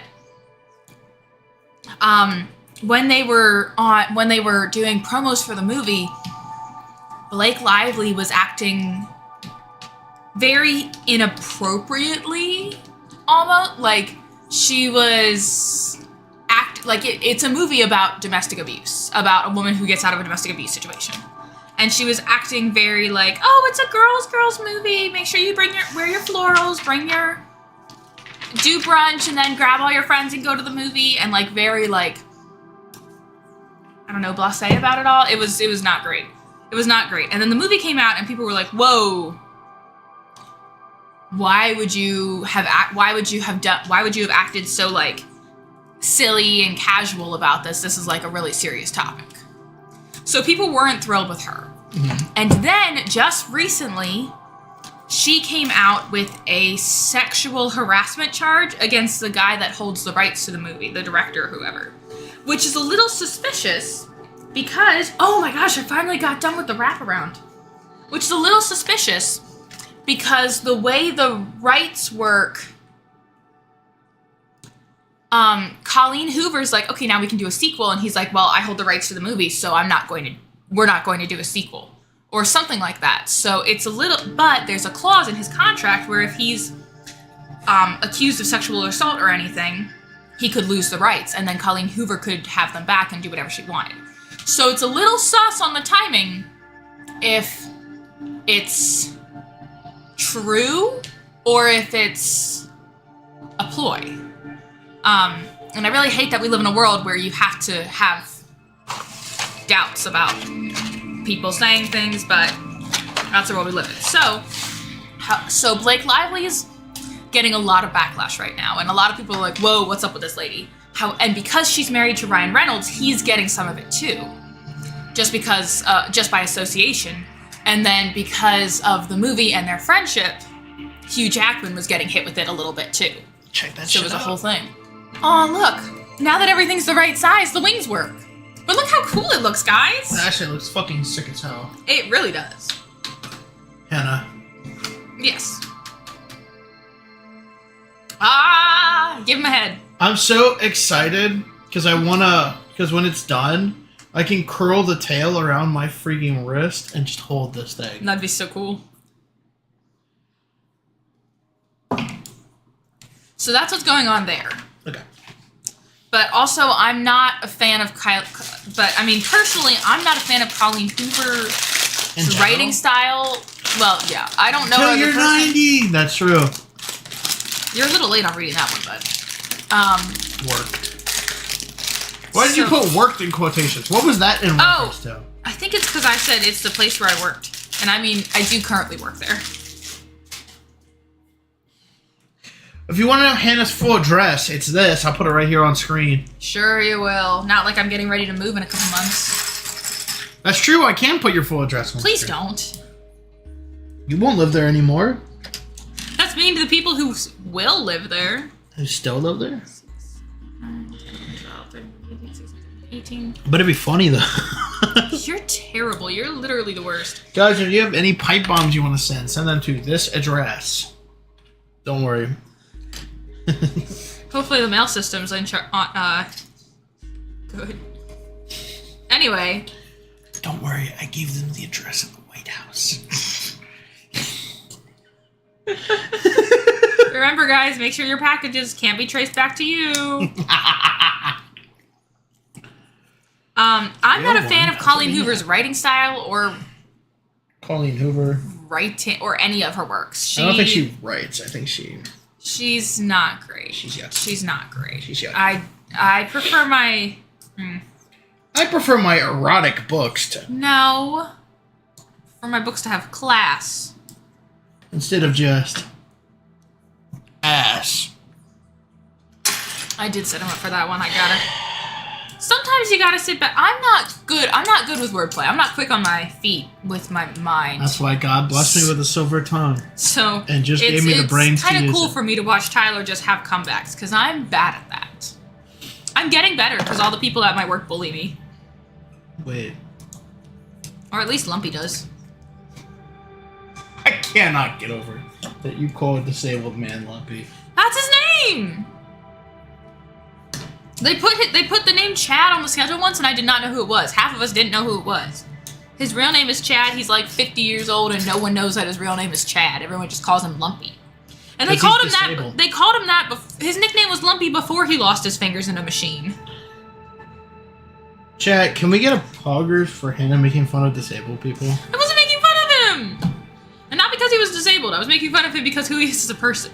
when they were doing promos for the movie, Blake Lively was acting very inappropriately, almost she was it's a movie about domestic abuse, about a woman who gets out of a domestic abuse situation. And she was acting very oh, it's a girls movie. Make sure you wear your florals, do brunch, and then grab all your friends and go to the movie. And very I don't know, blasé about it all. It was not great. It was not great. And then the movie came out, and people were like, "Whoa, why would you have acted so like silly and casual about this? This is like a really serious topic." So people weren't thrilled with her. Mm-hmm. And then just recently, she came out with a sexual harassment charge against the guy that holds the rights to the movie, the director or whoever, which is a little suspicious because, oh my gosh, I finally got done with the wraparound, which is a little suspicious because the way the rights work, Colleen Hoover's like, okay, now we can do a sequel. And he's like, well, I hold the rights to the movie, so we're not going to do a sequel or something like that. So it's a little, but there's a clause in his contract where if he's accused of sexual assault or anything, he could lose the rights. And then Colleen Hoover could have them back and do whatever she wanted. So it's a little sus on the timing if it's true or if it's a ploy. And I really hate that we live in a world where you have to have doubts about people saying things, but that's the world we live in. So Blake Lively's getting a lot of backlash right now, and a lot of people are like, whoa, what's up with this lady? And because she's married to Ryan Reynolds, he's getting some of it too. Just by association. And then because of the movie and their friendship, Hugh Jackman was getting hit with it a little bit too. Check that shit out. So it was a whole thing. Oh, look. Now that everything's the right size, the wings work. But look how cool it looks, guys. That shit looks fucking sick as hell. It really does. Hannah. Yes. Give him a head. I'm so excited because when it's done, I can curl the tail around my freaking wrist and just hold this thing. That'd be so cool. So that's what's going on there. Okay. But also, I'm not a fan of personally, I'm not a fan of Colleen Hoover's writing style. Well, yeah, I don't know. Till you're 90. That's true. You're a little late on reading that one, but work. Why did you put "worked" in quotations? What was that in reference to? I think it's because I said it's the place where I worked, and I mean I do currently work there. If you want to know Hannah's full address, it's this. I'll put it right here on screen. Sure you will. Not like I'm getting ready to move in a couple months. That's true. I can put your full address on Please screen. don't. You won't live there anymore. That's mean to the people who will live there. Who still live there? 18. But it'd be funny, though. You're terrible. You're literally the worst. Guys, if you have any pipe bombs you want to send them to this address. Don't worry. Hopefully the mail system's good. Anyway. Don't worry, I gave them the address of the White House. Remember, guys, make sure your packages can't be traced back to you. I'm not a fan of Colleen Hoover's writing style or Colleen Hoover writing or any of her works. I don't think she writes. I think she's not great. She's not great. She's young. I prefer my I prefer my erotic books to for my books to have class instead of just ass. I did set him up for that one. Sometimes you gotta sit back. I'm not good with wordplay. I'm not quick on my feet with my mind. That's why God blessed me with a silver tongue. So and just gave me the brains to use it. It's kind of cool for me to watch Tyler just have comebacks because I'm bad at that. I'm getting better because all the people at my work bully me. Wait. Or at least Lumpy does. I cannot get over that you call a disabled man Lumpy. That's his name! They put the name Chad on the schedule once, and I did not know who it was. Half of us didn't know who it was. His real name is Chad. He's like 50 years old, and no one knows that his real name is Chad. Everyone just calls him Lumpy. And they called him that. They called him that. His nickname was Lumpy before he lost his fingers in a machine. Chad, can we get a poggers for Hannah making fun of disabled people? I wasn't making fun of him, and not because he was disabled. I was making fun of him because who he is as a person.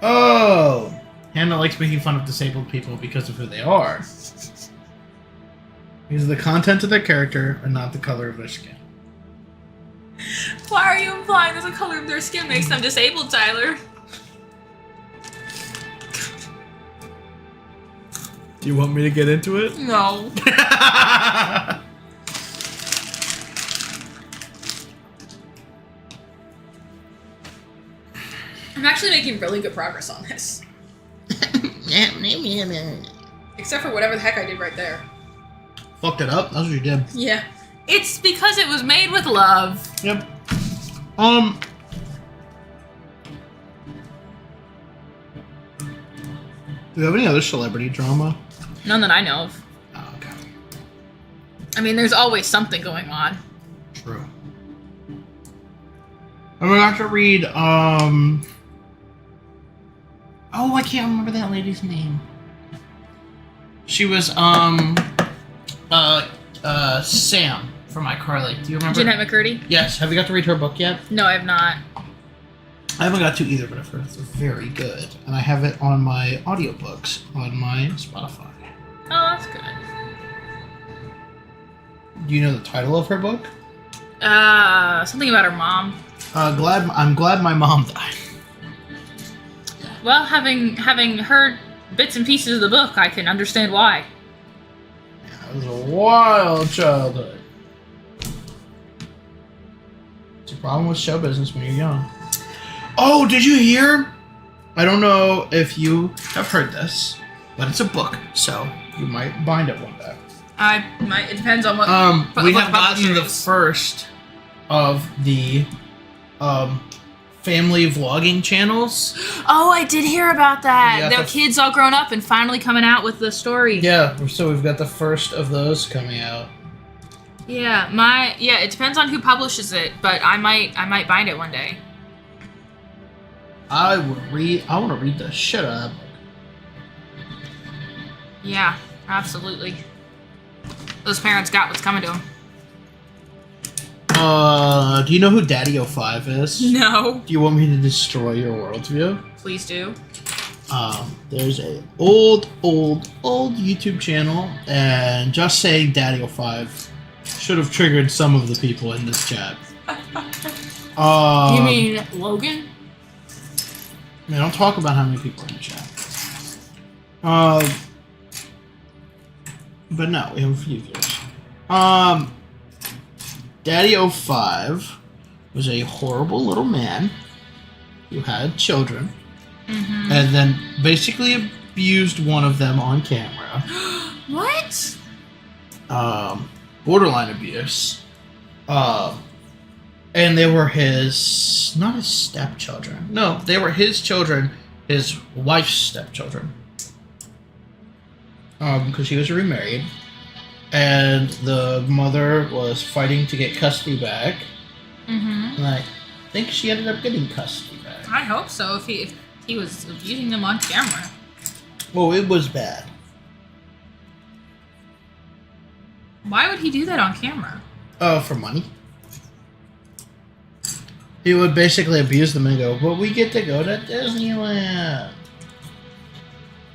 Oh. Hannah likes making fun of disabled people because of who they are. Because of the content of their character and not the color of their skin. Why are you implying that the color of their skin makes them disabled, Tyler? Do you want me to get into it? No. I'm actually making really good progress on this. Except for whatever the heck I did right there. Fucked it up? That's what you did. Yeah. It's because it was made with love. Yep. Do you have any other celebrity drama? None that I know of. Oh, okay. I mean, there's always something going on. True. I'm gonna have to read, oh, I can't remember that lady's name. She was, Sam from iCarly. Do you remember? Jeanette McCurdy? Yes. Have you got to read her book yet? No, I have not. I haven't got to either, but I've heard it's very good. And I have it on my audiobooks on my Spotify. Oh, that's good. Do you know the title of her book? Something about her mom. I'm glad my mom died. Well, having heard bits and pieces of the book, I can understand why. Yeah, it was a wild childhood. It's a problem with show business when you're young. Oh, did you hear? I don't know if you have heard this, but it's a book, so you might bind it one day. It depends on what. We what have gotten the publishers. first of the family vlogging channels. Oh, I did hear about that. Yeah, Their the- kids all grown up and finally coming out with the story. Yeah, so we've got the first of those coming out. Yeah, it depends on who publishes it, but I might bind it one day. I want to read the shit out of that book. Yeah, absolutely. Those parents got what's coming to them. Do you know who Daddy05 is? No. Do you want me to destroy your worldview? Please do. There's a old YouTube channel, and just saying Daddy05 should have triggered some of the people in this chat. You mean Logan? Man, don't talk about how many people are in the chat. But no, we have a few viewers. Daddy05 was a horrible little man who had children, and then basically abused one of them on camera. What? Borderline abuse. And they were not his stepchildren. No, they were his children, his wife's stepchildren. Because he was remarried. And the mother was fighting to get custody back. Mm-hmm. And I think she ended up getting custody back. I hope so. If he was abusing them on camera. Well, it was bad. Why would he do that on camera? For money. He would basically abuse them and go, well, we get to go to Disneyland.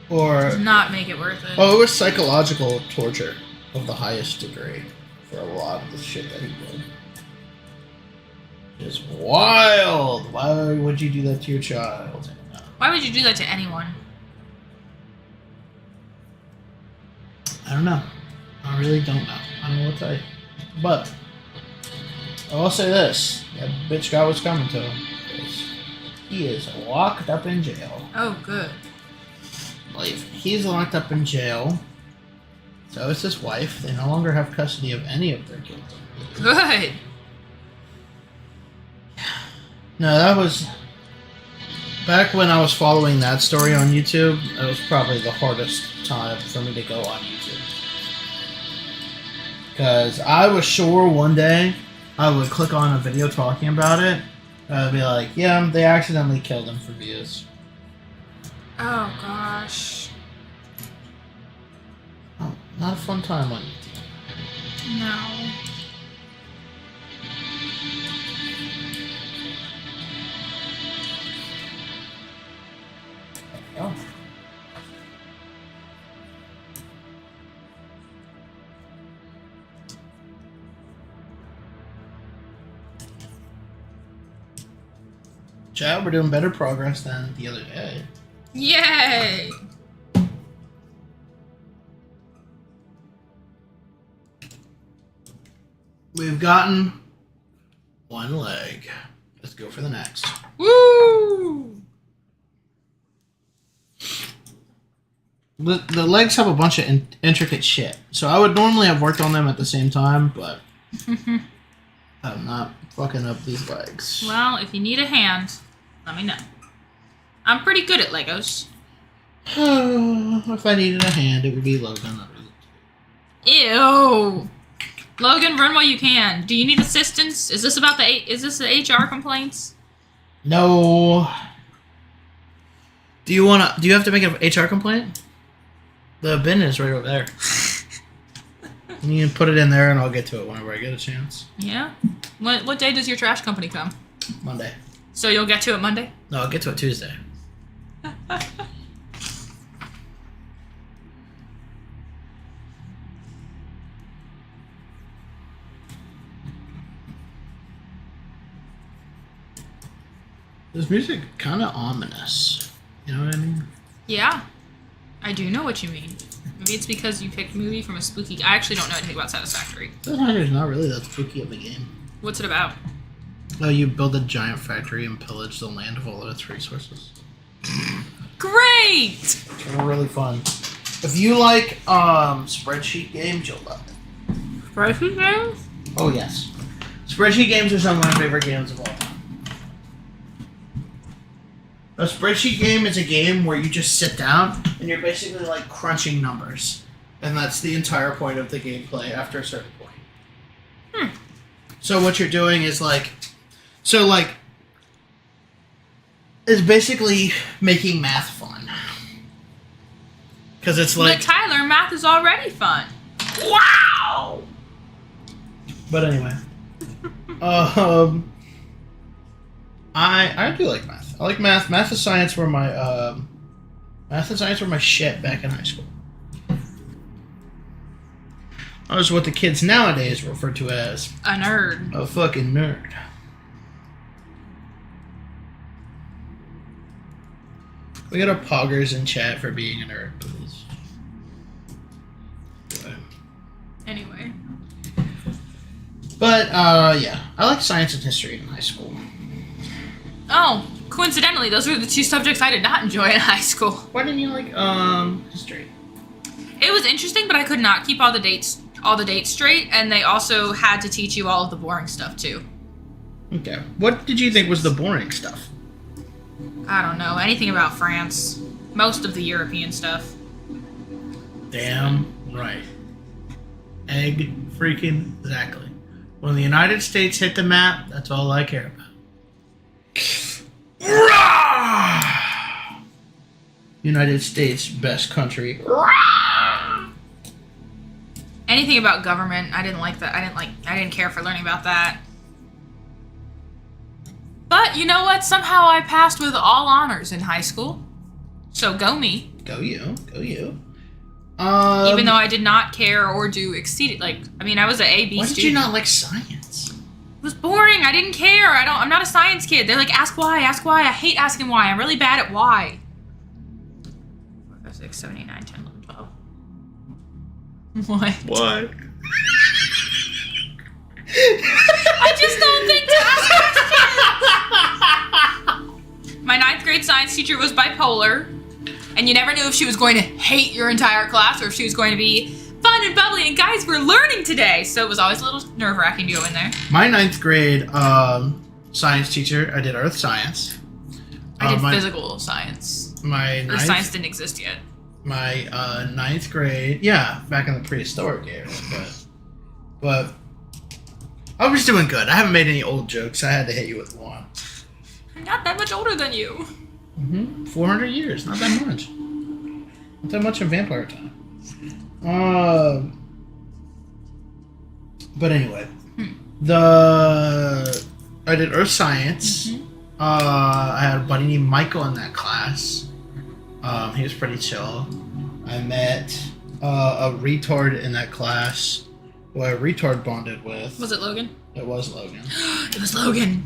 Or... Does not make it worth it. Oh, it was psychological torture of the highest degree for a lot of the shit that he did. It's wild. Why would you do that to your child? Why would you do that to anyone? I don't know. I really don't know. I don't know what to tell you. But I will say this: that bitch got what's coming to him. 'Cause he is locked up in jail. Oh, good. I believe he's locked up in jail. So is his wife. They no longer have custody of any of their kids. Good. No, that was back when I was following that story on YouTube. It was probably the hardest time for me to go on YouTube. Because I was sure one day I would click on a video talking about it. And I'd be like, yeah, they accidentally killed him for views. Oh, gosh. Oh, not a fun time on YouTube. No. Oh. Chat, we're doing better progress than the other day. Yay! We've gotten one leg. Let's go for the next. Woo! The legs have a bunch of intricate shit. So I would normally have worked on them at the same time, but I'm not fucking up these legs. Well, if you need a hand, let me know. I'm pretty good at Legos. If I needed a hand, it would be Logan. Ew. Logan, run while you can. Do you need assistance? Is this about the HR complaints? No. Do you have to make an HR complaint? The bin is right over there. You can put it in there and I'll get to it whenever I get a chance. Yeah? What day does your trash company come? Monday. So you'll get to it Monday? No, I'll get to it Tuesday. This music kind of ominous. You know what I mean? Yeah. I do know what you mean. Maybe it's because you picked a movie from a spooky... I actually don't know anything about Satisfactory. Satisfactory's not really that spooky of a game. What's it about? Oh, you build a giant factory and pillage the land of all of its resources. Great! It's really fun. If you like spreadsheet games, you'll love it. Spreadsheet games? Oh, yes. Spreadsheet games are some of my favorite games of all time. A spreadsheet game is a game where you just sit down and you're basically like crunching numbers. And that's the entire point of the gameplay after a certain point. So what you're doing is it's basically making math fun. Because it's like... But Tyler, math is already fun. Wow! But anyway. I do like math. I like math. Math and science were my shit back in high school. I was what the kids nowadays refer to as a nerd. A fucking nerd. We got our poggers in chat for being a nerd, please. Anyway. But yeah, I like science and history in high school. Oh, coincidentally, those were the two subjects I did not enjoy in high school. Why didn't you like history? It was interesting, but I could not keep all the dates straight, and they also had to teach you all of the boring stuff too. Okay. What did you think was the boring stuff? I don't know, anything about France. Most of the European stuff. Damn right. Egg freaking exactly. When the United States hit the map, that's all I care about. United States, best country. Anything about government, I didn't like that. I didn't care for learning about that. But you know what? Somehow I passed with all honors in high school. So go me. Go you. Go you. Even though I did not care or do exceed it. I was an A/B Why student. did you not like science? It was boring. I didn't care. I'm not a science kid. They're like, ask why, ask why. I hate asking why. I'm really bad at why. 4, 5, 6, 7, 8, 9, 10, 11, 12. What? What? I just don't think to ask questions. My 9th grade science teacher was bipolar, and you never knew if she was going to hate your entire class or if she was going to be fun and bubbly, and guys, we're learning today. So it was always a little nerve-wracking to go in there. My 9th grade science teacher, I did earth science. I did physical science. Earth science didn't exist yet. My 9th grade, yeah, back in the prehistoric era, but I was doing good. I haven't made any old jokes. I had to hit you with one. I'm not that much older than you. 400 years, not that much. Not that much in vampire time. But anyway, I did earth science. I had a buddy named Michael in that class. He was pretty chill. I met a retard in that class who I retard bonded with. Was it Logan? It was Logan. It was Logan.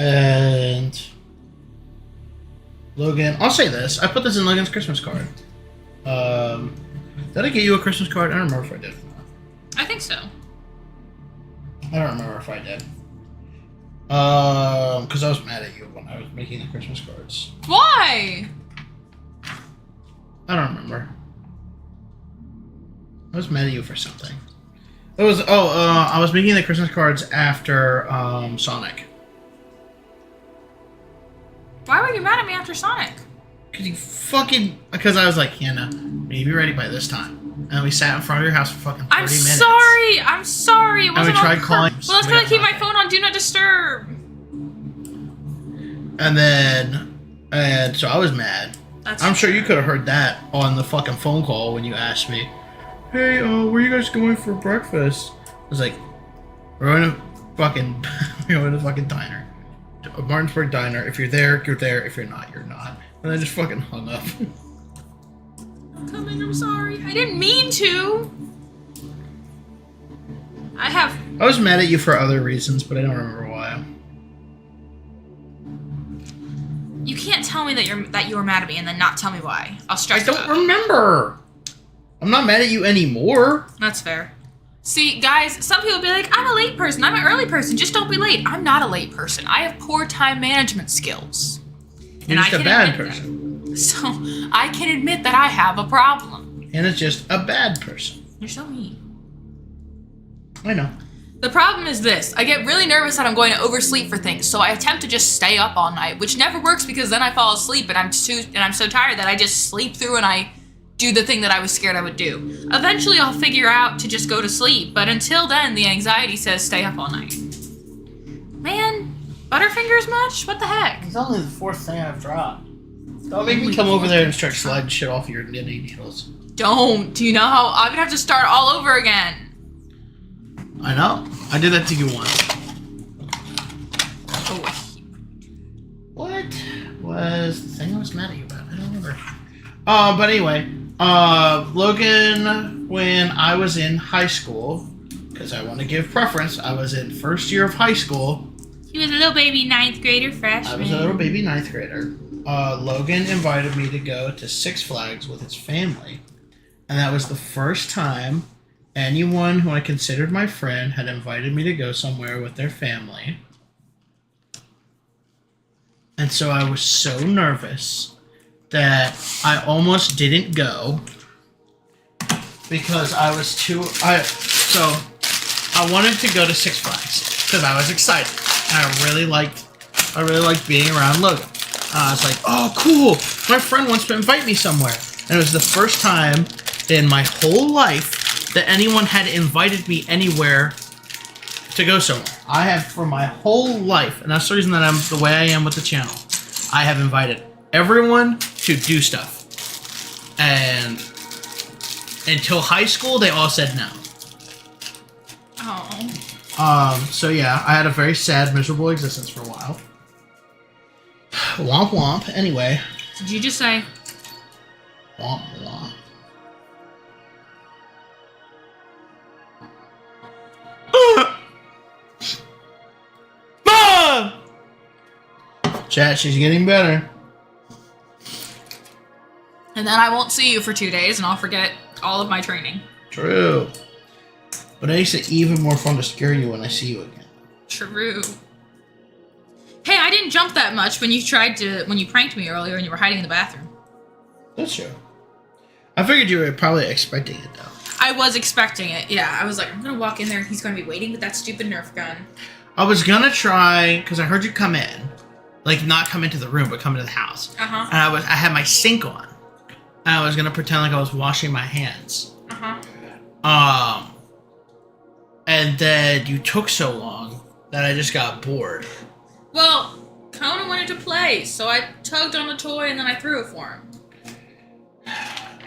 And Logan, I'll say this. I put this in Logan's Christmas card. Did I get you a Christmas card? I don't remember if I did. I think so. I don't remember if I did. Because I was mad at you when I was making the Christmas cards. Why? I don't remember. I was mad at you for something. It was I was making the Christmas cards after Sonic. Why were you mad at me after Sonic? Because I was like, Hannah, maybe ready by this time. And we sat in front of your house for fucking 30 minutes. I'm sorry. It wasn't we tried calling. Well, I was gonna keep my phone on Do Not Disturb. And so I was mad. I'm sure you could have heard that on the fucking phone call when you asked me, hey, where are you guys going for breakfast? I was like, we're going to fucking diner. A Martinsburg diner. If you're there, you're there. If you're not, you're not. And I just fucking hung up. I'm coming, I'm sorry. I didn't mean to. I was mad at you for other reasons, but I don't remember why. You can't tell me that you were mad at me and then not tell me why. I'll stress I about it. don't remember. I'm not mad at you anymore. That's fair. See, guys, some people be like, I'm a late person. I'm an early person. Just don't be late. I'm not a late person. I have poor time management skills. You're just a bad person. That. So I can admit that I have a problem. And it's just a bad person. You're so mean. I know. The problem is this. I get really nervous that I'm going to oversleep for things, so I attempt to just stay up all night, which never works because then I fall asleep and I'm so tired that I just sleep through and I do the thing that I was scared I would do. Eventually I'll figure out to just go to sleep, but until then the anxiety says stay up all night. Man, Butterfingers much? What the heck? It's only the fourth thing I've dropped. Don't make me come over there and start sliding shit off your knitting needles. Don't. Do you know how I'm gonna have to start all over again? I know. I did that to you once. Oh. What was the thing I was mad at you about? I don't remember. But anyway, Logan, when I was in high school, because I want to give preference, I was in first year of high school. He was a little baby 9th grader freshman. I was a little baby 9th grader. Logan invited me to go to Six Flags with his family. And that was the first time anyone who I considered my friend had invited me to go somewhere with their family. And so I was so nervous that I almost didn't go because I was so I wanted to go to Six Flags because I was excited. And I really liked being around Logan. I was like, oh, cool. My friend wants to invite me somewhere. And it was the first time in my whole life that anyone had invited me anywhere to go somewhere. I have for my whole life, and that's the reason that I'm the way I am with the channel. I have invited everyone to do stuff. And until high school, they all said no. Oh. So yeah, I had a very sad, miserable existence for a while. Womp womp. Anyway. Did you just say? Womp womp. Chat, she's getting better. And then I won't see you for 2 days and I'll forget all of my training. True. But it makes it even more fun to scare you when I see you again. True. Hey, I didn't jump that much when you pranked me earlier and you were hiding in the bathroom. That's true. I figured you were probably expecting it, though. I was expecting it, yeah. I was like, I'm gonna walk in there and he's gonna be waiting with that stupid Nerf gun. I was gonna try, because I heard you come in. Like, not come into the room, but come into the house. Uh-huh. And I had my sink on. And I was gonna pretend like I was washing my hands. Uh-huh. And then you took so long that I just got bored. Well, Conan wanted to play, so I tugged on the toy and then I threw it for him.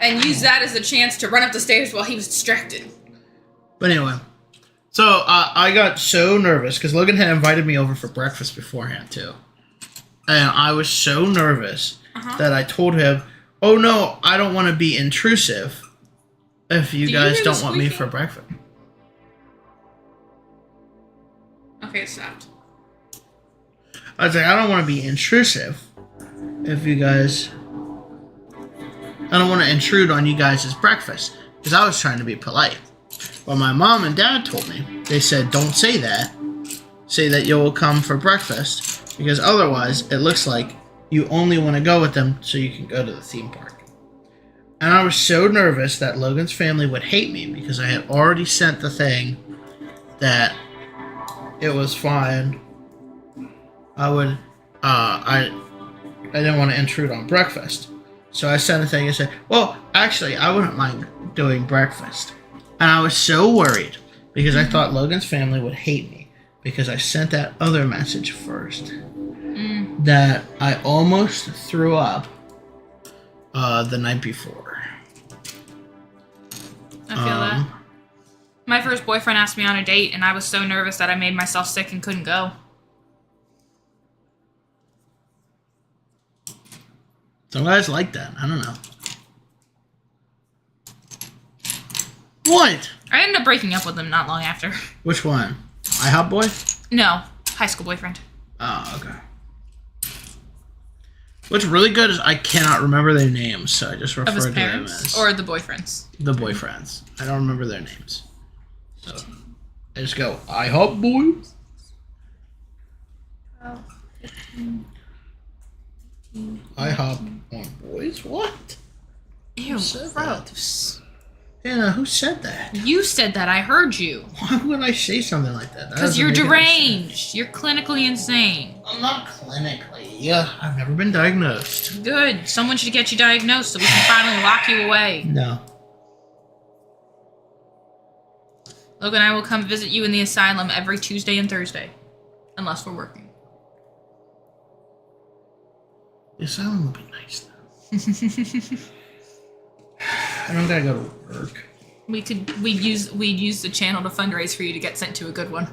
And used that as a chance to run up the stairs while he was distracted. But anyway, so I got so nervous because Logan had invited me over for breakfast beforehand too. And I was so nervous that I told him, oh no, I don't want to be intrusive if you guys don't want me for breakfast. Okay, it stopped. I was like, I don't want to be intrusive. If you guys, I don't want to intrude on you guys' breakfast because I was trying to be polite. But my mom and dad told me. They said, don't say that. Say that you will come for breakfast because otherwise it looks like you only want to go with them so you can go to the theme park. And I was so nervous that Logan's family would hate me because I had already sent the thing that it was fine. I didn't want to intrude on breakfast. So I sent a thing and said, well, actually, I wouldn't mind doing breakfast. And I was so worried because I thought Logan's family would hate me because I sent that other message first. That I almost threw up the night before. I feel that. My first boyfriend asked me on a date, and I was so nervous that I made myself sick and couldn't go. Some guys like that. I don't know. What? I ended up breaking up with him not long after. Which one? IHOP boy? No, high school boyfriend. Oh, okay. What's really good is I cannot remember their names, so I just refer Of his to them parents? as... Or the boyfriends? The boyfriends. I don't remember their names. So I just go, IHOP boys? IHOP on boys? What? Ew, said gross. Hannah, who said that? You said that. I heard you. Why would I say something like that? Because you're deranged. You're clinically insane. I'm not clinically. Yeah, I've never been diagnosed. Good. Someone should get you diagnosed so we can finally lock you away. No. Logan and I will come visit you in the asylum every Tuesday and Thursday. Unless we're working. The asylum would be nice, though. I don't gotta go to work. We'd use the channel to fundraise for you to get sent to a good one.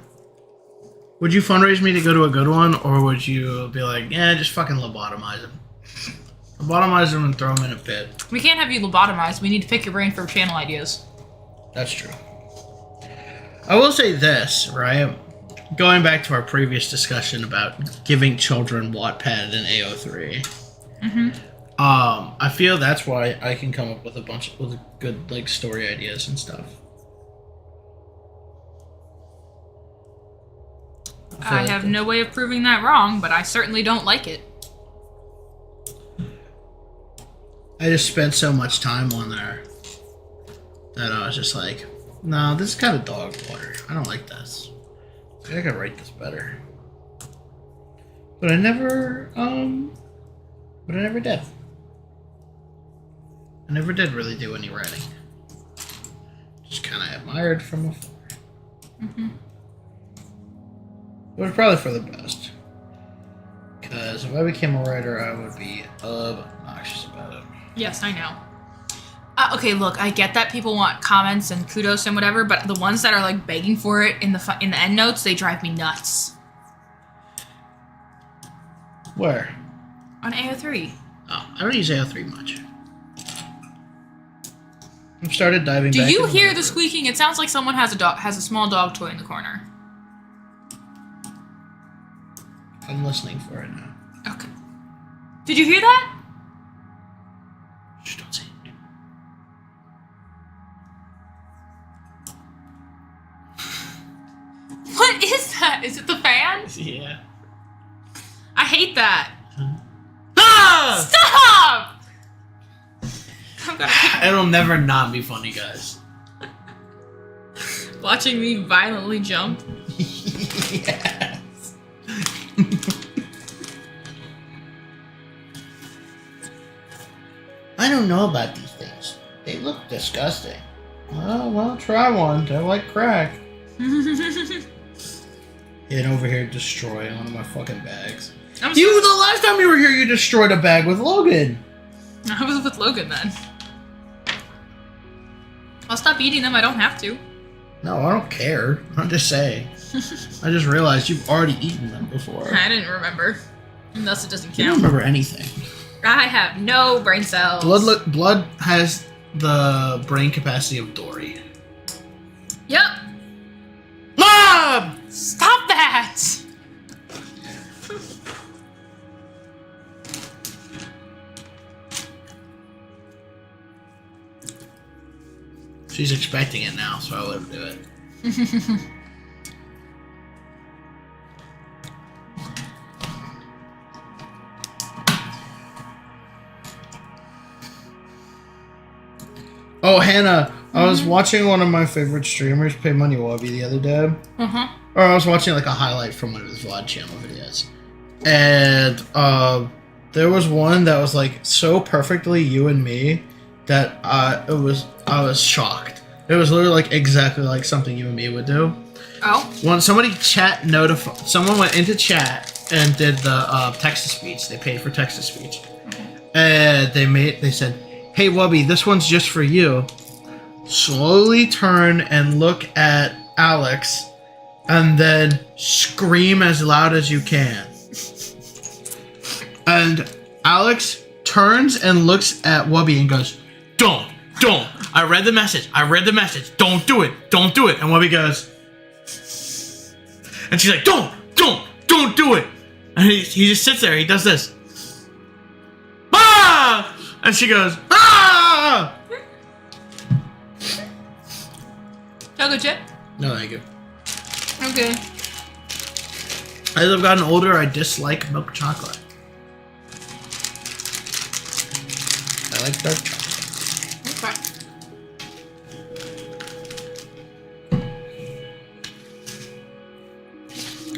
Would you fundraise me to go to a good one, or would you be like, yeah, just fucking lobotomize him? Lobotomize him and throw him in a pit. We can't have you lobotomized. We need to pick your brain for channel ideas. That's true. I will say this, right? Going back to our previous discussion about giving children Wattpad and AO3. Mm-hmm. I feel that's why I can come up with with good like story ideas and stuff. I have no way of proving that wrong, but I certainly don't like it. I just spent so much time on there that I was just like, no, this is kind of dog water. I don't like this. I could write this better. But I never did. I never did really do any writing. Just kind of admired from afar. Mm-hmm. It was probably for the best. Because if I became a writer, I would be obnoxious about it. Yes, I know. Okay, look, I get that people want comments and kudos and whatever, but the ones that are like begging for it in the end notes, they drive me nuts. Where? On AO3. Oh, I don't use AO3 much. I've started diving back. Do you into hear my the squeaking? It sounds like someone has a small dog toy in the corner. I'm listening for it now. Okay. Did you hear that? Shh, don't say it. What is that? Is it the fan? Yeah. I hate that. Ah! Stop! I'm gonna It'll never not be funny, guys. watching me violently jump. Yes. I don't know about these things. They look disgusting. Well, try one. They're like crack. And over here destroying one of my fucking bags. The last time you were here, you destroyed a bag with Logan. I was with Logan then. I'll stop eating them. I don't have to. No, I don't care. I'm just saying. I just realized you've already eaten them before. I didn't remember. Thus, it doesn't You don't count. remember anything. I have no brain cells. Blood has the brain capacity of Dory. Yep. Mom! Stop that! She's expecting it now, so I'll let her do it. Oh, Hannah, I was watching one of my favorite streamers, Pay Money Wobby, the other day. Or I was watching like a highlight from one of his vlog channel videos. And there was one that was like so perfectly you and me that I was shocked. It was literally like exactly like something you and me would do. Oh. When somebody someone went into chat and did the text-to-speech. They paid for text-to-speech. And they said, "Hey Wubby, this one's just for you. Slowly turn and look at Alex and then scream as loud as you can." And Alex turns and looks at Wubby and goes, Don't. I read the message. Don't do it. And Wubby goes, and she's like, Don't do it. And he just sits there. He does this. Ah! And she goes, Ah! Chocolate chip? No, thank you. Okay. As I've gotten older, I dislike milk chocolate. I like dark chocolate. Okay.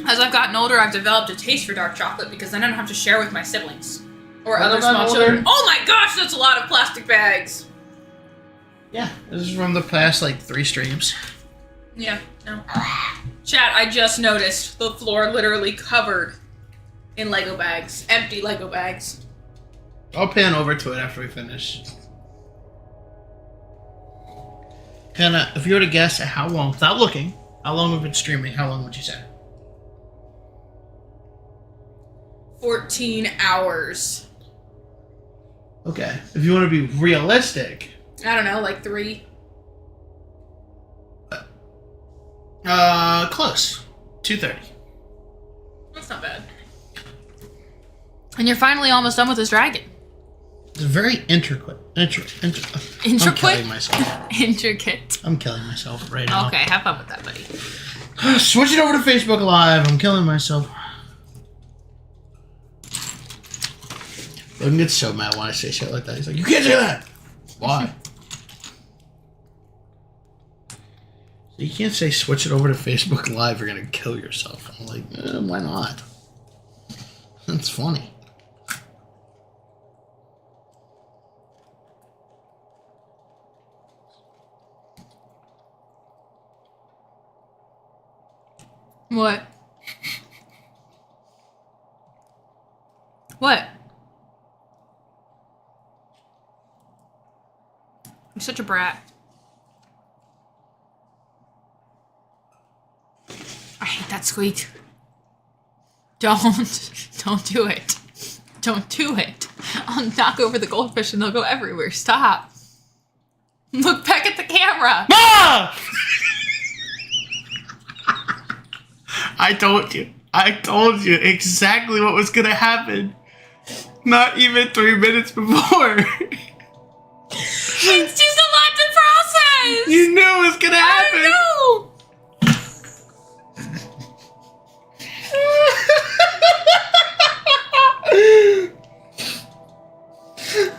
As I've gotten older, I've developed a taste for dark chocolate because then I don't have to share with my siblings or As other I've gotten small older- children. Oh my gosh, that's a lot of plastic bags. Yeah, this is from the past like 3 streams. Yeah, no. Chat, I just noticed the floor literally covered in Lego bags. Empty Lego bags. I'll pan over to it after we finish. Hannah, if you were to guess at how long, without looking, how long we've been streaming, how long would you say? 14 hours. Okay. If you want to be realistic, I don't know, like 3. close. 2:30. That's not bad. And you're finally almost done with this dragon. It's very intricate. I'm Intricate? killing myself. Intricate. I'm killing myself right now. Okay, have fun with that, buddy. Switch it over to Facebook Live. I'm killing myself. Logan gets so mad when I say shit like that. He's like, "You can't say that." Why? You can't say switch it over to Facebook Live. You're gonna kill yourself. I'm like, why not? That's funny. What? What? You're such a brat. I hate that squeak. Don't do it. Don't do it. I'll knock over the goldfish and they'll go everywhere. Stop. Look back at the camera. Ah! I told you exactly what was gonna happen. Not even 3 minutes before. It's just a lot to process. You knew it was gonna happen. I know.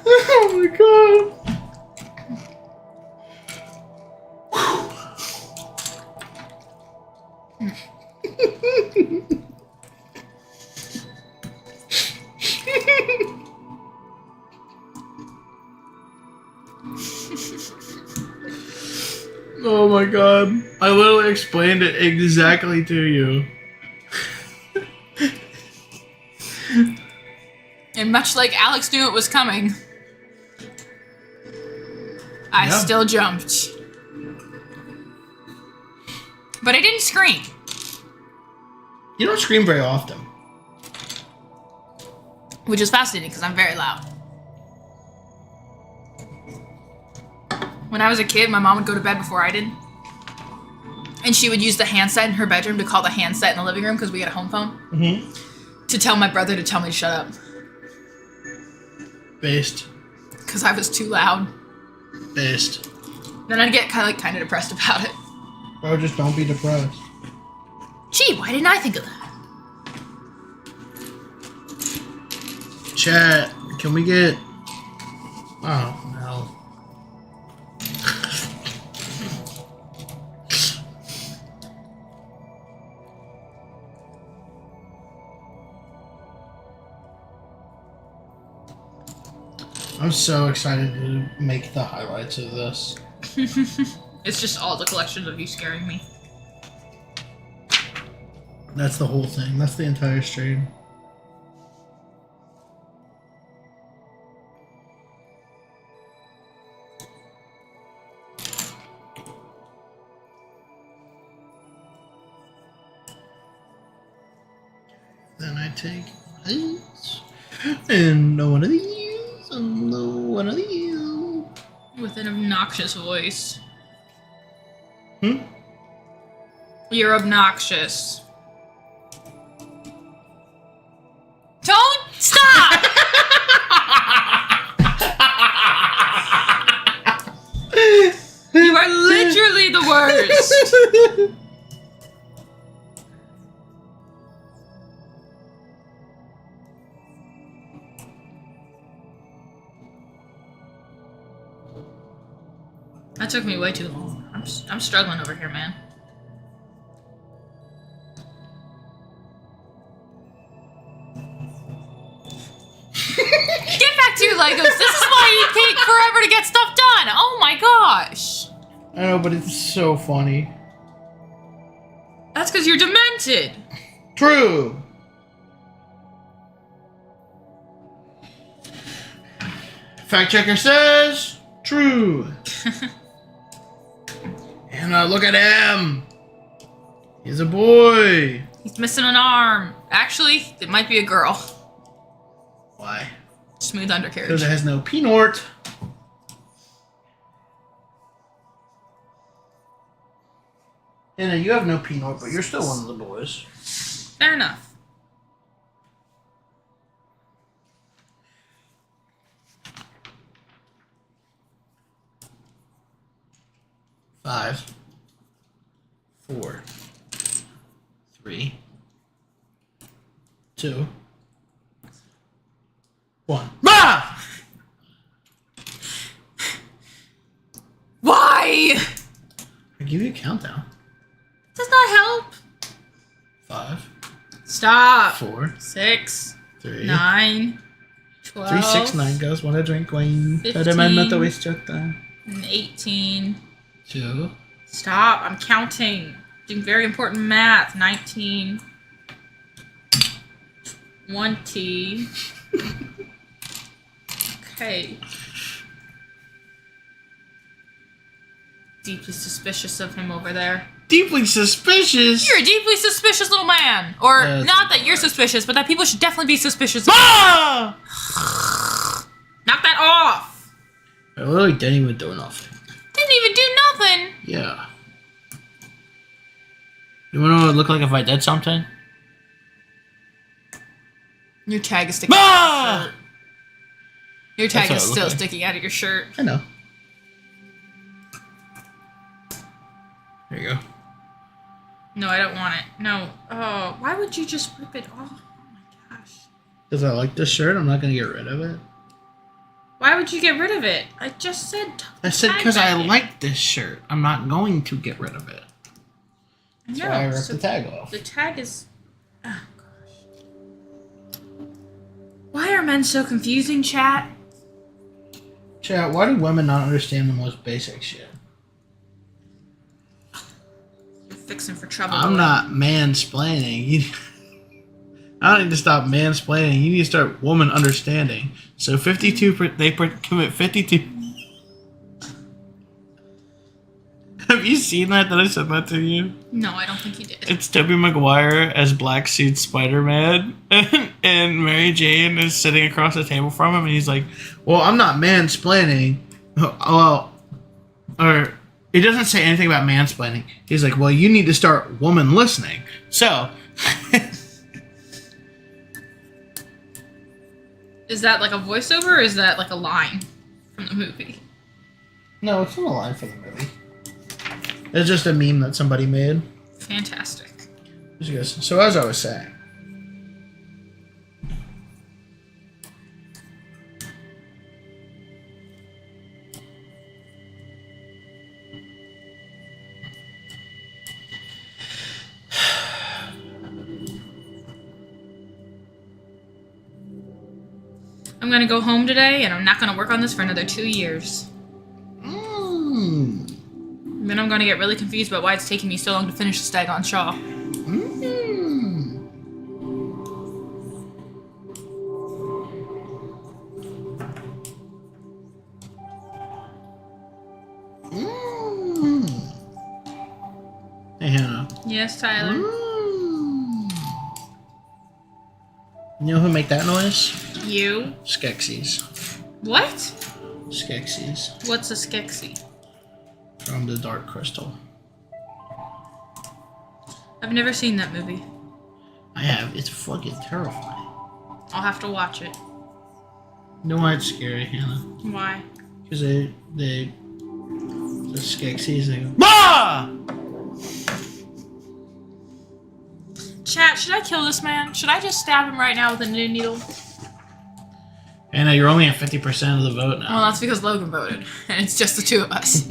Oh my god. Oh my god. I literally explained it exactly to you. And much like Alex knew it was coming, I Yeah. still jumped. But I didn't scream. You don't scream very often. Which is fascinating because I'm very loud. When I was a kid, my mom would go to bed before I did. And she would use the handset in her bedroom to call the handset in the living room because we had a home phone. Mm-hmm. To tell my brother to tell me to shut up. Based. Because I was too loud. Based. Then I'd get kind of depressed about it. Bro, just don't be depressed. Gee, why didn't I think of that? Chat, can we get... Oh, no. I'm so excited to make the highlights of this. It's just all the collections of you scaring me. That's the whole thing. That's the entire stream. Then I take these, and one of these, and one of these. With an obnoxious voice. Hmm? You're obnoxious. Don't stop! You are literally the worst. That took me way too long. I'm struggling over here, man. Get back to your Legos. This is why you take forever to get stuff done. Oh my gosh. I know, but it's so funny. That's because you're demented. True. Fact checker says true. And look at him. He's a boy. He's missing an arm. Actually, it might be a girl. Why? Smooth undercarriage. Because it has no penort. Anna, you have no penort, but you're still one of the boys. Fair enough. Five, 4, 3, 2, 1. Ah! Why? I give you a countdown. Does not help. 5, Stop. 4, 6, 3, 9, 12, 3, 6, 9 goes. Want to drink wine? 15. Not to waste your time. and 18. 2. Stop. I'm counting. Doing very important math. 19. 20. Okay. Deeply suspicious of him over there. Deeply suspicious. You're a deeply suspicious little man. Or That's not that you're suspicious, but that people should definitely be suspicious. Ah! Knock that off. I literally didn't even do enough. Didn't even do nothing. Yeah. You wanna know what it would look like if I did something? Your tag is sticking out of your Ah! shirt. Your tag That's is what it still looked like. sticking out of your shirt. I know. There you go. No, I don't want it. No. Oh, why would you just rip it off? Oh my gosh. Because I like this shirt, I'm not gonna get rid of it. Why would you get rid of it? I just said. I said because I like this shirt. I'm not going to get rid of it. That's why I ripped the tag off. The tag is. Oh gosh. Why are men so confusing, chat? Chat, why do women not understand the most basic shit? You're fixing for trouble. I'm boy. not mansplaining. I don't need to stop mansplaining. You need to start woman understanding. So 52, they commit 52. Have you seen that I said that to you? No, I don't think you did. It's Tobey Maguire as Black Suit Spider-Man, and Mary Jane is sitting across the table from him, and he's like, well, I'm not mansplaining. Well, or he doesn't say anything about mansplaining. He's like, well, you need to start woman listening. So... Is that like a voiceover or is that like a line from the movie? No, it's not a line for the movie. It's just a meme that somebody made. Fantastic. So as I was saying, I'm gonna go home today, and I'm not gonna work on this for another 2 years. And then I'm gonna get really confused about why it's taking me so long to finish the Stag on Shaw. Hey Hannah. Yes, Tyler. You know who make that noise? You? Skeksis. What? Skeksis. What's a Skeksis? From the Dark Crystal. I've never seen that movie. I have. It's fucking terrifying. I'll have to watch it. You know why it's scary, Hannah? Why? Because the Skeksis, they go, BAH! Chat, should I kill this man? Should I just stab him right now with a knitting needle? Hannah, you're only at 50% of the vote now. Well, that's because Logan voted, and it's just the two of us.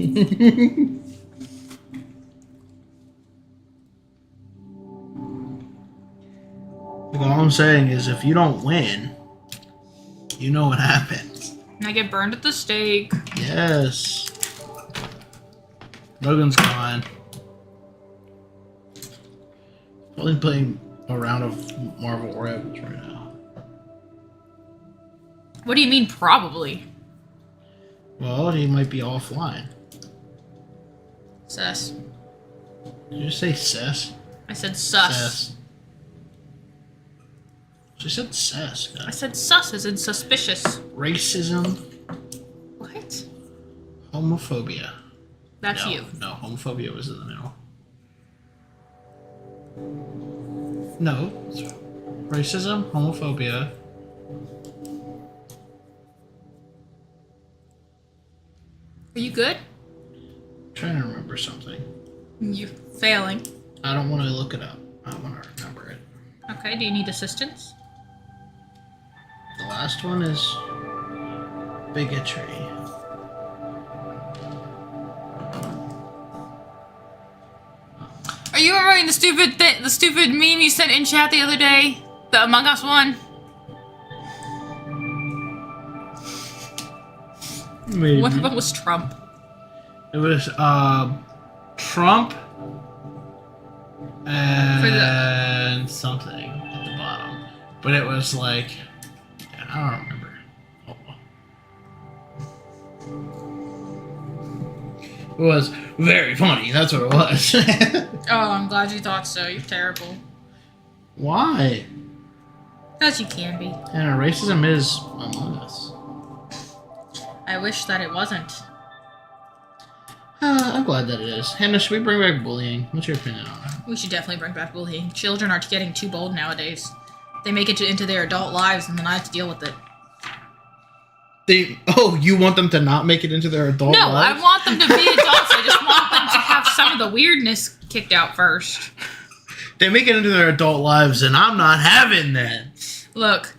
Like, all I'm saying is, if you don't win, you know what happens. And I get burned at the stake. Yes. Logan's gone. Probably playing a round of Marvel Rebels right now. What do you mean, probably? Well, he might be offline. Sus. Did you say sus? I said sus. Sus. She said sus. I said sus as in suspicious. Racism. What? Homophobia. That's No, you. No, homophobia was in the middle. No. It's racism, homophobia. Are you good? I'm trying to remember something. You're failing. I don't want to look it up. I want to remember it. Okay, do you need assistance? The last one is bigotry. Are you remembering the stupid meme you sent in chat the other day? The Among Us one? Maybe. One of them was Trump. It was Trump and something at the bottom, but it was like I don't remember. It was very funny. That's what it was. Oh, I'm glad you thought so. You're terrible. Why? Because you can be. And racism is among us. I wish that it wasn't. I'm glad that it is. Hannah, should we bring back bullying? What's your opinion on it? We should definitely bring back bullying. Children are getting too bold nowadays. They make it into their adult lives and then I have to deal with it. You want them to not make it into their adult No, lives? I want them to be adults. I just want them to have some of the weirdness kicked out first. They make it into their adult lives, and I'm not having that. Look.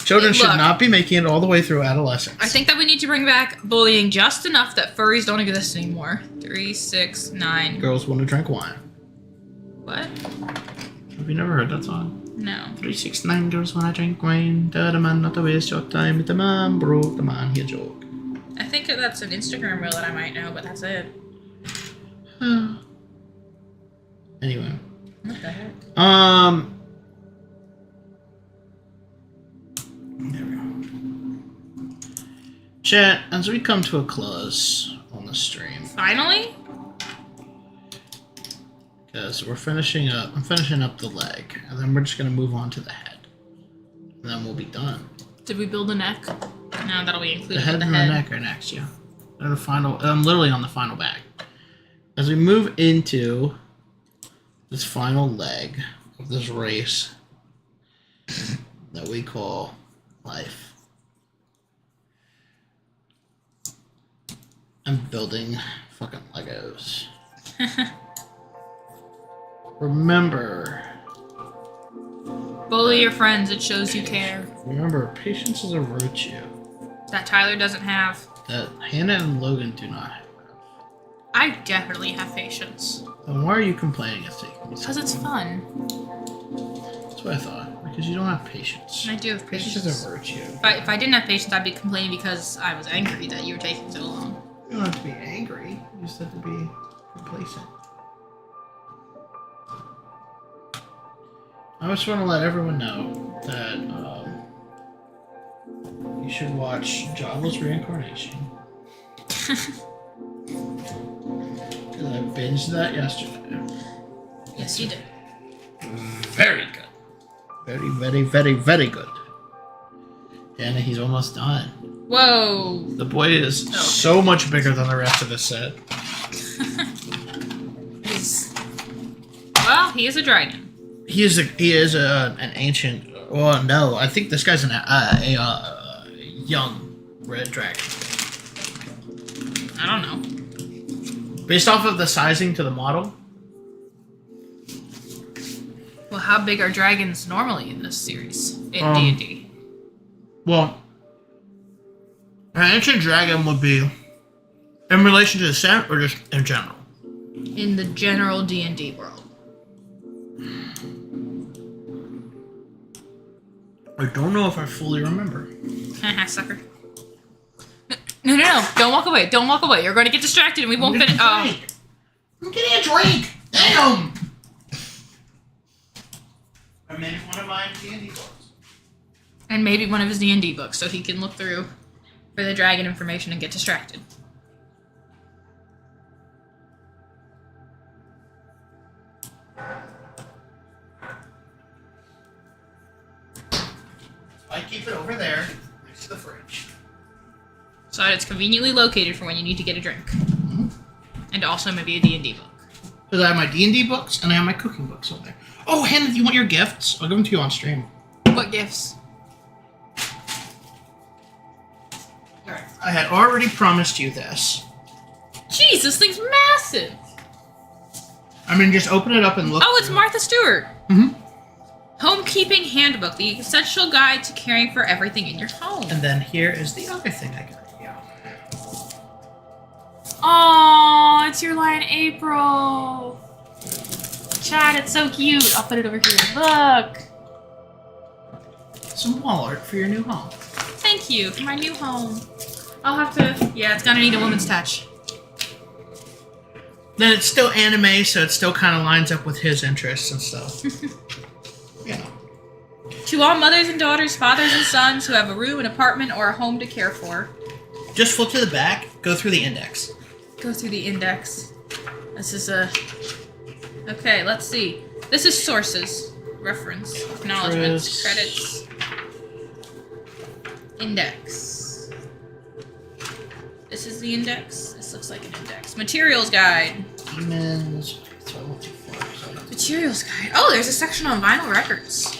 Children should not be making it all the way through adolescence. I think that we need to bring back bullying just enough that furries don't exist anymore. 3, 6, 9. Girls want to drink wine. What? Have you never heard that song? No. 3, 6, 9 girls wanna drink wine. Tell the man not to waste your time. If the man broke, the man he a joke. I think that's an Instagram reel that I might know, but that's it. Anyway. What the heck? There we go. Chat, as we come to a close on the stream. Finally? Because I'm finishing up the leg, and then we're just gonna move on to the head. And then we'll be done. Did we build a neck? No, that'll be included The head with and the head. the neck are next, yeah. They're the final. I'm literally on the final bag. As we move into this final leg of this race that we call life, I'm building fucking Legos. Remember, Bully your friends. It shows you care. patience is a virtue That Tyler doesn't have. that Hannah and Logan do not have. I definitely have patience. Then why are you complaining it's taking me so Because it's fun. That's what I thought. Because you don't have patience. I do have patience. Patience is a virtue. If I didn't have patience, I'd be complaining because I was angry that you were taking so long. You don't have to be angry. You just have to be complacent. I just want to let everyone know that you should watch Java's Reincarnation. Because I binged that yesterday. Yes, you did. Very good. Very, very, very, very good. And he's almost done. Whoa. The boy is so much bigger than the rest of the set. Well, he is a dragon. He is an ancient. Well, no, I think this guy's a young red dragon. I don't know. Based off of the sizing to the model. Well, how big are dragons normally in this series in D&D? Well, an ancient dragon would be in relation to the set or just in general? In the general D&D world. I don't know if I fully remember. Haha, sucker. No. Don't walk away. Don't walk away. You're going to get distracted and we won't finish. I'm getting a drink! Damn! I made one of my D&D books. And maybe one of his D&D books so he can look through for the dragon information and get distracted. I keep it over there, next to the fridge. So that it's conveniently located for when you need to get a drink. Mm-hmm. And also maybe a D&D book. Because I have my D&D books and I have my cooking books over there. Oh, Hannah, do you want your gifts? I'll give them to you on stream. What gifts? Alright. I had already promised you this. Jeez, this thing's massive! I mean, just open it up and look. Oh, it's Martha Stewart! Mm-hmm. Homekeeping Handbook, the essential guide to caring for everything in your home. And then here is the other thing I got you. Oh, it's your line April. Chad, it's so cute. I'll put it over here. Look. Some wall art for your new home. Thank you for my new home. I'll have to. Yeah, it's gonna need a woman's touch. Then it's still anime, so it still kind of lines up with his interests and stuff. You know. To all mothers and daughters, fathers and sons who have a room, an apartment, or a home to care for. Just flip to the back, go through the index. Go through the index. This is a... Okay, let's see. This is sources. Reference. Acknowledgements. Credits. Index. This is the index. This looks like an index. Materials guide. Demons. So I went too far. So Materials guide. Oh, there's a section on vinyl records.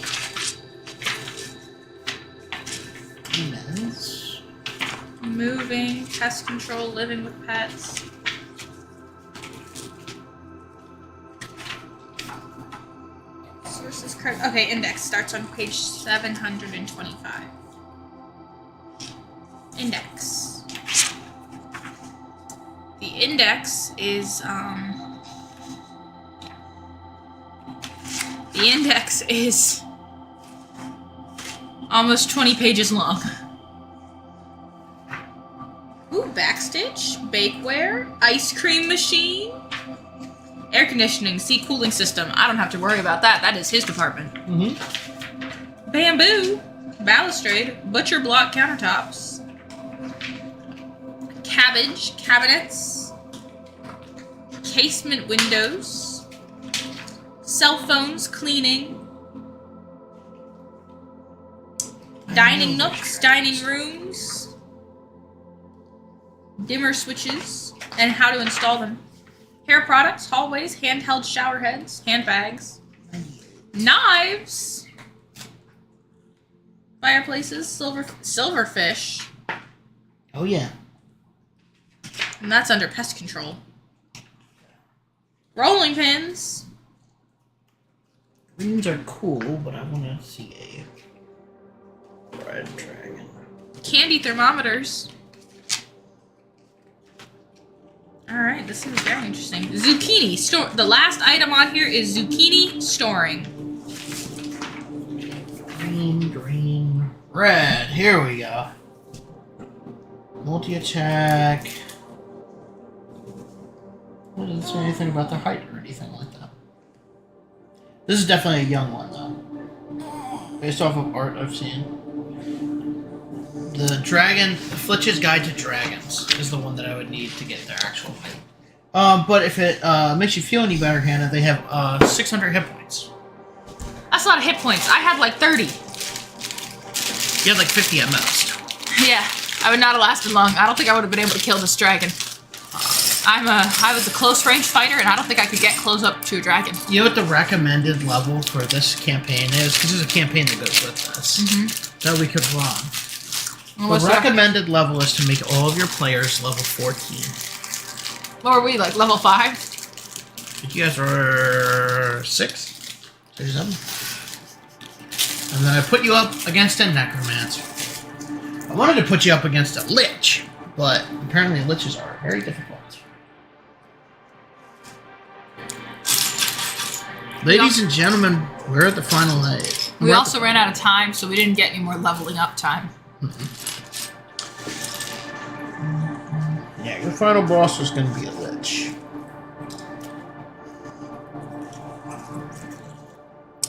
demons. Moving, pest control, living with pets. Sources credit. Okay, index starts on page 725. Index. The index is almost 20 pages long. Ooh, backstitch, bakeware, ice cream machine, air conditioning, sea cooling system. I don't have to worry about that. That is his department. Mm-hmm. Bamboo, balustrade, butcher block countertops, cabbage cabinets, casement windows, cell phones cleaning, dining nooks, dining rooms, dimmer switches, and how to install them. Hair products, hallways, handheld shower heads, handbags, knives, fireplaces, silverfish. Oh yeah. And that's under pest control. Rolling pins. Greens are cool, but I want to see a red dragon. Candy thermometers. Alright, this is very interesting. Zucchini. The last item on here is zucchini storing. Green, red. Here we go. Multi-attack. It doesn't say anything about their height or anything like that. This is definitely a young one, though. Based off of art I've seen. The Dragon, Flitch's Guide to Dragons is the one that I would need to get their actual height. But if it makes you feel any better, Hannah, they have 600 hit points. That's a lot of hit points. I have like 30. You have like 50 at most. Yeah, I would not have lasted long. I don't think I would have been able to kill this dragon. I was a close range fighter, and I don't think I could get close up to a dragon. You know what the recommended level for this campaign is? Because there's a campaign that goes with this that we could run. Well, the recommended level is to make all of your players level 14. What were we, like level 5? But you guys were 6? 7? And then I put you up against a necromancer. I wanted to put you up against a lich, but apparently liches are very difficult. Ladies and gentlemen, we're at the final night. We also ran out of time, so we didn't get any more leveling up time. Yeah, your final boss is going to be a lich.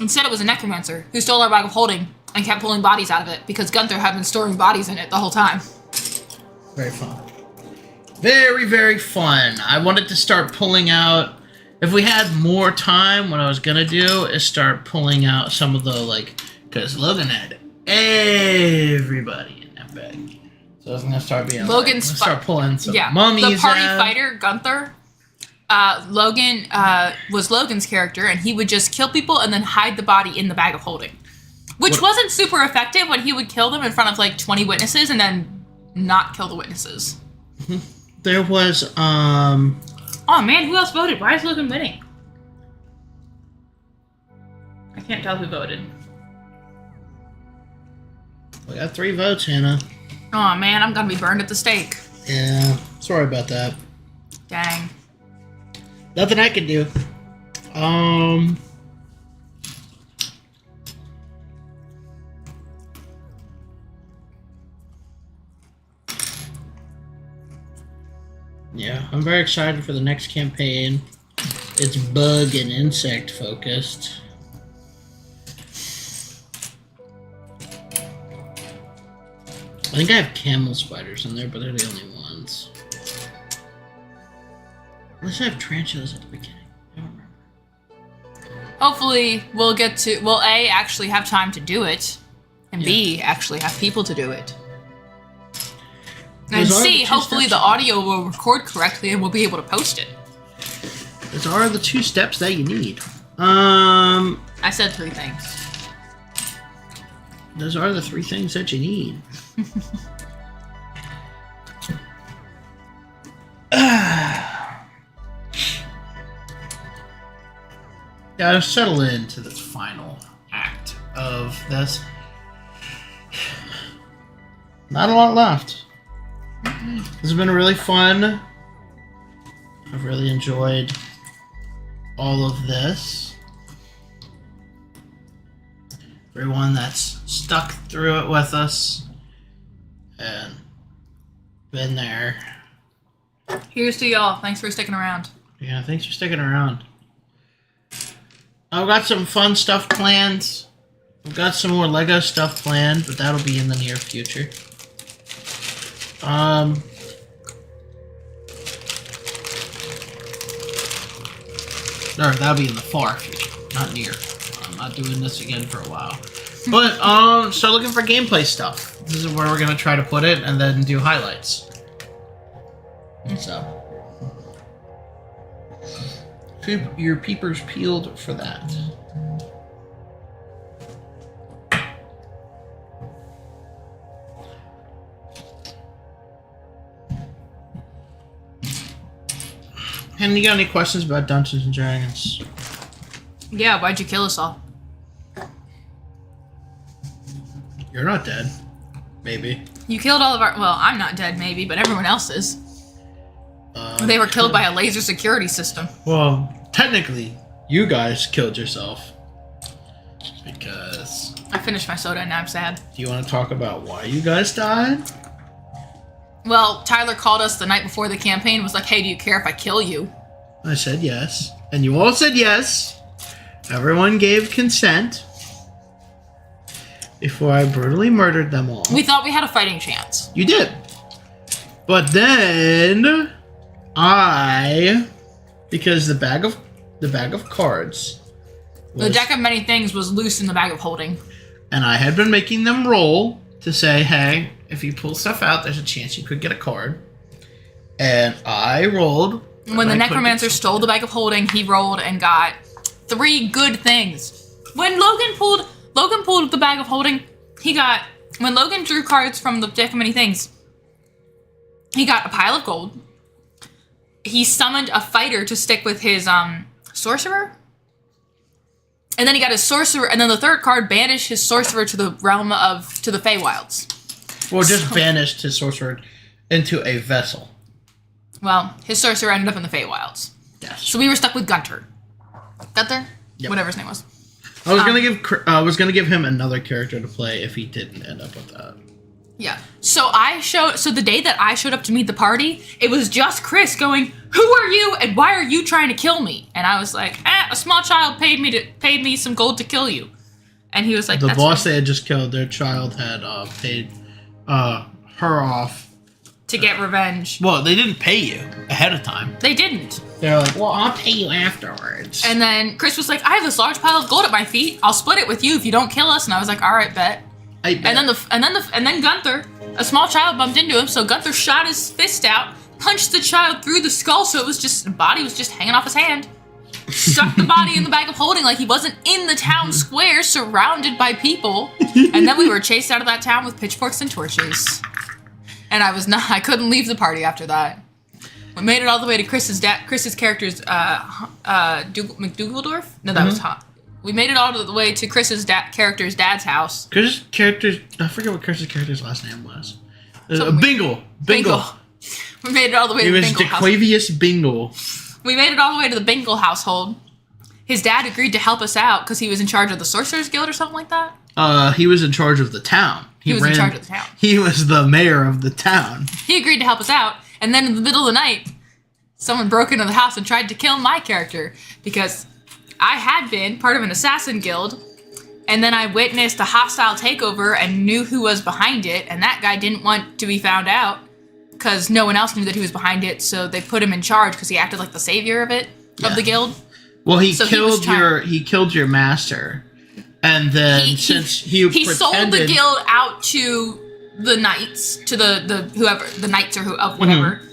Instead, it was a necromancer who stole our bag of holding and kept pulling bodies out of it because Gunther had been storing bodies in it the whole time. Very fun. Very, very fun. I wanted to start pulling out... If we had more time, what I was going to do is start pulling out some of the, like... Because Logan had everybody in that bag. So I was going to start being Logan's like, start pulling some yeah, mummies the party out. fighter, Gunther, Logan was Logan's character, and he would just kill people and then hide the body in the bag of holding. Which wasn't super effective when he would kill them in front of, like, 20 witnesses and then not kill the witnesses. There was, Oh man, who else voted? Why is Logan winning? I can't tell who voted. We got 3 votes, Hannah. Oh man, I'm gonna be burned at the stake. Yeah, sorry about that. Dang. Nothing I can do. Yeah, I'm very excited for the next campaign. It's bug and insect focused. I think I have camel spiders in there, but they're the only ones. Unless I have tarantulas at the beginning. I don't remember. Hopefully we'll A, actually have time to do it, and B, actually have people to do it. And C, hopefully the audio will record correctly and we'll be able to post it. Those are the 2 steps that you need. I said 3 things. Those are the 3 things that you need. Gotta settle into this final act of this. Not a lot left. This has been really fun. I've really enjoyed all of this. Everyone that's stuck through it with us and been there. Here's to y'all. Thanks for sticking around. Yeah, thanks for sticking around. I've got some fun stuff planned. I've got some more Lego stuff planned, but that'll be in the near future. Or that'll be in the far future, not near. I'm not doing this again for a while. But, start looking for gameplay stuff. This is where we're gonna try to put it and then do highlights. So. Keep your peepers peeled for that. And you got any questions about Dungeons and Dragons? Yeah, why'd you kill us all? You're not dead. Maybe. You killed all of our... Well, I'm not dead, maybe, but everyone else is. They were killed by a laser security system. Well, technically, you guys killed yourself. Because... I finished my soda and now I'm sad. Do you want to talk about why you guys died? Well, Tyler called us the night before the campaign, was like, hey, do you care if I kill you? I said yes. And you all said yes. Everyone gave consent. Before I brutally murdered them all. We thought we had a fighting chance. You did. But then... because the bag of cards... The deck of many things was loose in the bag of holding. And I had been making them roll to say, hey, if you pull stuff out, there's a chance you could get a card. And I rolled. When the necromancer stole the bag of holding, he rolled and got 3 good things. When Logan pulled the bag of holding, when Logan drew cards from the deck of many things, he got a pile of gold. He summoned a fighter to stick with his sorcerer. And then he got his sorcerer, and then the third card banished his sorcerer to the realm to the Feywilds. Or just banished his sorcerer into a vessel. Well, his sorcerer ended up in the Feywilds. Yes. So we were stuck with Gunter. Gunther? Yep. Whatever his name was. I was gonna give him another character to play if he didn't end up with that. Yeah. So the day that I showed up to meet the party, it was just Chris going, "Who are you and why are you trying to kill me?" And I was like, a small child paid me some gold to kill you. And he was like, the boss they had just killed, their child had paid her off to get revenge. Well, they didn't pay you ahead of time. They didn't. They're like, well, I'll pay you afterwards. And then Chris was like, I have this large pile of gold at my feet. I'll split it with you if you don't kill us. And I was like, all right, bet. And then Gunther, a small child bumped into him, so Gunther shot his fist out, punched the child through the skull, so the body was just hanging off his hand. Stuck the body in the bag of holding like he wasn't in the town square surrounded by people. And then we were chased out of that town with pitchforks and torches. And I couldn't leave the party after that. We made it all the way to Chris's character's, McDougalldorf? No, that was hot. We made it all the way to Chris's character's dad's house. Chris's character's, I forget what Chris's character's last name was. Bingle. We made it all the way to the Bingle household. It was DeQuavius Bingle. We made it all the way to the Bingle household. His dad agreed to help us out because he was in charge of the Sorcerer's Guild or something like that. He was in charge of the town. He was in charge of the town. He was the mayor of the town. He agreed to help us out, and then in the middle of the night, someone broke into the house and tried to kill my character because I had been part of an assassin guild, and then I witnessed a hostile takeover and knew who was behind it, and that guy didn't want to be found out because no one else knew that he was behind it, so they put him in charge because he acted like the savior of the guild. Well, he killed your master, and then he sold the guild out to the knights, to the knights or whatever. Mm-hmm.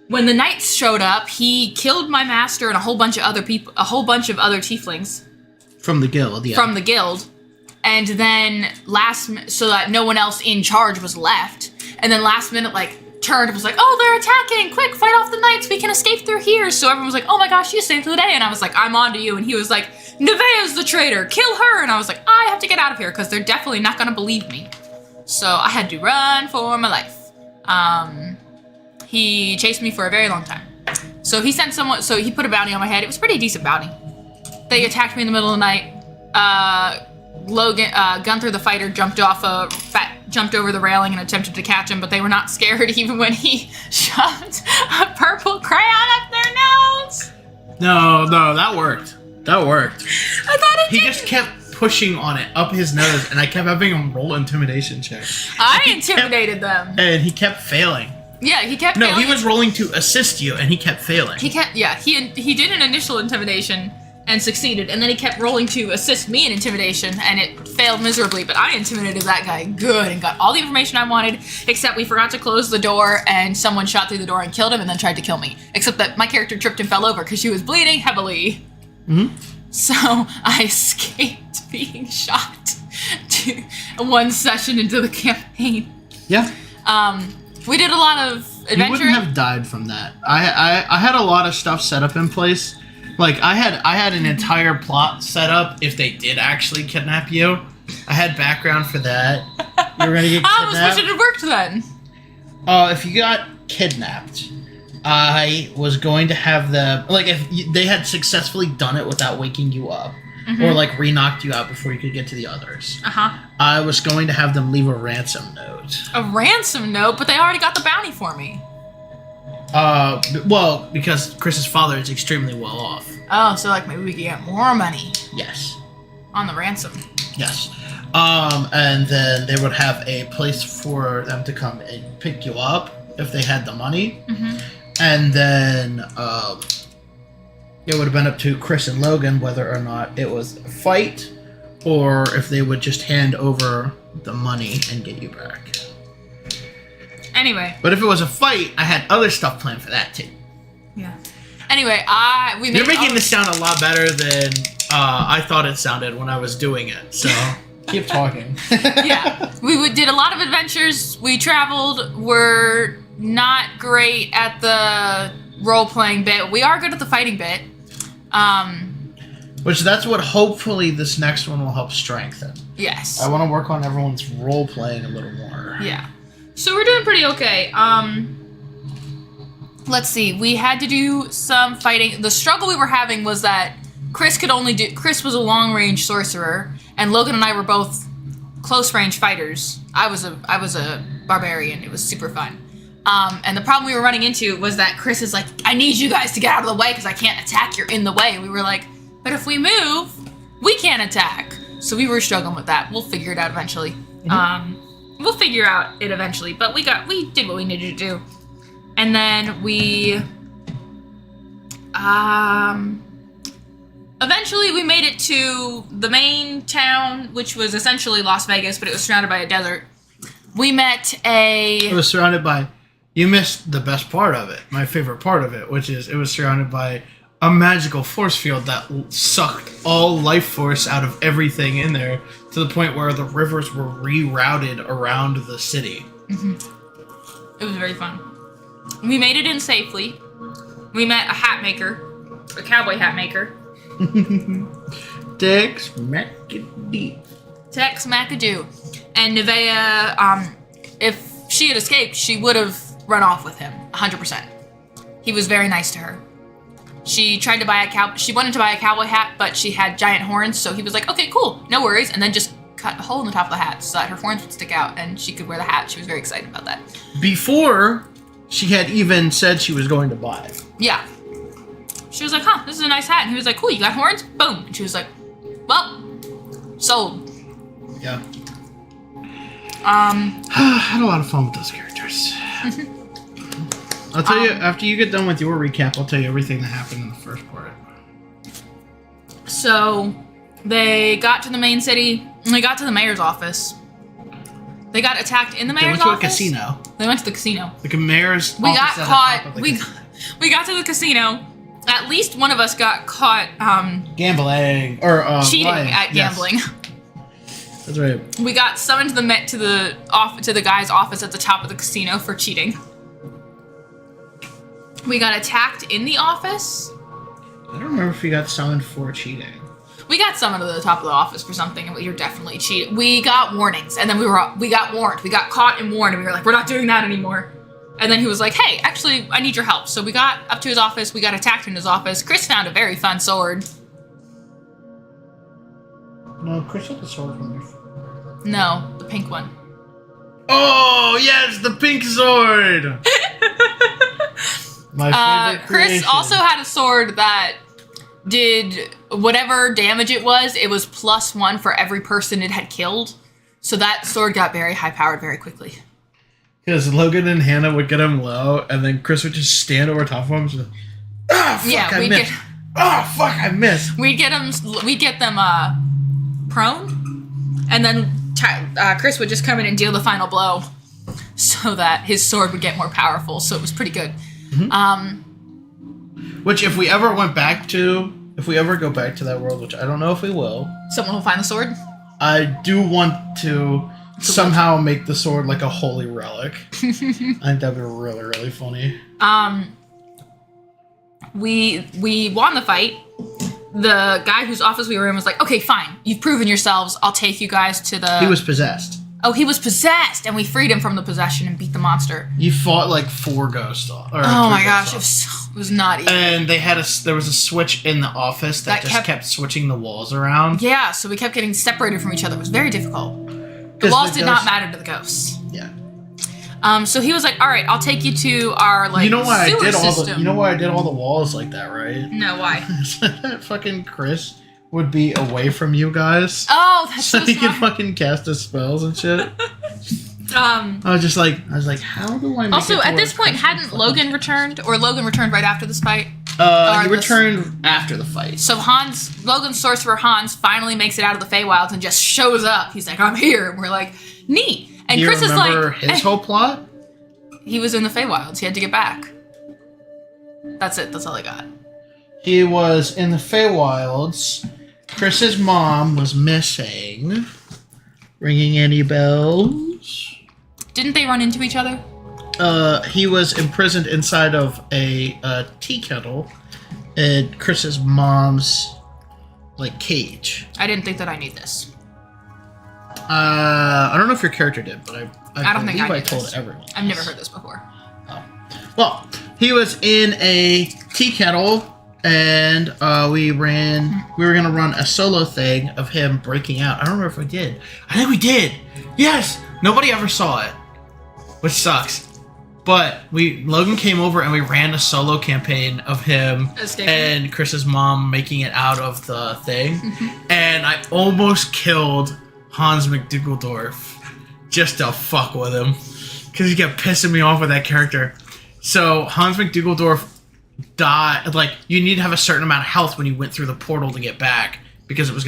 When the knights showed up, he killed my master and a whole bunch of other tieflings from the guild. Yeah. From the guild, and then so that no one else in charge was left, and then last minute turned and was like, oh, they're attacking, quick, fight off the knights, we can escape through here. So everyone was like, oh my gosh, you saved the day. And I was like, I'm on to you. And he was like, Nevaeh's the traitor, kill her. And I was like, I have to get out of here because they're definitely not gonna believe me. So I had to run for my life. He chased me for a very long time. So he he put a bounty on my head. It was a pretty decent bounty. They attacked me in the middle of the night. Gunther the fighter jumped over the railing and attempted to catch him, but they were not scared even when he shoved a purple crayon up their nose. No, that worked. I thought it did. He just kept pushing on it up his nose, and I kept having him roll intimidation checks. I intimidated them. And he kept failing. Yeah, he kept failing. No, he was rolling to assist you, and he kept failing. He did an initial intimidation and succeeded, and then he kept rolling to assist me in intimidation, and it failed miserably, but I intimidated that guy good and got all the information I wanted, except we forgot to close the door, and someone shot through the door and killed him and then tried to kill me. Except that my character tripped and fell over because she was bleeding heavily. Mm-hmm. So I escaped being shot to one session into the campaign. Yeah. We did a lot of You adventuring. wouldn't have died from that. I had a lot of stuff set up in place. Like I had an entire plot set up if they did actually kidnap you. I had background for that. You were gonna get kidnapped. I almost wish it had worked then. If you got kidnapped, I was going to have them like if they had successfully done it without waking you up. Or like re-knocked you out before you could get to the others. I was going to have them leave a ransom note. A ransom note, but they already got the bounty for me. Well, because Chris's father is extremely well off. Oh, so like maybe we could get more money Yes. on the ransom. Yes. And then they would have a place for them to come and pick you up if they had the money. And then it would have been up to Chris and Logan whether or not it was a fight or if they would just hand over the money and get you back. Anyway. But if it was a fight, I had other stuff planned for that too. Yeah. Anyway, You're making this sound a lot better than I thought it sounded when I was doing it. So keep talking. Yeah. We did a lot of adventures. We traveled. We're not great at the role-playing bit. We are good at the fighting bit. Which that's what hopefully this next one will help strengthen. Yes. I want to work on everyone's role playing a little more. Yeah. So we're doing pretty okay. Let's see. We had to do some fighting. The struggle we were having was that Chris was a long-range sorcerer, and Logan and I were both close-range fighters. I was a barbarian. It was super fun. And the problem we were running into was that Chris is like, I need you guys to get out of the way because I can't attack. You're in the way. And we were like, but if we move, we can't attack. So we were struggling with that. We'll figure it out eventually. We'll figure out it eventually. But we did what we needed to do. And then we, eventually we made it to the main town, which was essentially Las Vegas, but it was surrounded by a desert. We met It was surrounded by... You missed the best part of it, my favorite part of it, which is it was surrounded by a magical force field that sucked all life force out of everything in there to the point where the rivers were rerouted around the city. It was very fun. We made it in safely. We met a hat maker, a cowboy hat maker. Tex Macadee. Tex McAdoo. And Nevaeh, if she had escaped, she would have run off with him, 100%. He was very nice to her. She tried to she wanted to buy a cowboy hat, but she had giant horns, so he was like, okay, cool, no worries, and then just cut a hole in the top of the hat so that her horns would stick out and she could wear the hat. She was very excited about that. Before she had even said she was going to buy it. Yeah. She was like, huh, this is a nice hat. And he was like, cool, you got horns? Boom. And she was like, well, sold. Yeah. I had a lot of fun with those characters. I'll tell you, after you get done with your recap, I'll tell you everything that happened in the first part. So, they got to the main city, and they got to the mayor's office. They got attacked in the mayor's office. They went to a casino. They went to the casino. The mayor's We office got at the caught. top of the We got to the casino. At least one of us got caught gambling or cheating lying. at gambling. Yes. That's right. We got summoned to the guy's office at the top of the casino for cheating. We got attacked in the office. I don't remember if we got summoned for cheating. We got summoned to the top of the office for something, and you're definitely cheating. We got warnings, and then we got warned. We got caught and warned, and we were like, we're not doing that anymore. And then he was like, hey, actually, I need your help. So we got up to his office. We got attacked in his office. Chris found a very fun sword. No, Chris had the sword from before. No, the pink one. Oh, yes, the pink sword! My favorite Chris creation. also had a sword that did whatever damage it was +1 for every person it had killed. So that sword got very high powered very quickly. Because Logan and Hannah would get him low, and then Chris would just stand over top of him and just, ah, fuck, Yeah, I missed. Oh, fuck, I missed. We'd get them prone, and then Chris would just come in and deal the final blow so that his sword would get more powerful. So it was pretty good. Mm-hmm. Which, if we ever go back to that world, which I don't know if we will, Someone will find the sword. I do want to somehow make the sword like a holy relic. I think that'd be really, really funny. We won the fight. The guy whose office we were in was like, okay, fine. You've proven yourselves. I'll take you guys to the... He was possessed. Oh, he was possessed, and we freed him from the possession and beat the monster. You fought like 4 ghosts. Oh my gosh, it was not easy. And there was a switch in the office that just kept switching the walls around. Yeah, so we kept getting separated from each other. It was very difficult. The walls did not matter to the ghosts. Yeah. So he was like, all right, I'll take you to our like sewer system. You know why I did all the walls like that, right? No, why? Fucking Chris would be away from you guys. Oh, that's so he smart. could fucking cast his spells and shit. I was like, how do I make also, it at this point, hadn't Logan returned? Or Logan returned right after this fight? He returned after the fight. So Logan's sorcerer Hans finally makes it out of the Feywilds and just shows up. He's like, I'm here. And we're like, neat. And Do you Chris is remember like... his whole plot? He was in the Feywilds. He had to get back. That's it. That's all I got. He was in the Feywilds. Chris's mom was missing. Ringing any bells? Didn't they run into each other? He was imprisoned inside of a tea kettle in Chris's mom's like cage. I didn't think that I knew this. I don't know if your character did, but I don't think I told this. everyone. I've never heard this before. Oh. Well, he was in a tea kettle, and we were gonna run a solo thing of him breaking out. I don't remember if we did. I think we did. Yes. Nobody ever saw it, which sucks. But Logan came over and we ran a solo campaign of him and Chris's mom making it out of the thing, and I almost killed Hans McDougalldorf just to fuck with him because he kept pissing me off with that character. So Hans McDougalldorf died. Like, you need to have a certain amount of health when you went through the portal to get back because you were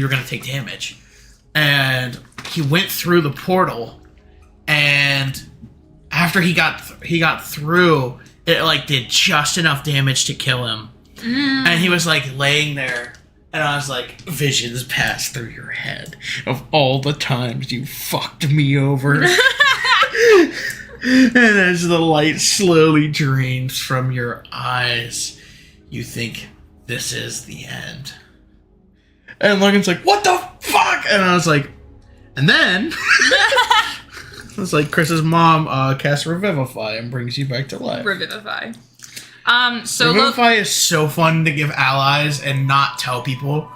gonna take damage. And he went through the portal, and after he got through, it like did just enough damage to kill him. And he was like laying there, and I was like, visions pass through your head of all the times you fucked me over. And as the light slowly drains from your eyes, you think this is the end. And Logan's like, what the fuck? And I was like, and then it's like Chris's mom casts Revivify and brings you back to life. Revivify. Revivify is so fun to give allies and not tell people.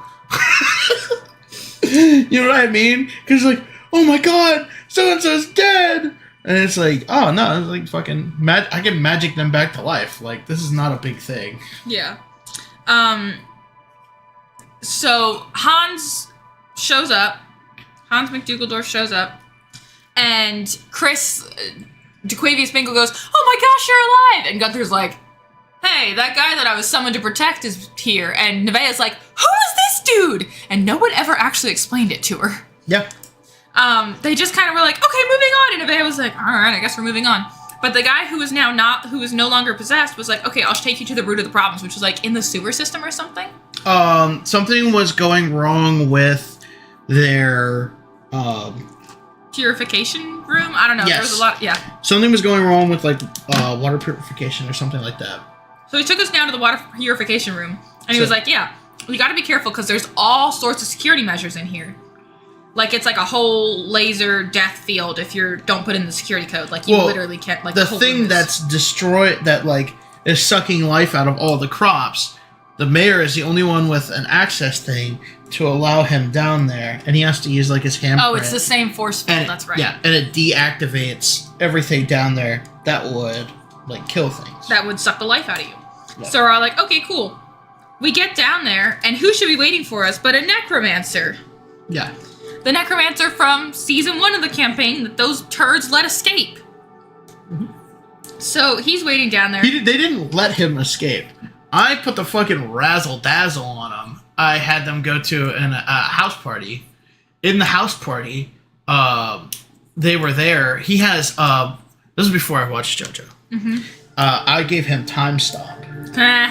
You know what I mean? Because like, oh my god, so-and-so's dead. And it's like, oh no, it's like fucking I can magic them back to life. Like, this is not a big thing. Yeah. So Hans shows up. Hans McDougalldorf shows up. And Chris, DeQuavius Bingle goes, oh my gosh, you're alive! And Gunther's like, hey, that guy that I was summoned to protect is here. And Nevaeh's like, who is this dude? And no one ever actually explained it to her. Yeah. They just kind of were like, okay, moving on. And Nevaeh was like, all right, I guess we're moving on. But the guy who is no longer possessed was like, okay, I'll take you to the root of the problems, which was like in the sewer system or something. Something was going wrong with their purification room? I don't know. Yes. There was a lot. Yeah. Something was going wrong with like water purification or something like that. So he took us down to the water purification room, and he was like, yeah, we got to be careful because there's all sorts of security measures in here. Like, it's like a whole laser death field if you don't put in the security code. Like, you literally can't, like, the thing that's destroyed, that, like, is sucking life out of all the crops, the mayor is the only one with an access thing to allow him down there, and he has to use, like, his handprint. Oh, it's the same force field, that's right. Yeah, and it deactivates everything down there that would, like, kill things. That would suck the life out of you. Yeah. So we're all like, okay, cool. We get down there, and who should be waiting for us but a necromancer? Yeah. The necromancer from season 1 of the campaign that those turds let escape. Mm-hmm. So he's waiting down there. They didn't let him escape. I put the fucking razzle dazzle on him. I had them go to a house party. In the house party, they were there. He has this was before I watched JoJo. Mm-hmm. I gave him time stop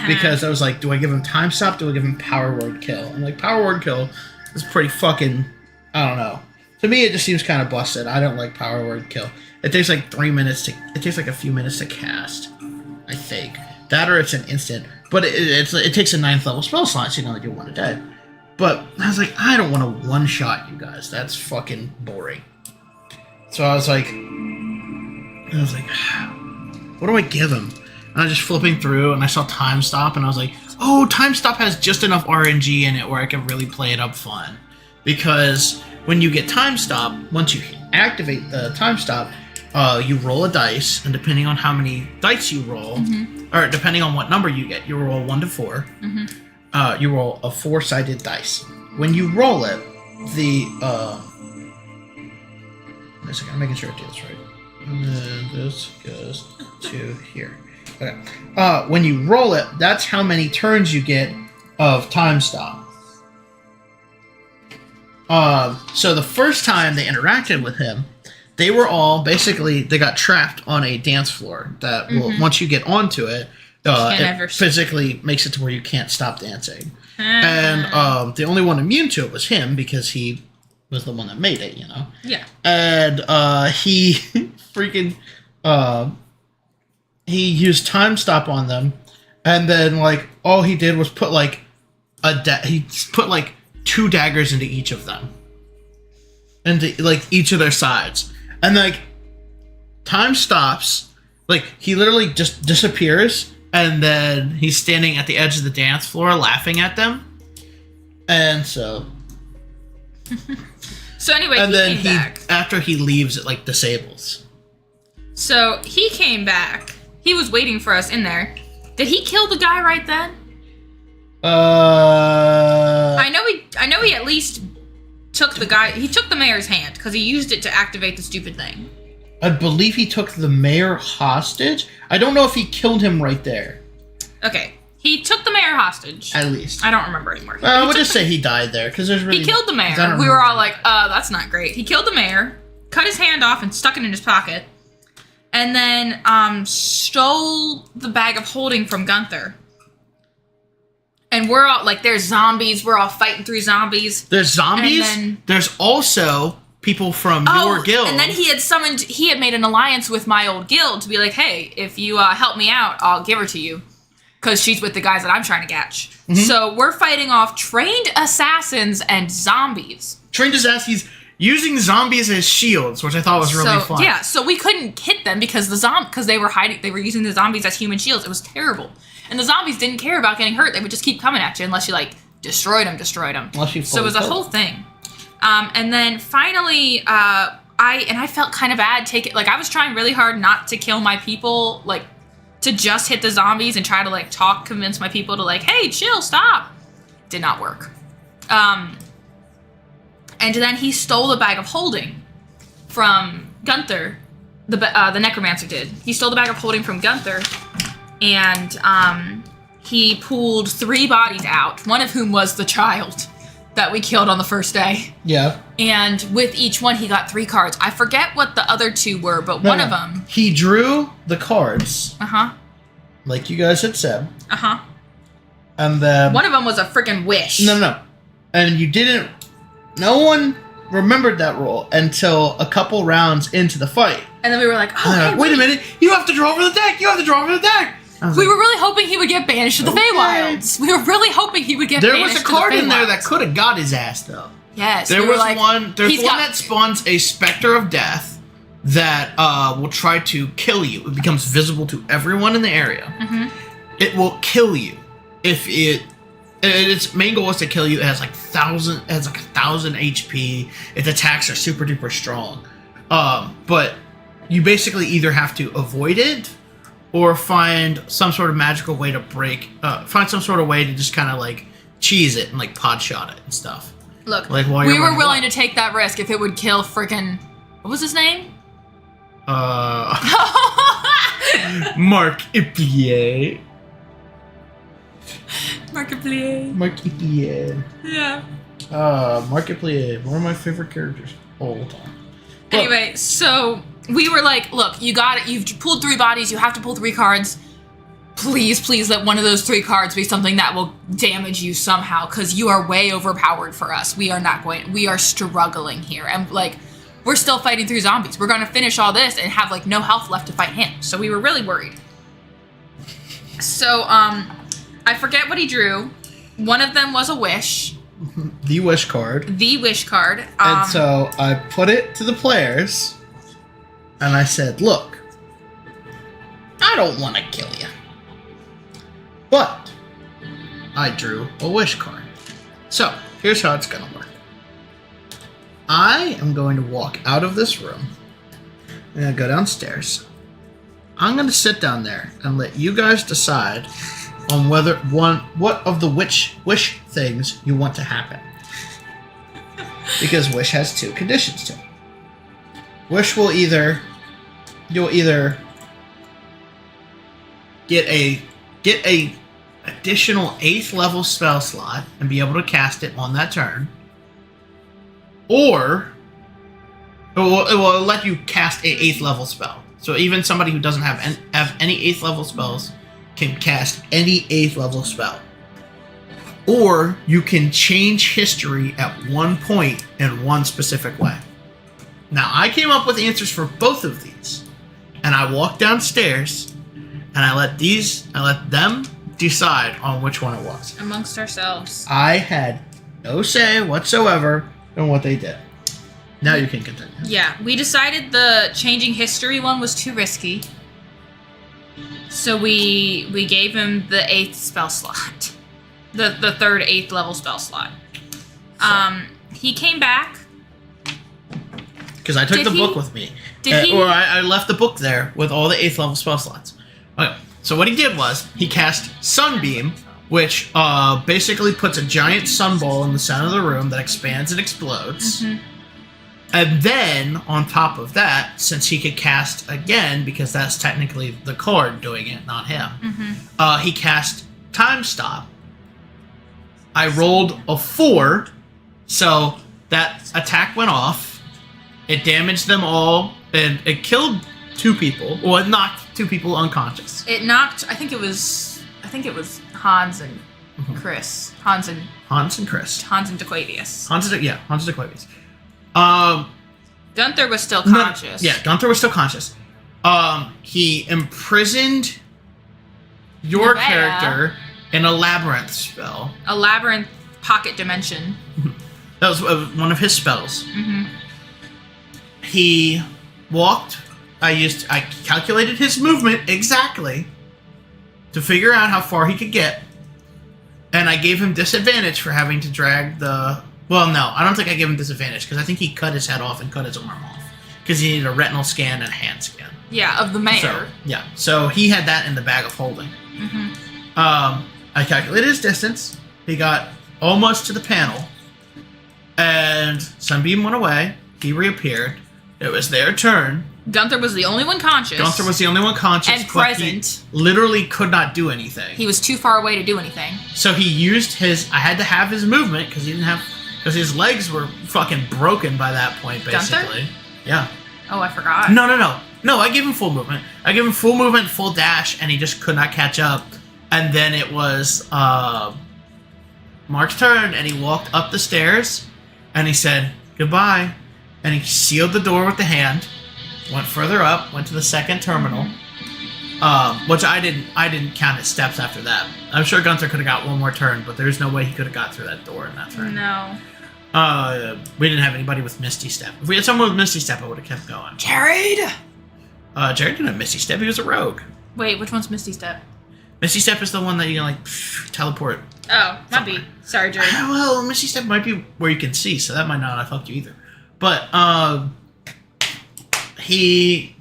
because I was like, do I give him time stop? Do I give him power word kill? I'm like, power word kill is pretty fucking, I don't know, To me, it just seems kind of busted. I don't like power word kill. It takes like 3 minutes to. It takes like a few minutes to cast. I think that or it's an instant. But it takes a 9th level spell slot, so you know that you want to dead. But I was like, I don't want to one shot you guys. That's fucking boring. So I was like, what do I give him? And I was just flipping through, and I saw Time Stop, and I was like, oh, Time Stop has just enough RNG in it where I can really play it up fun. Because when you get Time Stop, once you activate the Time Stop, you roll a dice, and depending on how many dice you roll, or depending on what number you get, you roll 1 to 4. You roll a 4-sided dice. When you roll it, wait a second, I'm making sure I do this right. And then this goes to here. Okay. When you roll it, that's how many turns you get of Time Stop. So the first time they interacted with him, they were all basically they got trapped on a dance floor that will, once you get onto it, it physically makes it to where you can't stop dancing. And the only one immune to it was him because he was the one that made it, you know? Yeah. And he freaking he used Time Stop on them, and then like all he did was put like he put like 2 daggers into each of them. Into like each of their sides. And like time stops, like he literally just disappears, and then he's standing at the edge of the dance floor laughing at them. And so anyway, and then came back. After he leaves, it like disables. So he came back. He was waiting for us in there. Did he kill the guy right then? I know he at least took the guy. He took the mayor's hand because he used it to activate the stupid thing. I believe he took the mayor hostage. I don't know if he killed him right there. Okay, he took the mayor hostage. At least I don't remember anymore. We'll just say he died there because there's really. He killed the mayor. We were all like, that's not great." He killed the mayor, cut his hand off, and stuck it in his pocket, and then stole the bag of holding from Gunther. And we're all like, there's zombies. We're all fighting through zombies. There's zombies. There's also people from your guild. And then he had made an alliance with my old guild to be like, hey, if you help me out, I'll give her to you. Because she's with the guys that I'm trying to catch. So we're fighting off trained assassins and zombies. Trained assassins using zombies as shields, which I thought was really fun. Yeah, so we couldn't hit them because they were hiding. They were using the zombies as human shields. It was terrible. And the zombies didn't care about getting hurt. They would just keep coming at you unless you, like, destroyed them. So it was a whole thing. And then finally, I felt kind of bad I was trying really hard not to kill my people, like, to just hit the zombies and try to, like, convince my people to, like, hey, chill, stop. Did not work. And then he stole the bag of holding from Gunther. The necromancer did. He stole the bag of holding from Gunther. And he pulled 3 bodies out, one of whom was the child that we killed on the first day. Yeah. And with each one, he got 3 cards. I forget what the other 2 were, but one of them... He drew the cards. Uh-huh. Like you guys had said. Uh-huh. And then... One of them was a freaking wish. No. And you didn't... No one remembered that roll until a couple rounds into the fight. And then we were like, oh, hey, wait a minute. You have to draw over the deck. We were really hoping he would get banished to the Feywilds. We were really hoping he would get banished to the Feywilds. There was a card in there that could have got his ass, though. Yes. There's one that spawns a Spectre of Death that will try to kill you. It becomes visible to everyone in the area. It will kill you if it... Its main goal is to kill you. It has like 1,000 HP. Its attacks are super duper strong. But you basically either have to avoid it or find some sort of magical way to find some sort of way to just kind of like cheese it and like pod shot it and stuff. Look, like we were willing to take that risk if it would kill freaking... What was his name? Mark Iplier. Markiplier. Yeah. Markiplier, one of my favorite characters all the time. Anyway, so we were like, look, you got it. You've pulled 3 bodies. You have to pull 3 cards. please let one of those 3 cards be something that will damage you somehow, because you are way overpowered for us. We are struggling here. And, like, we're still fighting through zombies. We're going to finish all this and have, like, no health left to fight him. So we were really worried. So, I forget what he drew. One of them was a wish. The wish card. The wish card. And so I put it to the players, and I said, look, I don't want to kill you. But I drew a wish card. So here's how it's going to work. I am going to walk out of this room. I'm going to go downstairs. I'm going to sit down there and let you guys decide on what of the wish things you want to happen. Because wish has 2 conditions to it. Wish will you'll either get a additional 8th level spell slot and be able to cast it on that turn, or it will let you cast a 8th level spell. So even somebody who doesn't have any 8th level spells can cast any 8th level spell. Or you can change history at one point in one specific way. Now, I came up with answers for both of these, and I walked downstairs, and I let them decide on which one it was. Amongst ourselves. I had no say whatsoever in what they did. Now you can continue. Yeah, we decided the changing history one was too risky. So we gave him the 8th spell slot. The 3rd 8th level spell slot. He came back. Because I took the book with me. I left the book there with all the 8th level spell slots. Okay, so what he did was, he cast Sunbeam, which basically puts a giant sunball in the center of the room that expands and explodes. Mm-hmm. And then, on top of that, since he could cast again, because that's technically the card doing it, not him, he cast Time Stop. I rolled a 4, so that attack went off. It damaged them all, and it killed 2 people. Well, it knocked 2 people unconscious. It knocked. I think it was Hans and Chris. Hans and Chris. Hans and DeQuavius. Hans and DeQuavius. Gunther was still conscious. Gunther was still conscious. He imprisoned your character in a labyrinth spell. A labyrinth pocket dimension. That was one of his spells. Mm-hmm. He walked. I calculated his movement exactly to figure out how far he could get, and I gave him disadvantage for having to drag the. Well, no, I don't think I gave him disadvantage because I think he cut his head off and cut his arm off because he needed a retinal scan and a hand scan. Yeah, of the mayor. So he had that in the bag of holding. Mm-hmm. I calculated his distance. He got almost to the panel, and Sunbeam went away. He reappeared. It was their turn. Gunther was the only one conscious. And present. He literally could not do anything. He was too far away to do anything. So he used his. I had to have his movement because his legs were fucking broken by that point, basically. Gunther? Yeah. Oh, I forgot. No, I gave him full movement. I gave him full movement, full dash, and he just could not catch up. And then it was Mark's turn, and he walked up the stairs, and he said goodbye, and he sealed the door with the hand, went further up, went to the second terminal, which I didn't count his steps after that. I'm sure Gunther could have got one more turn, but there's no way he could have got through that door in that turn. No. We didn't have anybody with Misty Step. If we had someone with Misty Step, I would have kept going. Jared! Jared didn't have Misty Step. He was a rogue. Wait, which one's Misty Step? Misty Step is the one that you can, teleport. Oh, might be. Sorry, Jared. Well, Misty Step might be where you can see, so that might not have helped you either. But, he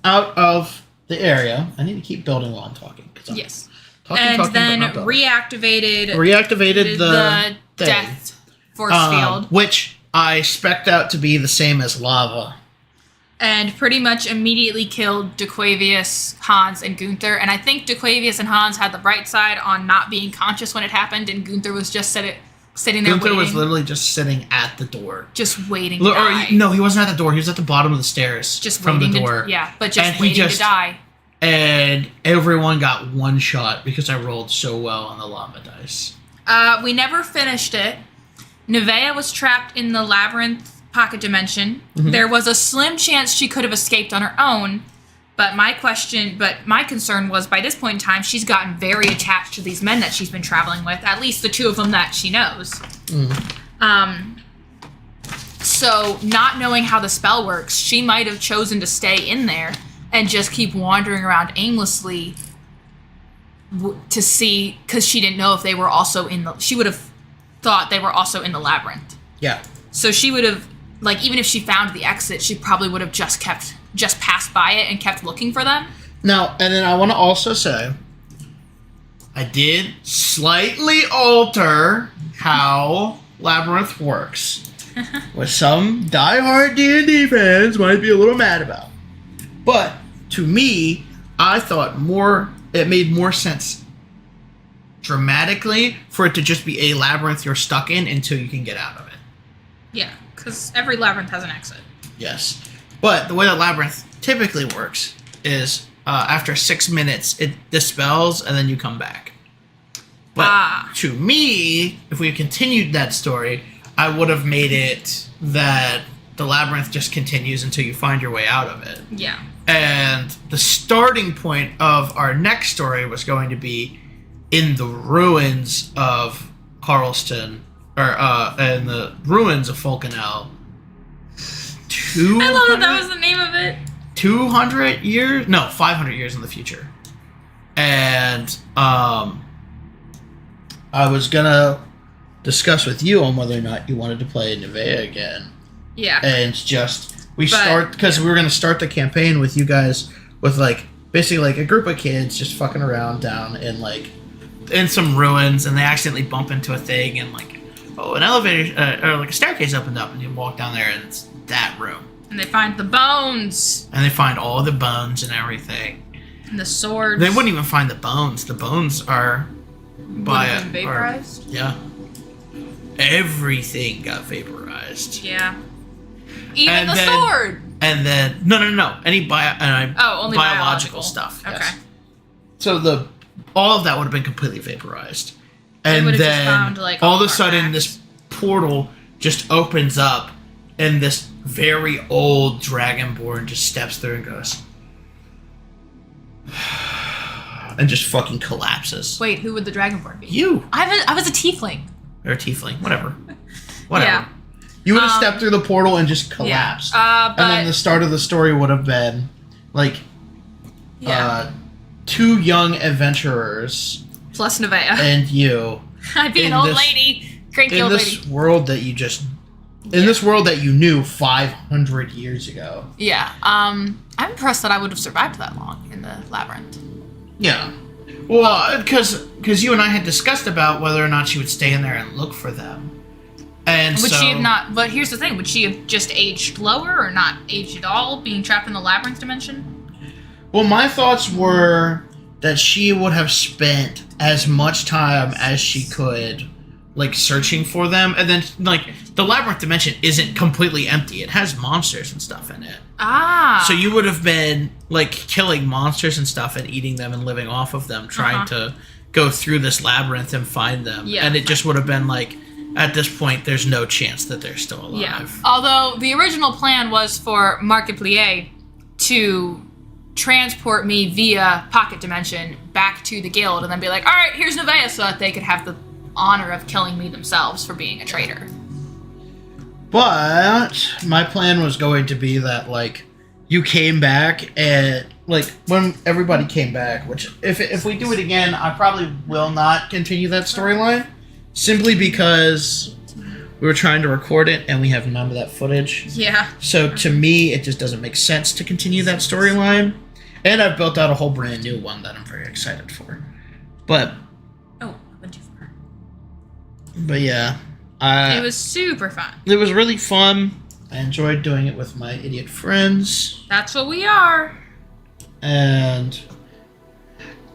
out of the area. I need to keep building while I'm talking. Yes. Talking, then reactivated the death force field. Which I spec'd out to be the same as lava. And pretty much immediately killed DeQuavius, Hans, and Gunther. And I think DeQuavius and Hans had the bright side on not being conscious when it happened, and Gunther was just sitting there Gunther waiting. was literally just sitting at the door. Just waiting to die. No, he wasn't at the door. He was at the bottom of the stairs. Just from waiting the door. waiting to die. and everyone got one shot because I rolled so well on the llama dice. We never finished it. Nevaeh was trapped in the labyrinth pocket dimension. Mhm. There was a slim chance she could have escaped on her own, but my concern was by this point in time, she's gotten very attached to these men that she's been traveling with, at least the two of them that she knows. So not knowing how the spell works, she might have chosen to stay in there and just keep wandering around aimlessly to see, because she didn't know if they were also she would have thought they were also in the labyrinth. Yeah. So she would have, like, even if she found the exit, she probably would have just passed by it and kept looking for them. Now, and then I want to also say, I did slightly alter how Labyrinth works, which some diehard D&D fans might be a little mad about. But to me, I thought it made more sense dramatically for it to just be a labyrinth you're stuck in until you can get out of it. Yeah, because every labyrinth has an exit. Yes. But the way that Labyrinth typically works is after 6 minutes, it dispels and then you come back. But to me, if we continued that story, I would have made it that the Labyrinth just continues until you find your way out of it. Yeah. And the starting point of our next story was going to be in the ruins of Carlston, or in the ruins of Fulcanel. I love that was the name of it. 200 years? No, 500 years in the future. And I was gonna discuss with you on whether or not you wanted to play Nevaeh again. Yeah. And because we were gonna start the campaign with you guys with basically a group of kids just fucking around down in some ruins, and they accidentally bump into a thing, and an elevator or a staircase opened up, and you walk down there, and it's that room. And they find the bones. And they find all the bones and everything. And the swords. They wouldn't even find the bones. The bones are vaporized. Yeah. Everything got vaporized. Yeah. Even the sword. And then no. Any only biological stuff. Okay. Yes. So all of that would have been completely vaporized. And then just found, all of a sudden artifacts. this portal just opens up, and this very old dragonborn just steps through and goes and just fucking collapses. Wait, who would the dragonborn be? You. I was a tiefling. Or a tiefling, whatever. Yeah. You would have stepped through the portal and just collapsed. Yeah. And then the start of the story would have been two young adventurers plus Nevaeh and you. I'd be an old lady. Cranky old lady. In this world that you this world that you knew 500 years ago. Yeah. I'm impressed that I would have survived that long in the labyrinth. Yeah. Well, because you and I had discussed about whether or not she would stay in there and look for them. And would she have not? But here's the thing: would she have just aged lower, or not aged at all, being trapped in the labyrinth dimension? Well, my thoughts were that she would have spent as much time as she could, searching for them, and then the labyrinth dimension isn't completely empty; it has monsters and stuff in it. So you would have been killing monsters and stuff and eating them and living off of them, trying to go through this labyrinth and find them. Yeah. And it just would have been at this point, there's no chance that they're still alive. Yeah. Although the original plan was for Markiplier to transport me via Pocket Dimension back to the guild and then be like, all right, here's Nevaeh, so that they could have the honor of killing me themselves for being a traitor. But my plan was going to be that, you came back and, when everybody came back, which if we do it again, I probably will not continue that storyline. Simply because we were trying to record it and we have none of that footage. Yeah. So to me, it just doesn't make sense to continue that storyline. And I've built out a whole brand new one that I'm very excited for. But... Oh, I went too far. But yeah. It was super fun. It was really fun. I enjoyed doing it with my idiot friends. That's what we are. And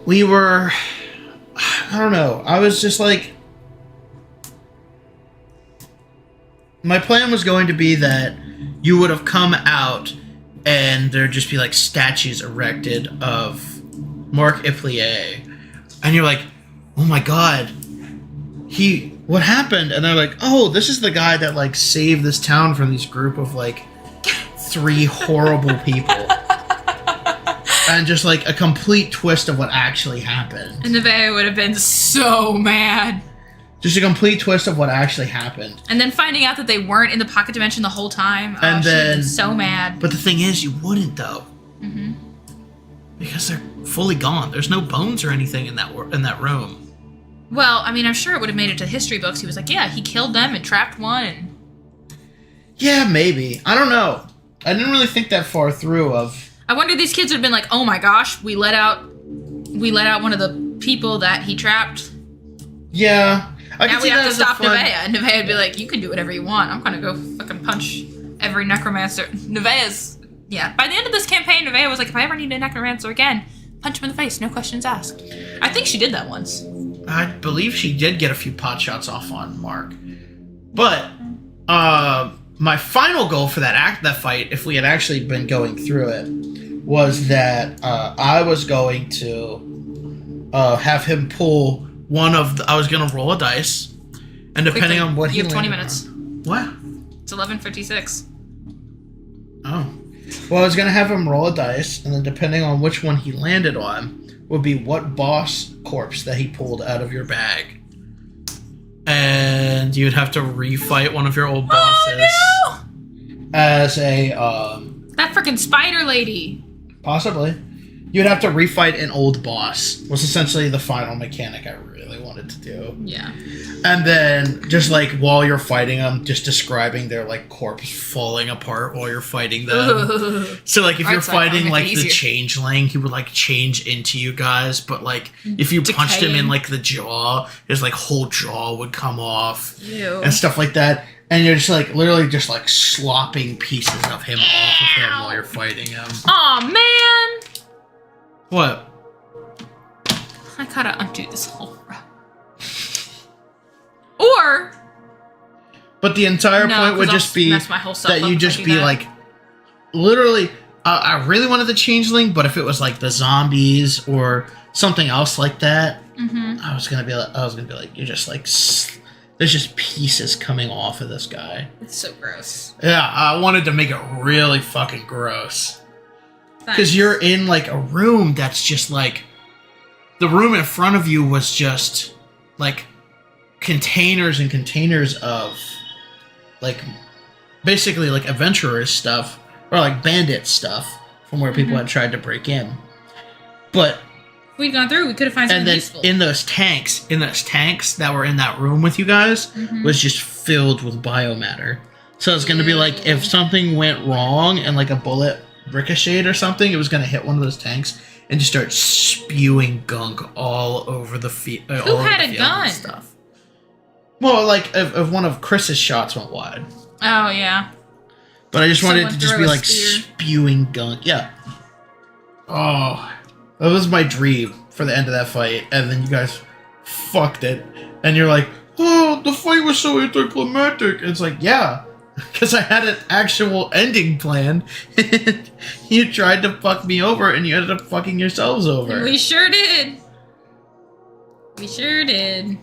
we were... I don't know. I was just my plan was going to be that you would have come out and there'd just be like statues erected of Mark Iplier, and you're like, oh my god, what happened? And they're like, oh, this is the guy that like saved this town from this group of like 3 horrible people. And just like a complete twist of what actually happened. And Nevaeh would have been so mad. Just a complete twist of what actually happened. And then finding out that they weren't in the pocket dimension the whole time. And then, she'd be so mad. But the thing is, you wouldn't though. Mm-hmm. Because they're fully gone. There's no bones or anything in that room. Well, I mean, I'm sure it would have made it to history books. He was like, yeah, he killed them and trapped one. And... Yeah, maybe. I don't know. I didn't really think that far through of... I wonder if these kids would have been like, oh my gosh, we let out one of the people that he trapped. Yeah. Now we have to stop Nevaeh. And Nevaeh would be like, you can do whatever you want. I'm going to go fucking punch every necromancer. Nevaeh's... Yeah. By the end of this campaign, Nevaeh was like, if I ever need a necromancer again, punch him in the face. No questions asked. I think she did that once. I believe she did get a few pot shots off on Mark. But, my final goal for that fight, if we had actually been going through it, was that I was going to have him pull one of I was going to roll a dice, and depending on what you have 20 minutes. What? It's 11:56. Oh. Well, I was going to have him roll a dice, and then depending on which one he landed on, would be what boss corpse that he pulled out of your bag. And you'd have to refight one of your old bosses. Oh, no! As a, that freaking spider lady. Possibly. You'd have to refight an old boss. Was essentially the final mechanic I really wanted to do. Yeah. And then, just like, while you're fighting them, just describing their, like, corpse falling apart while you're fighting them. Ugh. So, like, if you're fighting, like, the easier. changeling, he would, like, change into you guys. But, like, if you punched him in, like, the jaw, his, like, whole jaw would come off. Ew. And stuff like that. And you're just, like, literally just, like, slopping pieces of him off of him while you're fighting him. Aw, man! What? I gotta undo this whole row. Or... But the entire point would just be that you just be like, literally, I really wanted the changeling, but if it was like the zombies or something else like that, I was gonna be like, you're just like, there's just pieces coming off of this guy. It's so gross. Yeah, I wanted to make it really fucking gross. Because you're in like a room that's just like, the room in front of you was just like containers and containers of like basically like adventurers stuff or like bandit stuff from where people had tried to break in. But if we'd gone through, we could have found something useful. In those tanks that were in that room with you guys was just filled with biomatter. So it's going to be like if something went wrong and like a bullet ricocheted or something, it was going to hit one of those tanks and just start spewing gunk all over the field. Who had a gun? Stuff. Well, like if one of Chris's shots went wide. Oh yeah. But I just wanted it to just be like spewing gunk. Yeah. Oh, that was my dream for the end of that fight, and then you guys fucked it, and you're like, oh, the fight was so anticlimactic. It's like, yeah. Because I had an actual ending plan. You tried to fuck me over, and you ended up fucking yourselves over. We sure did. We sure did.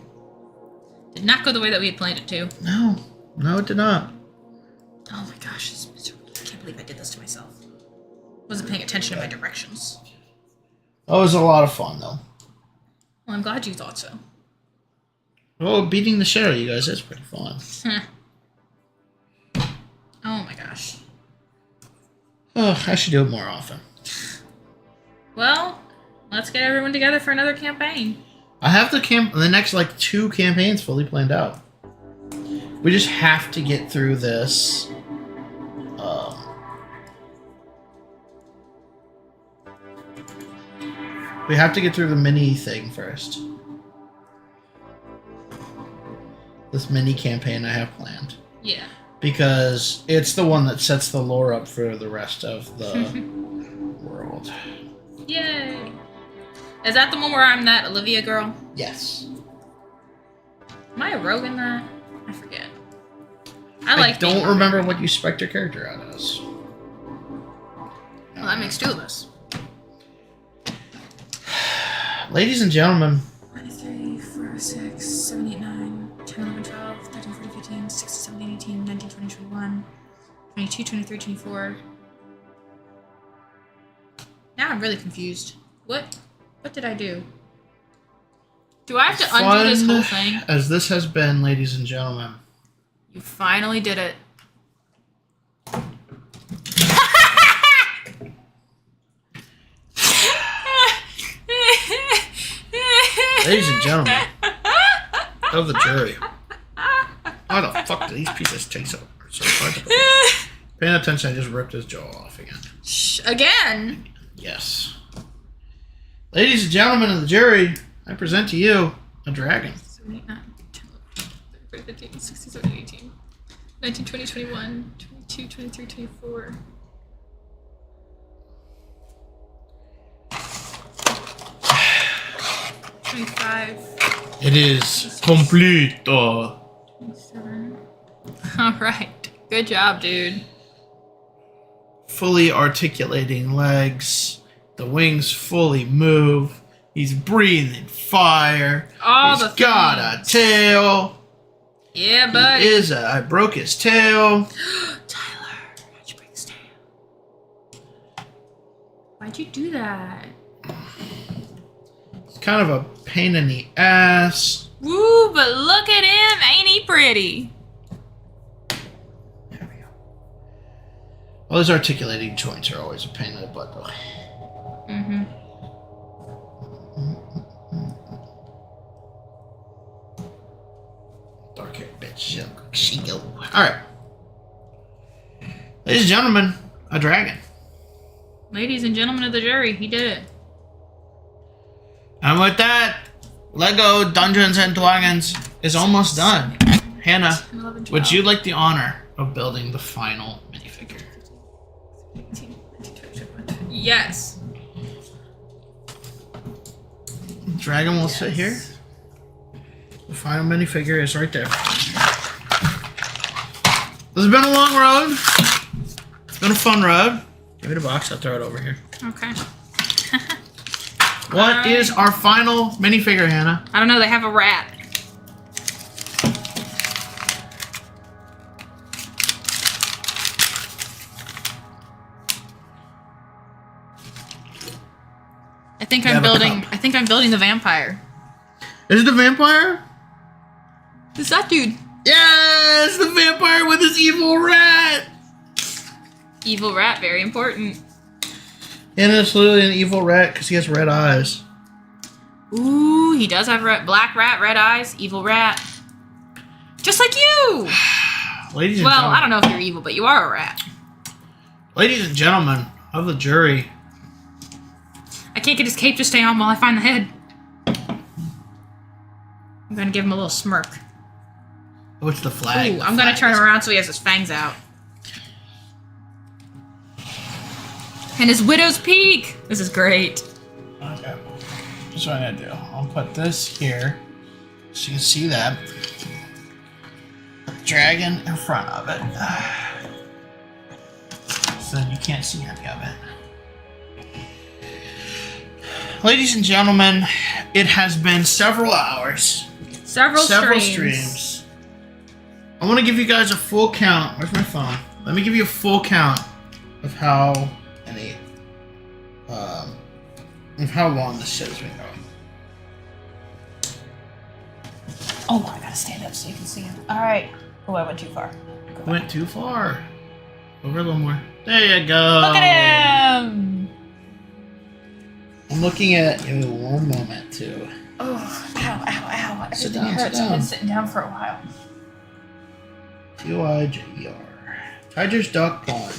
Did not go the way that we had planned it to. No, it did not. Oh my gosh, it's miserable. I can't believe I did this to myself. Wasn't paying attention to my directions. That was a lot of fun, though. Well, I'm glad you thought so. Well, beating the shit out of you guys is pretty fun. Oh my gosh. Oh, I should do it more often. Well, let's get everyone together for another campaign. I have the next like 2 campaigns fully planned out. We just have to get through this. We have to get through the mini thing first. This mini campaign I have planned. Yeah. Because it's the one that sets the lore up for the rest of the world. Yay! Is that the one where I'm that Olivia girl? Yes. Am I a rogue in that? I forget. I don't remember what you spec your character out as. Well, that makes 2 of us. Ladies and gentlemen. 1, 2, 3, 4, 6, 7, 8, 9, 10, 11, 12, 13, 14, 15, 16, 17, 18, 19, 20, 21, 22, 23, 24. Now I'm really confused. What did I do? Do I have to undo this whole thing? As this has been, ladies and gentlemen. You finally did it. Ladies and gentlemen of the jury. Why the fuck do these pieces taste so hard to believe? Paying attention, I just ripped his jaw off again. Shh, again? Yes. Ladies and gentlemen of the jury, I present to you a dragon. 7, 8, 9, 10, 11, 12, 13, 16, 17, 18, 19, 20, 21, 22, 23, 24. It is complete. 27. All right. Good job, dude. Fully articulating legs. The wings fully move. He's breathing fire. All He's got a tail. Yeah, buddy. I broke his tail. Tyler, how'd you break his tail? Why'd you do that? It's kind of a pain in the ass. Woo, but look at him. Ain't he pretty? There we go. Well, those articulating joints are always a pain in the butt, though. Mm-hmm. Dark hair bitch. She go. Alright. Ladies and gentlemen, a dragon. Ladies and gentlemen of the jury, he did it. And with that, Lego Dungeons and Dragons is almost done. Hannah, 10, 11, 12, would you like the honor of building the final minifigure? 18, 19, 20, 21. Yes. The dragon will sit here. The final minifigure is right there. This has been a long road. It's been a fun road. Give me the box. I'll throw it over here. Okay. What is our final minifigure, Hannah? I don't know. They have a rat. I think I'm building. I think I'm building the vampire. Is it the vampire? Who's that dude? Yes, the vampire with his evil rat. Evil rat, very important. And it's literally an evil rat because he has red eyes. Ooh, he does have black rat, red eyes, evil rat. Just like you! Ladies and Well, gentlemen. I don't know if you're evil, but you are a rat. Ladies and gentlemen of the jury. I can't get his cape to stay on while I find the head. I'm gonna give him a little smirk. What's the flag? Ooh, I'm gonna turn him around so he has his fangs out. And his widow's peak! This is great. Okay. That's what I'm gonna do. I'll put this here so you can see that. Dragon in front of it. So you can't see any of it. Ladies and gentlemen, it has been several hours. Several streams. streams. I want to give you guys a full count. Where's my phone? Let me give you a full count of how long this shit has been going. Oh, I gotta stand up so you can see him. Alright. Oh, I went too far. Went too far. Over a little more. There you go. Look at him! I'm looking at you. One moment too. Oh, ow, ow, ow. Sit Everything down, sit hurts. I've down. been sitting down for a while. TYJR. Tiger's Duck Pond.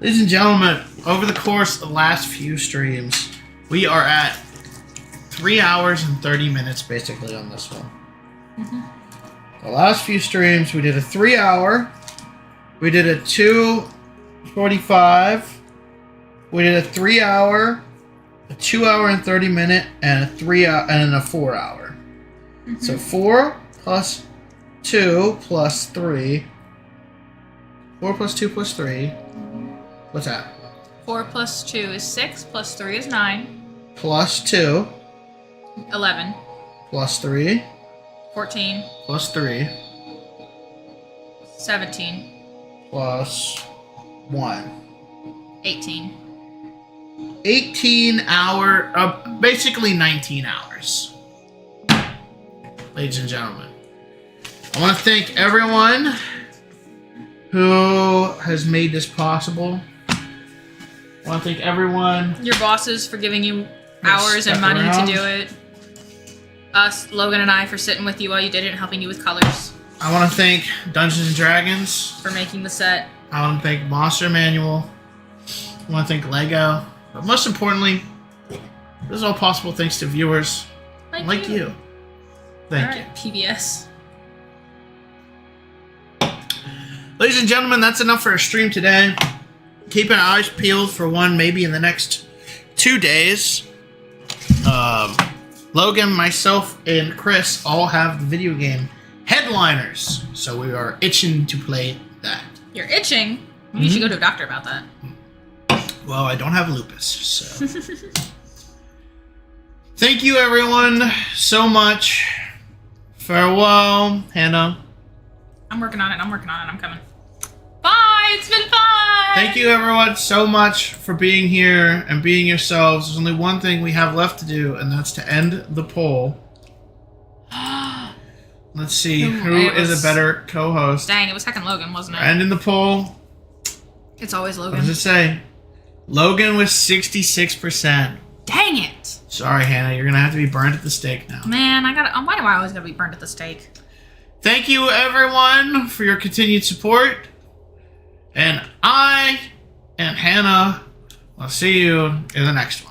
Ladies and gentlemen, over the course of the last few streams, we are at 3 hours and 30 minutes basically on this one. Mm-hmm. The last few streams, we did a 3 hour, we did a 2:45, we did a 3 hour, a 2 hour and 30 minute, and a 3 hour and a 4 hour. Mm-hmm. So 4 plus 2 plus 3. 4 plus 2 plus 3. What's that? 4 plus 2 is 6, plus 3 is 9. Plus 2. 11. Plus 3. 14. Plus 3. 17. Plus 1. 18. 18 basically 19 hours. Ladies and gentlemen, I want to thank everyone who has made this possible. I want to thank everyone. Your bosses for giving you Yes, hours and stuck money around. to do it. Us, Logan and I, for sitting with you while you did it and helping you with colors. I want to thank Dungeons and Dragons. For making the set. I want to thank Monster Manual. I want to thank Lego. But most importantly, this is all possible thanks to viewers like you. Thank you. Alright, PBS. Ladies and gentlemen, that's enough for our stream today. Keep our eyes peeled for one, maybe in the next 2 days. Logan, myself, and Chris all have the video game Headliners, so we are itching to play that. You're itching? You should go to a doctor about that. Well, I don't have lupus, so... Thank you, everyone, so much. Farewell, Hannah. I'm working on it. I'm coming. Bye! It's been fun! Thank you, everyone, so much for being here and being yourselves. There's only one thing we have left to do, and that's to end the poll. Let's see, who is a better co-host? Dang, it was heckin' Logan, wasn't it? Ending the poll. It's always What Logan. does it say? Logan with 66%. Dang it! Sorry, Hannah, you're gonna have to be burned at the stake now. Man, why do I always gotta be burned at the stake? Thank you, everyone, for your continued support. And I and Hannah will see you in the next one.